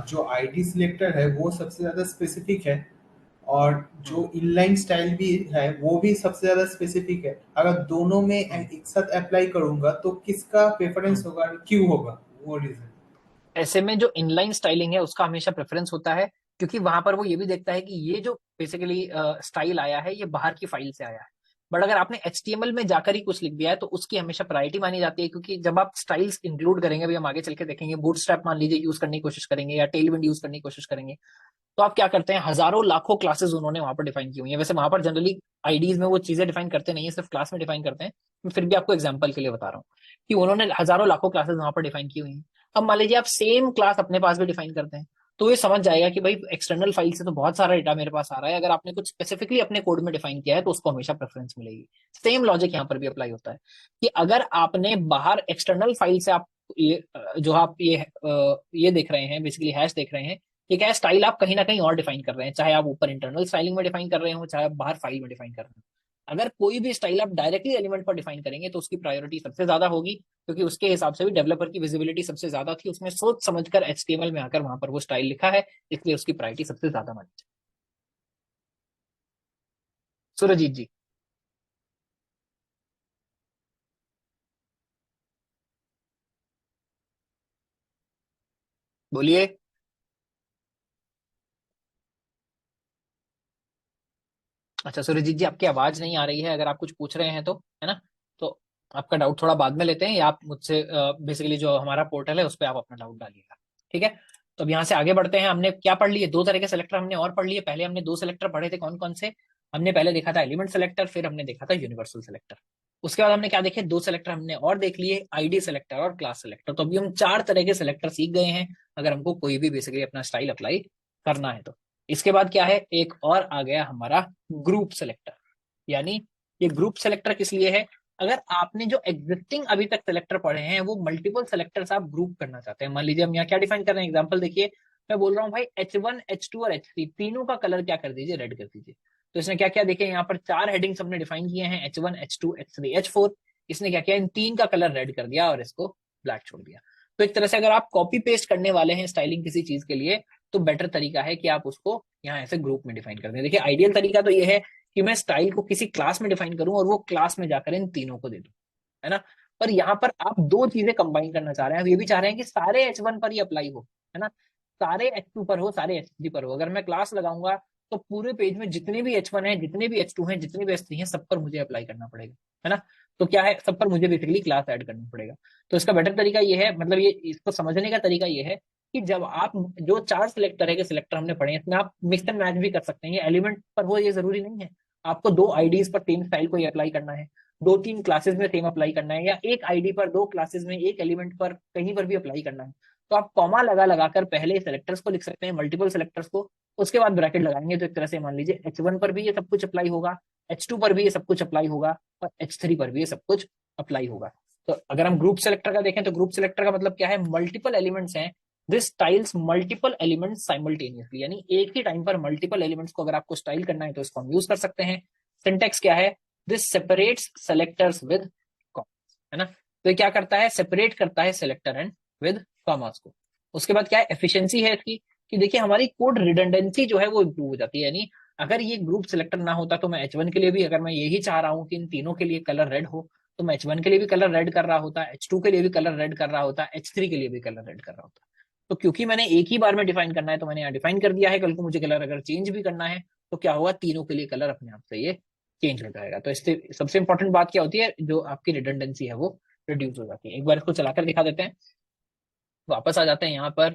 जो आईडी सिलेक्टर है वो सबसे ज्यादा स्पेसिफिक है, और जो इनलाइन स्टाइल भी है वो भी सबसे ज्यादा स्पेसिफिक है। अगर दोनों में एक साथ अप्लाई करूंगा तो किसका प्रेफरेंस होगा, क्यों होगा, वो रीजन।
ऐसे में जो इनलाइन स्टाइलिंग है उसका हमेशा प्रेफरेंस होता है, क्योंकि वहां पर वो ये भी देखता है कि ये जो बेसिकली स्टाइल आया है ये बाहर की फाइल से आया है। बट अगर आपने HTML में जाकर ही कुछ लिख दिया है तो उसकी हमेशा प्रायोरिटी मानी जाती है, क्योंकि जब आप स्टाइल्स इंक्लूड करेंगे, अभी हम आगे चल के देखेंगे, बूटस्ट्रैप मान लीजिए यूज करने की कोशिश करेंगे या टेलविंड यूज करने की कोशिश करेंगे, तो आप क्या करते हैं, हजारों लाखों क्लासेस उन्होंने वहां पर डिफाइन की हुई है। वैसे वहां पर जनरली आईडीज में वो चीजें डिफाइन करते नहीं है, सिर्फ क्लास में डिफाइन करते हैं। मैं फिर भी आपको एग्जांपल के लिए बता रहा हूँ कि उन्होंने हजारों लाखों क्लासेस वहां पर डिफाइन की हुई हैं। अब मान लीजिए आप सेम क्लास अपने पास भी डिफाइन करते हैं, तो ये समझ जाएगा कि भाई एक्सटर्नल फाइल से तो बहुत सारा डेटा मेरे पास आ रहा है, अगर आपने कुछ स्पेसिफिकली अपने कोड में डिफाइन किया है तो उसको हमेशा प्रेफरेंस मिलेगी। सेम लॉजिक यहाँ पर भी अप्लाई होता है कि अगर आपने बाहर एक्सटर्नल फाइल से आप ये जो आप ये देख रहे हैं, बेसिकली हैश देख रहे हैं, ये क्या है, स्टाइल आप कहीं ना कहीं और डिफाइन कर रहे हैं, चाहे आप ऊपर इंटरनल स्टाइलिंग में डिफाइन कर रहे हो, चाहे आप बाहर फाइल में डिफाइन कर रहे हो। अगर कोई भी स्टाइल आप डायरेक्टली एलिमेंट पर डिफाइन करेंगे तो उसकी प्रायोरिटी सबसे ज्यादा होगी, क्योंकि उसके हिसाब से भी डेवलपर की विजिबिलिटी सबसे ज्यादा थी, उसने सोच समझकर HTML में आकर वहां पर वो स्टाइल लिखा है, इसलिए उसकी प्रायोरिटी सबसे ज्यादा मानी जाए। सुरजीत जी बोलिए। अच्छा सुरजीत जी, आपकी आवाज नहीं आ रही है, अगर आप कुछ पूछ रहे हैं तो, है ना, तो आपका डाउट थोड़ा बाद में लेते हैं, या आप मुझसे बेसिकली जो हमारा पोर्टल है उस पर आप अपना डाउट डालिएगा। ठीक है, तो अब यहाँ से आगे बढ़ते हैं। हमने क्या पढ़ लिए, दो तरह के सेलेक्टर हमने और पढ़ लिए। पहले हमने दो सेलेक्टर पढ़े थे, कौन कौन से, हमने पहले देखा था एलिमेंट सेलेक्टर, फिर हमने देखा था यूनिवर्सल सेलेक्टर। उसके बाद हमने क्या देखे, दो सेलेक्टर हमने और देख लिए, आईडी सेलेक्टर और क्लास सेलेक्टर। तो अभी हम चार तरह के सेलेक्टर सीख गए हैं, अगर हमको कोई भी बेसिकली अपना स्टाइल अप्लाई करना है तो। इसके बाद क्या है, एक और आ गया हमारा ग्रुप सेलेक्टर। यानी ये ग्रुप सेलेक्टर किस लिए है, अगर आपने जो एग्जिस्टिंग अभी तक सेलेक्टर पढ़े हैं वो मल्टीपल सेलेक्टर्स आप ग्रुप करना चाहते हैं। मान लीजिए हम यहाँ क्या डिफाइन कर रहे हैं, एग्जांपल देखिए, मैं बोल रहा हूँ भाई H1 H2 और H3 तीनों का कलर क्या कर दीजिए, रेड कर दीजिए। तो इसने क्या क्या, देखिए यहाँ पर चार हेडिंग्स हमने डिफाइन किए हैं, H1 H2 H3 H4। इसने क्या किया, इन तीन का कलर रेड कर दिया और इसको ब्लैक छोड़ दिया। तो एक तरह से अगर आप कॉपी पेस्ट करने वाले हैं स्टाइलिंग किसी चीज के लिए, तो बेटर तरीका है कि आप उसको यहाँ ऐसे ग्रुप में डिफाइन कर दें। देखिए आइडियल तरीका तो ये है कि मैं स्टाइल को किसी क्लास में डिफाइन करूं और वो क्लास में जाकर इन तीनों को दे दूं, है ना। पर यहाँ पर आप दो चीजें कंबाइन करना चाह रहे हैं, आप ये भी चाह रहे हैं कि सारे H1 पर ही अप्लाई हो, है ना, सारे H2 पर हो, सारे H3 पर हो। अगर मैं क्लास लगाऊंगा तो पूरे पेज में जितने भी H1 है, जितने भी H2 हैं, जितने भी H3 हैं, सब पर मुझे अप्लाई करना पड़ेगा, है ना। तो क्या है, सब पर मुझे बेसिकली क्लास ऐड करना पड़ेगा। तो इसका बेटर तरीका ये है, मतलब ये इसको समझने का तरीका ये है कि जब आप जो चार सिलेक्टर है के सिलेक्टर हमने पढ़े हैं, इसमें आप मिक्स एंड मैच भी कर सकते हैं, ये एलिमेंट पर हो ये जरूरी नहीं है। आपको दो आईडीज पर सेम स्टाइल को ही अप्लाई करना है, दो तीन क्लासेस में सेम अप्लाई करना है, या एक आईडी पर दो क्लासेस में एक एलिमेंट पर कहीं पर भी अप्लाई करना है, तो आप कॉमा लगा लगाकर पहले सेलेक्टर्स को लिख सकते हैं, मल्टीपल सेलेक्टर्स को, उसके बाद ब्रैकेट लगाएंगे। तो एक तरह से मान लीजिए H1 पर भी ये सब कुछ अप्लाई होगा, H2 पर भी ये सब कुछ अप्लाई होगा, और H3 पर भी ये सब कुछ अप्लाई होगा। तो अगर हम ग्रुप सेलेक्टर का देखें तो ग्रुप सेलेक्टर का मतलब क्या है, मल्टीपल एलिमेंट्स हैं, this styles multiple elements simultaneously, यानी एक ही टाइम पर मल्टीपल एलिमेंट्स को अगर आपको स्टाइल करना है तो इसको हम यूज कर सकते हैं। सिंटेक्स क्या है, this separates selectors with commas, है ना। तो ये क्या करता है, सेपरेट करता है सेलेक्टर एंड विद कॉमास को। उसके बाद क्या है, एफिशिएंसी है इसकी, कि देखिए हमारी कोड रिडंडेंसी जो है वो इंप्रूव हो जाती है। यानी अगर ये ग्रुप सेलेक्टर ना होता तो मैं H1 के लिए भी, अगर मैं यही चाह रहा हूँ कि इन तीनों के लिए कलर रेड हो, तो मैं H1 के लिए भी कलर रेड कर रहा होता, H2 के लिए भी कलर रेड कर रहा होता, H3 के लिए भी कलर रेड कर रहा होता। तो क्योंकि मैंने एक ही बार में डिफाइन करना है तो मैंने यहाँ डिफाइन कर दिया है, कल को मुझे कलर अगर चेंज भी करना है तो क्या होगा, तीनों के लिए कलर अपने आप से ये चेंज हो जाएगा। तो इससे सबसे इंपॉर्टेंट बात क्या होती है, जो आपकी रिडंडेंसी है वो रिड्यूस हो जाती है। एक बार इसको चलाकर दिखा देते हैं, वापस आ जाते हैं यहाँ पर।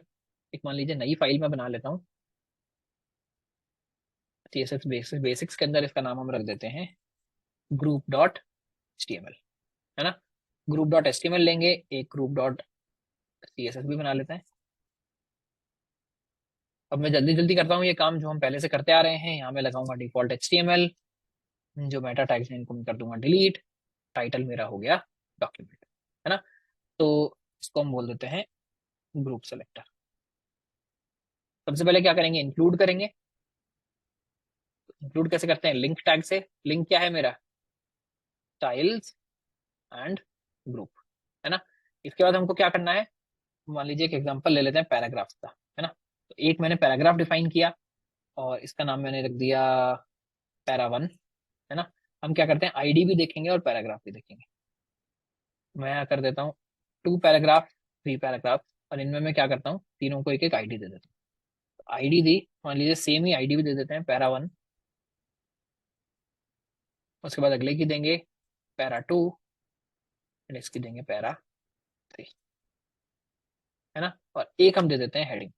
एक मान लीजिए नई फाइल में बना लेता हूँ, CSS बेसिक्स के अंदर इसका नाम हम रख देते हैं ग्रुप डॉट HTML, है ना। ग्रुप डॉट HTML लेंगे, एक ग्रुप डॉट CSS भी बना लेते हैं। अब मैं जल्दी जल्दी करता हूँ ये काम जो हम पहले से करते आ रहे हैं। यहाँ मैं लगाऊंगा डिफॉल्ट HTML, जो मेटा टैग्स हैं इनको मैं कर दूंगा डिलीट, टाइटल मेरा हो गया डॉक्यूमेंट, है ना। तो इसको हम बोल देते हैं ग्रुप सेलेक्टर। सबसे पहले क्या करेंगे, इंक्लूड करेंगे। इंक्लूड कैसे करते हैं, लिंक टैग से। लिंक क्या है मेरा, स्टाइल्स एंड ग्रुप, है ना। इसके बाद हमको क्या करना है, मान लीजिए एक एग्जांपल ले लेते हैं पैराग्राफ का, है ना। तो एक मैंने पैराग्राफ डिफाइन किया और इसका नाम मैंने रख दिया पैरा 1, है ना। हम क्या करते हैं, आईडी भी देखेंगे और पैराग्राफ भी देखेंगे। मैं यहाँ कर देता हूँ 2 पैराग्राफ 3 पैराग्राफ, और इनमें मैं क्या करता हूँ, तीनों को एक एक आईडी दे देता हूँ। आईडी दी, मान लीजिए सेम ही आईडी भी दे देते हैं पैरा 1, उसके बाद अगले की देंगे पैरा 2, एंड इसकी देंगे पैरा 3, है ना। और एक हम दे देते हैं हेडिंग।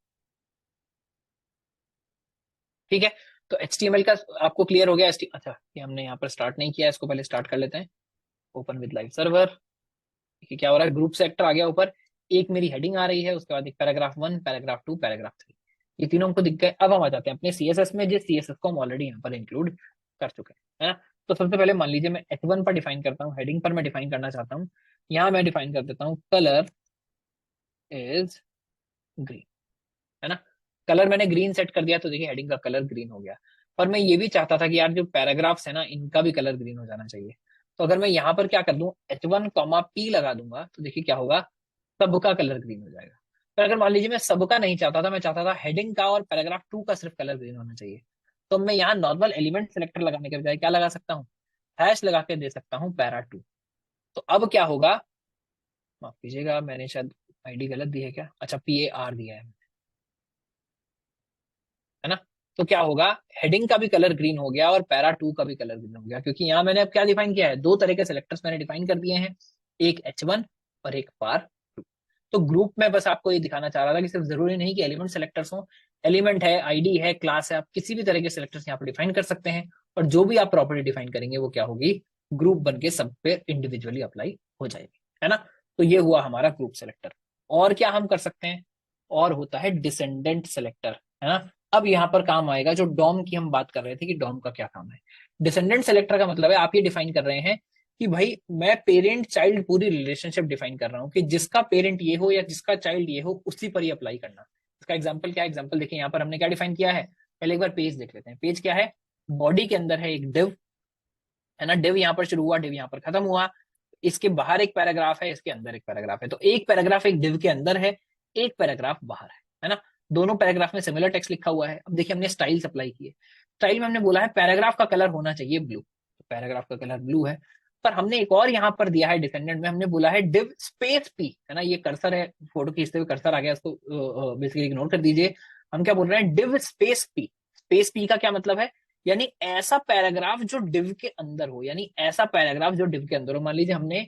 ठीक है, तो HTML का आपको क्लियर हो गया। अच्छा, ये हमने यहाँ पर स्टार्ट नहीं किया, इसको पहले स्टार्ट कर लेते हैं। Open with live server. देखिए क्या हो रहा है, ग्रुप सेक्टर आ गया ऊपर, एक मेरी हेडिंग आ रही है, उसके बाद एक पैराग्राफ 1, पैराग्राफ 2, पैराग्राफ 3, ये तीनों हमको दिख गए। अब हम आ जाते हैं अपने CSS में, जिस CSS को हम ऑलरेडी यहाँ पर इंक्लूड कर चुके हैं, है ना। तो सबसे पहले मान लीजिए मैं H1 पर डिफाइन करता हूँ, हेडिंग पर मैं डिफाइन करना चाहता हूँ। यहाँ मैं डिफाइन कर देता हूँ कलर इज ग्रीन, है ना। कलर मैंने ग्रीन सेट कर दिया, तो देखिए हेडिंग का कलर ग्रीन हो गया। पर मैं ये भी चाहता था कि यार जो पैराग्राफ्स है ना, इनका भी कलर ग्रीन हो जाना चाहिए। तो अगर मैं यहाँ पर क्या कर दूं, H1, P लगा दूंगा, तो देखिए क्या होगा, सबका कलर ग्रीन हो जाएगा। पर अगर मान लीजिए मैं सबका नहीं चाहता था, मैं चाहता था हेडिंग का और पैराग्राफ 2 का सिर्फ कलर ग्रीन होना चाहिए, तो मैं यहाँ नॉर्मल एलिमेंट सेलेक्टर लगाने के बजाय क्या लगा सकता हूँ, हैश लगा के दे सकता हूँ पैरा 2। तो अब क्या होगा, माफ कीजिएगा मैंने शायद आईडी गलत दी है क्या, अच्छा PAR दिया है ना। तो क्या होगा, हेडिंग का भी कलर ग्रीन हो गया और पैरा 2 का भी कलर ग्रीन हो गया, क्योंकि यहाँ मैंने अब क्या डिफाइन किया है, दो तरह के सेलेक्टर्स मैंने डिफाइन कर दिए हैं, एक H1 और एक PAR 2। तो ग्रुप में बस आपको ये दिखाना चाह रहा था कि सिर्फ जरूरी नहीं कि एलिमेंट सेलेक्टर्स हो, एलिमेंट है, आईडी है, क्लास है, आप किसी भी तरह के सेलेक्टर्स यहाँ पर डिफाइन कर सकते हैं, और जो भी आप प्रॉपर्टी डिफाइन करेंगे वो क्या होगी, ग्रुप बन के सब पे इंडिविजुअली अप्लाई हो जाएगी, है ना। तो ये हुआ हमारा ग्रुप सेलेक्टर। और क्या हम कर सकते हैं, और होता है डिसेंडेंट सेलेक्टर, है ना। अब यहाँ पर काम आएगा जो डॉम की हम बात कर रहे थे कि डॉम का क्या काम है। डिसेंडेंट सेलेक्टर का मतलब है आप ये डिफाइन कर रहे हैं कि भाई मैं पेरेंट चाइल्ड पूरी रिलेशनशिप डिफाइन कर रहा हूँ कि जिसका पेरेंट ये हो या जिसका चाइल्ड ये हो उसी पर ही अप्लाई करना। इसका एग्जाम्पल क्या है, एग्जाम्पल देखिए यहाँ पर हमने क्या डिफाइन किया है, पहले एक बार पेज देख लेते हैं। पेज क्या है, बॉडी के अंदर है एक डिव, है ना। डिव यहाँ पर शुरू हुआ, डिव यहाँ पर खत्म हुआ, इसके बाहर एक पैराग्राफ है, इसके अंदर एक पैराग्राफ है। तो एक पैराग्राफ एक डिव के अंदर है, एक पैराग्राफ बाहर है ना। दोनों पैराग्राफ में सिमिलर टेक्स्ट लिखा हुआ है। अब देखिए हमने स्टाइल्स अप्लाई किए। स्टाइल में हमने बोला है पैराग्राफ का कलर होना चाहिए ब्लू, तो पैराग्राफ का कलर ब्लू है। पर हमने एक और यहाँ पर दिया है डिसेंडेंट में, हमने बोला है डिव स्पेस पी, है ना। ये कर्सर है, फोटो खींचते हुए कर्सर आ गया, इसको बेसिकली इग्नोर कर दीजिए। हम क्या बोल रहे हैं, div space P. Space P का क्या मतलब है, यानी ऐसा पैराग्राफ जो डिव के अंदर हो, यानी ऐसा पैराग्राफ जो डिव के अंदर हो। मान लीजिए हमने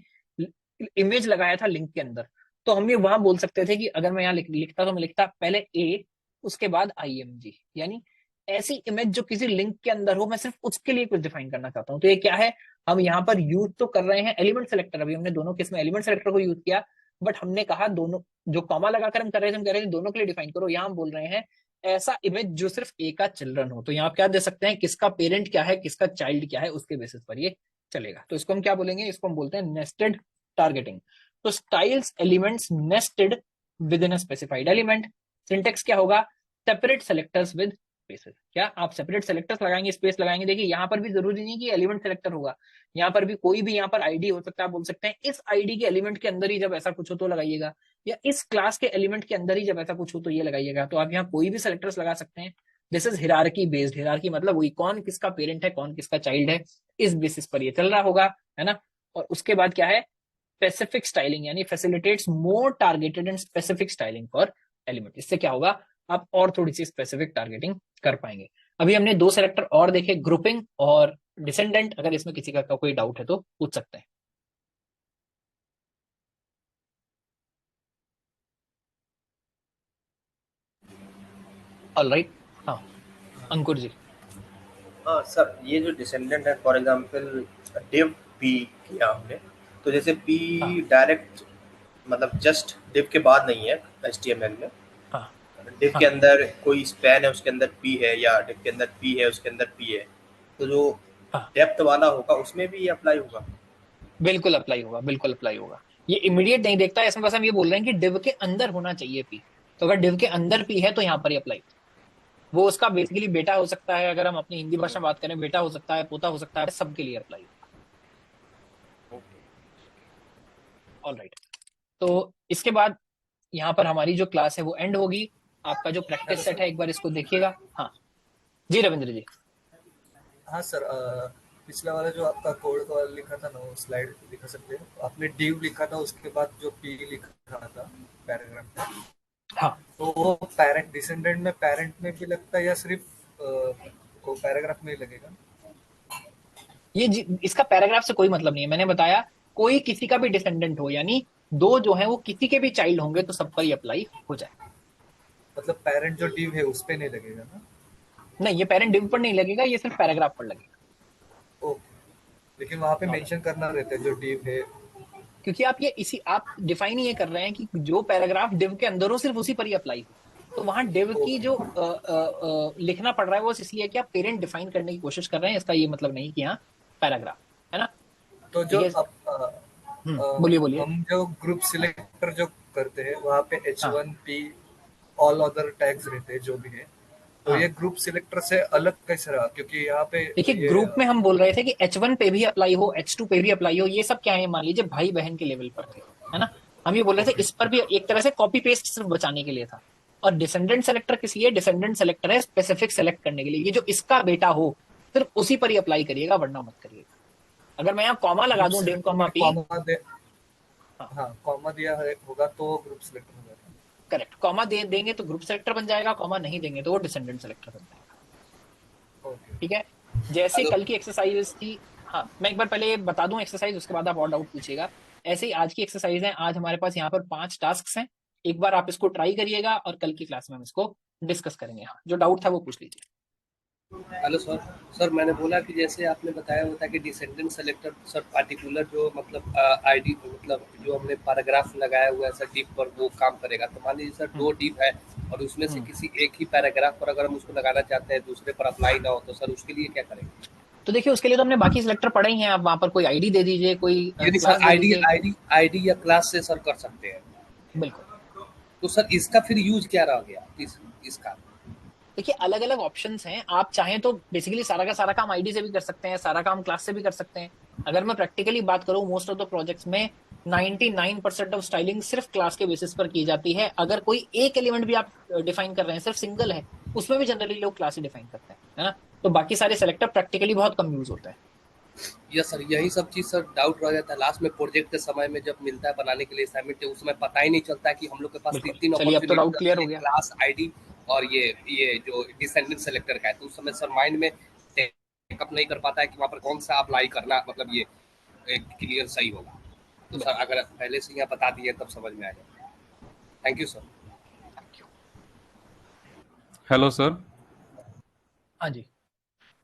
इमेज लगाया था लिंक के अंदर, तो हम ये वहां बोल सकते थे कि अगर मैं यहाँ लिखता तो मैं लिखता पहले ए, उसके बाद IMG, यानी ऐसी इमेज जो किसी लिंक के अंदर हो, मैं सिर्फ उसके लिए कुछ डिफाइन करना चाहता हूँ। तो ये क्या है, हम यहाँ पर यूज तो कर रहे हैं एलिमेंट सेलेक्टर, अभी हमने दोनों केस में एलिमेंट सेलेक्टर को यूज किया, बट हमने कहा दोनों जो कॉमा लगाकर हम कर रहे थे, हम कह रहे थे दोनों के लिए डिफाइन करो। यहाँ हम बोल रहे हैं ऐसा इमेज जो सिर्फ ए का चिल्ड्रन हो। तो यहाँ आप क्या दे सकते हैं, किसका पेरेंट क्या है, किसका चाइल्ड क्या है, उसके बेसिस पर ये चलेगा। तो इसको हम क्या बोलेंगे, इसको हम बोलते हैं नेस्टेड टारगेटिंग। तो styles elements nested within a specified element. Syntax क्या होगा, सेपरेट सेलेक्टर्स विद स्पेसेस। क्या आप सेपरेट सेलेक्टर्स लगाएंगे, स्पेस लगाएंगे। देखिए यहाँ पर भी जरूरी नहीं कि एलिमेंट सेलेक्टर होगा, यहाँ पर भी कोई भी यहाँ पर आईडी हो सकता है। आप बोल सकते हैं इस आईडी के एलिमेंट के अंदर ही जब ऐसा कुछ हो तो लगाइएगा, या इस क्लास के एलिमेंट के अंदर ही जब ऐसा कुछ हो तो ये लगाइएगा। तो आप यहाँ कोई भी सेलेक्टर्स लगा सकते हैं। This is hierarchy based. Hierarchy मतलब वही कौन किसका पेरेंट है, कौन किसका चाइल्ड है, इस बेसिस पर ये चल रहा होगा, है ना। और उसके बाद क्या है, स्पेसिफिक स्टाइलिंग, यानी facilitates more targeted and specific styling for element. इससे क्या होगा, आप और थोड़ी सी स्पेसिफिक टारगेटिंग कर पाएंगे। अभी हमने दो सेलेक्टर और देखे, ग्रुपिंग और डिसेंडेंट। अगर इसमें किसी का कोई डाउट है तो पूछ सकते हैं। ऑलराइट, हाँ अंकुर जी।
हाँ सर, ये जो डिसेंडेंट है, फॉर एग्जांपल डिव पी किया हमने, तो जैसे पी
हाँ
डायरेक्ट मतलब जस्ट डिव के बाद नहीं है HTML में,
हाँ
डिव के
हाँ
अंदर कोई स्पैन है उसके अंदर पी है, या डिव के अंदर पी है उसके अंदर पी है, तो जो
हाँ,
डेप्थ वाला होगा उसमें भी ये अप्लाई होगा।
बिल्कुल अप्लाई होगा, बिल्कुल अप्लाई होगा। ये इमीडिएट नहीं देखता है, इसमें बस हम ये बोल रहे हैं कि डिव के अंदर होना चाहिए पी। तो अगर डिव के अंदर पी है तो यहाँ पर ही अप्लाई। वो उसका बेसिकली बेटा हो सकता है, अगर हम अपनी हिंदी भाषा में बात करें, बेटा हो सकता है, पोता हो सकता है, सबके लिए अप्लाई होगा। ऑलराइट, तो इसके बाद यहाँ पर हमारी जो क्लास है वो एंड होगी। आपका जो प्रैक्टिस सेट है एक बार इसको देखिएगा। हाँ जी रविंद्र जी।
हाँ सर, पिछला वाला जो आपका कोड का लिखा था ना, वो स्लाइड दिखा सकते हैं। आपने डिव लिखा था, उसके बाद जो पी लिखा था पैराग्राफ में,
हाँ
तो वो पेरेंट डिसेंडेंट में पेरेंट में भी लगता है या सिर्फ वो पैराग्राफ में ही लगेगा?
इसका पैराग्राफ से कोई मतलब नहीं है। मैंने बताया कोई किसी का भी डिसेंडेंट हो, यानी दो जो है वो किसी के भी चाइल्ड होंगे तो सब पर ही अप्लाई हो जाए।
मतलब पेरेंट जो div है उस पे नहीं लगेगा ना?
नहीं, ये पेरेंट डिव पर नहीं लगेगा, ये सिर्फ पैराग्राफ पर लगेगा।
ओके, लेकिन वहाँ पे
हाँ,
मेंशन करना रहता है जो div है।
क्योंकि आप डिफाइन ये कर रहे हैं कि जो पैराग्राफ डिव के अंदर हो सिर्फ उसी पर ही अप्लाई हो, तो वहां डिव की जो लिखना पड़ रहा है वो इसलिए कि आप पेरेंट डिफाइन करने की कोशिश कर रहे हैं, इसका ये मतलब नहीं कि यहाँ पैराग्राफ है ना।
तो
ठीक
जो
है। बोलिए बोलिए।
हम जो ग्रुप सिलेक्टर जो करते हैं वहाँ पे
हाँ
H1P ऑल अदर टैग्स रहते हैं जो भी है, तो
हाँ,
ये ग्रुप सिलेक्टर से अलग कैसे रहा? क्योंकि यहाँ पे
देखिए
ये
ग्रुप में हम बोल रहे थे कि H1 पे भी अप्लाई हो, H2 पे भी अप्लाई हो, ये सब क्या है मान लीजिए भाई बहन के लेवल पर थे, है ना। हम ये बोल रहे थे
ओके
इस पर भी एक तरह से कॉपी पेस्ट सिर्फ बचाने के लिए था। और डिसेंडेंट सेलेक्टर किस लिए? डिसेंडेंट सेलेक्टर है स्पेसिफिक सेलेक्ट करने के लिए, ये जो इसका बेटा हो सिर्फ उसी पर ही अप्लाई करिएगा, वरना मत करिएगा। अगर मैं यहाँ कॉमा लगा
ग्रुप
दूं डिव
सिलेक्टर
कॉमा
में
पी,
कॉमा दे,
हाँ
हाँ कॉमा दिया है होगा तो ग्रुप सिलेक्टर हो जाता
करेक्ट, कॉमा देंगे तो ग्रुप सेलेक्टर बन जाएगा, कॉमा नहीं देंगे तो वो डिसेंडेंट सेलेक्टर बन जाएगा।
है। ओके
ठीक है। जैसे
हेलो।
कल की एक्सरसाइज थी, हाँ मैं एक बार पहले ये बता दूं एक्सरसाइज, उसके बाद आप और डाउट पूछिएगा। ऐसे ही आज की एक्सरसाइज है, आज हमारे पास यहाँ पर 5 टास्क हैं। एक बार आप इसको ट्राई करिएगा और कल की क्लास में हम इसको डिस्कस करेंगे। हाँ, जो डाउट था वो पूछ लीजिए।
Hello sir. सर मैंने बोला कि जैसे आपने बताया होता है कि डिसेंडेंट सेलेक्टर सर पार्टिकुलर जो मतलब आईडी मतलब जो हमने पैराग्राफ लगाया हुआ है सर डिव पर वो काम करेगा। तो मान लीजिए सर 2 डिव है और उसमें से किसी एक ही पैराग्राफ पर अगर हम उसको लगाना चाहते हैं दूसरे पर अप्लाई ना हो तो सर उसके लिए क्या करेंगे?
तो देखिए उसके लिए तो हमने बाकी सिलेक्टर पढ़े ही हैं, आप वहां पर कोई आईडी दे दीजिए, कोई
यानी
क्लास
सर
दे
आईडी
दीजिए।
आईडी आईडी या क्लास से सर कर सकते हैं।
बिल्कुल।
तो सर इसका फिर यूज क्या रह गया इसका?
देखिए अलग अलग ऑप्शंस हैं, आप चाहें तो बेसिकली सारा का सारा काम आईडी से भी कर सकते हैं, सारा काम क्लास से भी कर सकते हैं। अगर मैं प्रैक्टिकली बात करूं मोस्ट ऑफ द प्रोजेक्ट्स में 99% ऑफ स्टाइलिंग सिर्फ क्लास के बेसिस पर की जाती है। अगर कोई एक एलिमेंट भी आप डिफाइन कर रहे हैं सिर्फ सिंगल है, उसमें भी जनरली लोग क्लास ही डिफाइन करते हैं, है ना। तो बाकी सारे सेलेक्टर प्रैक्टिकली बहुत कम यूज होते हैं।
यस सर, यही सब चीज़ सर डाउट रह जाता है लास्ट में प्रोजेक्ट के समय में जब मिलता है बनाने के लिए असाइनमेंट, उस समय पता ही नहीं चलता है कि हम लोग के पास
बिल्कुल,
तीन
चलिए अब तो डाउट
अपॉर्चुनिटी
क्लियर हो
है,
गया।
क्लास आईडी और ये जो डिसेंडेंट सेलेक्टर का है। तो उस समय सर माइंड में टेकअप नहीं कर पाता है कि वहाँ पर कौन सा अप्लाई करना मतलब ये क्लियर सही होगा। तो सर अगर पहले से यहाँ बता दिए तब समझ में आ जाए। Thank you sir.
Hello sir.
हाँ जी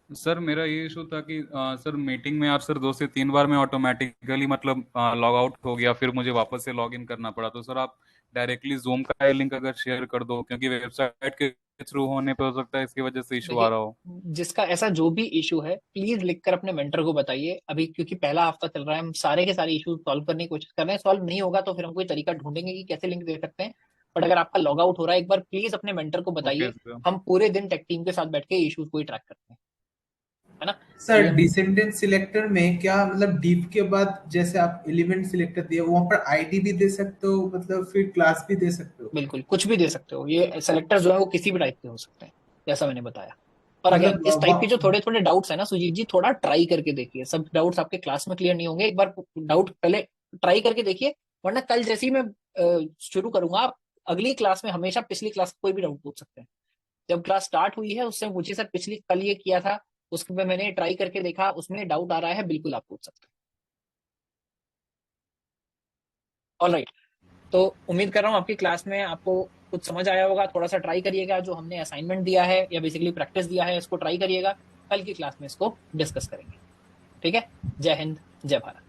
सर मेरा ये इशू था कि सर मीटिंग में यार सर 2 से 3 बार मैं ऑटोमेटिकली मतलब लॉग आउट हो गया, फिर मुझे वापस से लॉग इन करना पड़ा। तो सर आप डायरेक्टली जूम का लिंक अगर शेयर कर दो, क्योंकि वेबसाइट के थ्रू होने पे हो सकता है इसकी वजह से इशू आ
देखिए
रहा हो।
जिसका ऐसा जो भी इशू है प्लीज लिखकर अपने मेंटर को बताइए अभी, क्योंकि पहला हफ्ता चल रहा है, हम सारे के सारे इशू सॉल्व करने की कोशिश कर रहे हैं। सॉल्व नहीं होगा तो फिर हम कोई तरीका ढूंढेंगे कि कैसे लिंक दे सकते हैं। बट अगर आपका लॉग आउट हो रहा है एक बार प्लीज अपने मेंटर को
ओके
बताइए,
सर।
हम पूरे दिन टेक टीम के साथ बैठ के इशूज को ही ट्रैक करते हैं, है ना।
सर
ये हम
डिसेंडेंट सिलेक्टर में क्या मतलब डिव के बाद जैसे आप एलिमेंट सिलेक्टर दिए वहां पर आईडी भी दे सकते हो, मतलब फिर क्लास भी दे सकते हो?
बिल्कुल कुछ भी दे सकते हो, ये सेलेक्टर जो है वो किसी भी टाइप के हो सकते हैं जैसा मैंने बताया। और अगर
मतलब
इस टाइप के जो थोड़े थोड़े डाउट्स है ना सुजीत जी, थोड़ा ट्राई करके देखिए, सब डाउट्स आपके क्लास में क्लियर नहीं होंगे, एक बार डाउट पहले ट्राई करके देखिए, वरना कल जैसे ही मैं शुरू करूंगा आप अगली क्लास में हमेशा पिछली क्लास का कोई भी डाउट पूछ सकते हैं। जब क्लास स्टार्ट हुई है उससे पूछिए सर पिछली कल ये किया था उसके पे मैंने ट्राई करके देखा उसमें डाउट आ रहा है, बिल्कुल आप पूछ सकते हैं। ऑलराइट, तो उम्मीद कर रहा हूँ आपकी क्लास में आपको कुछ समझ आया होगा। थोड़ा सा ट्राई करिएगा, जो हमने असाइनमेंट दिया है या बेसिकली प्रैक्टिस दिया है इसको ट्राई करिएगा, कल की क्लास में इसको डिस्कस करेंगे। ठीक है, जय हिंद जय भारत।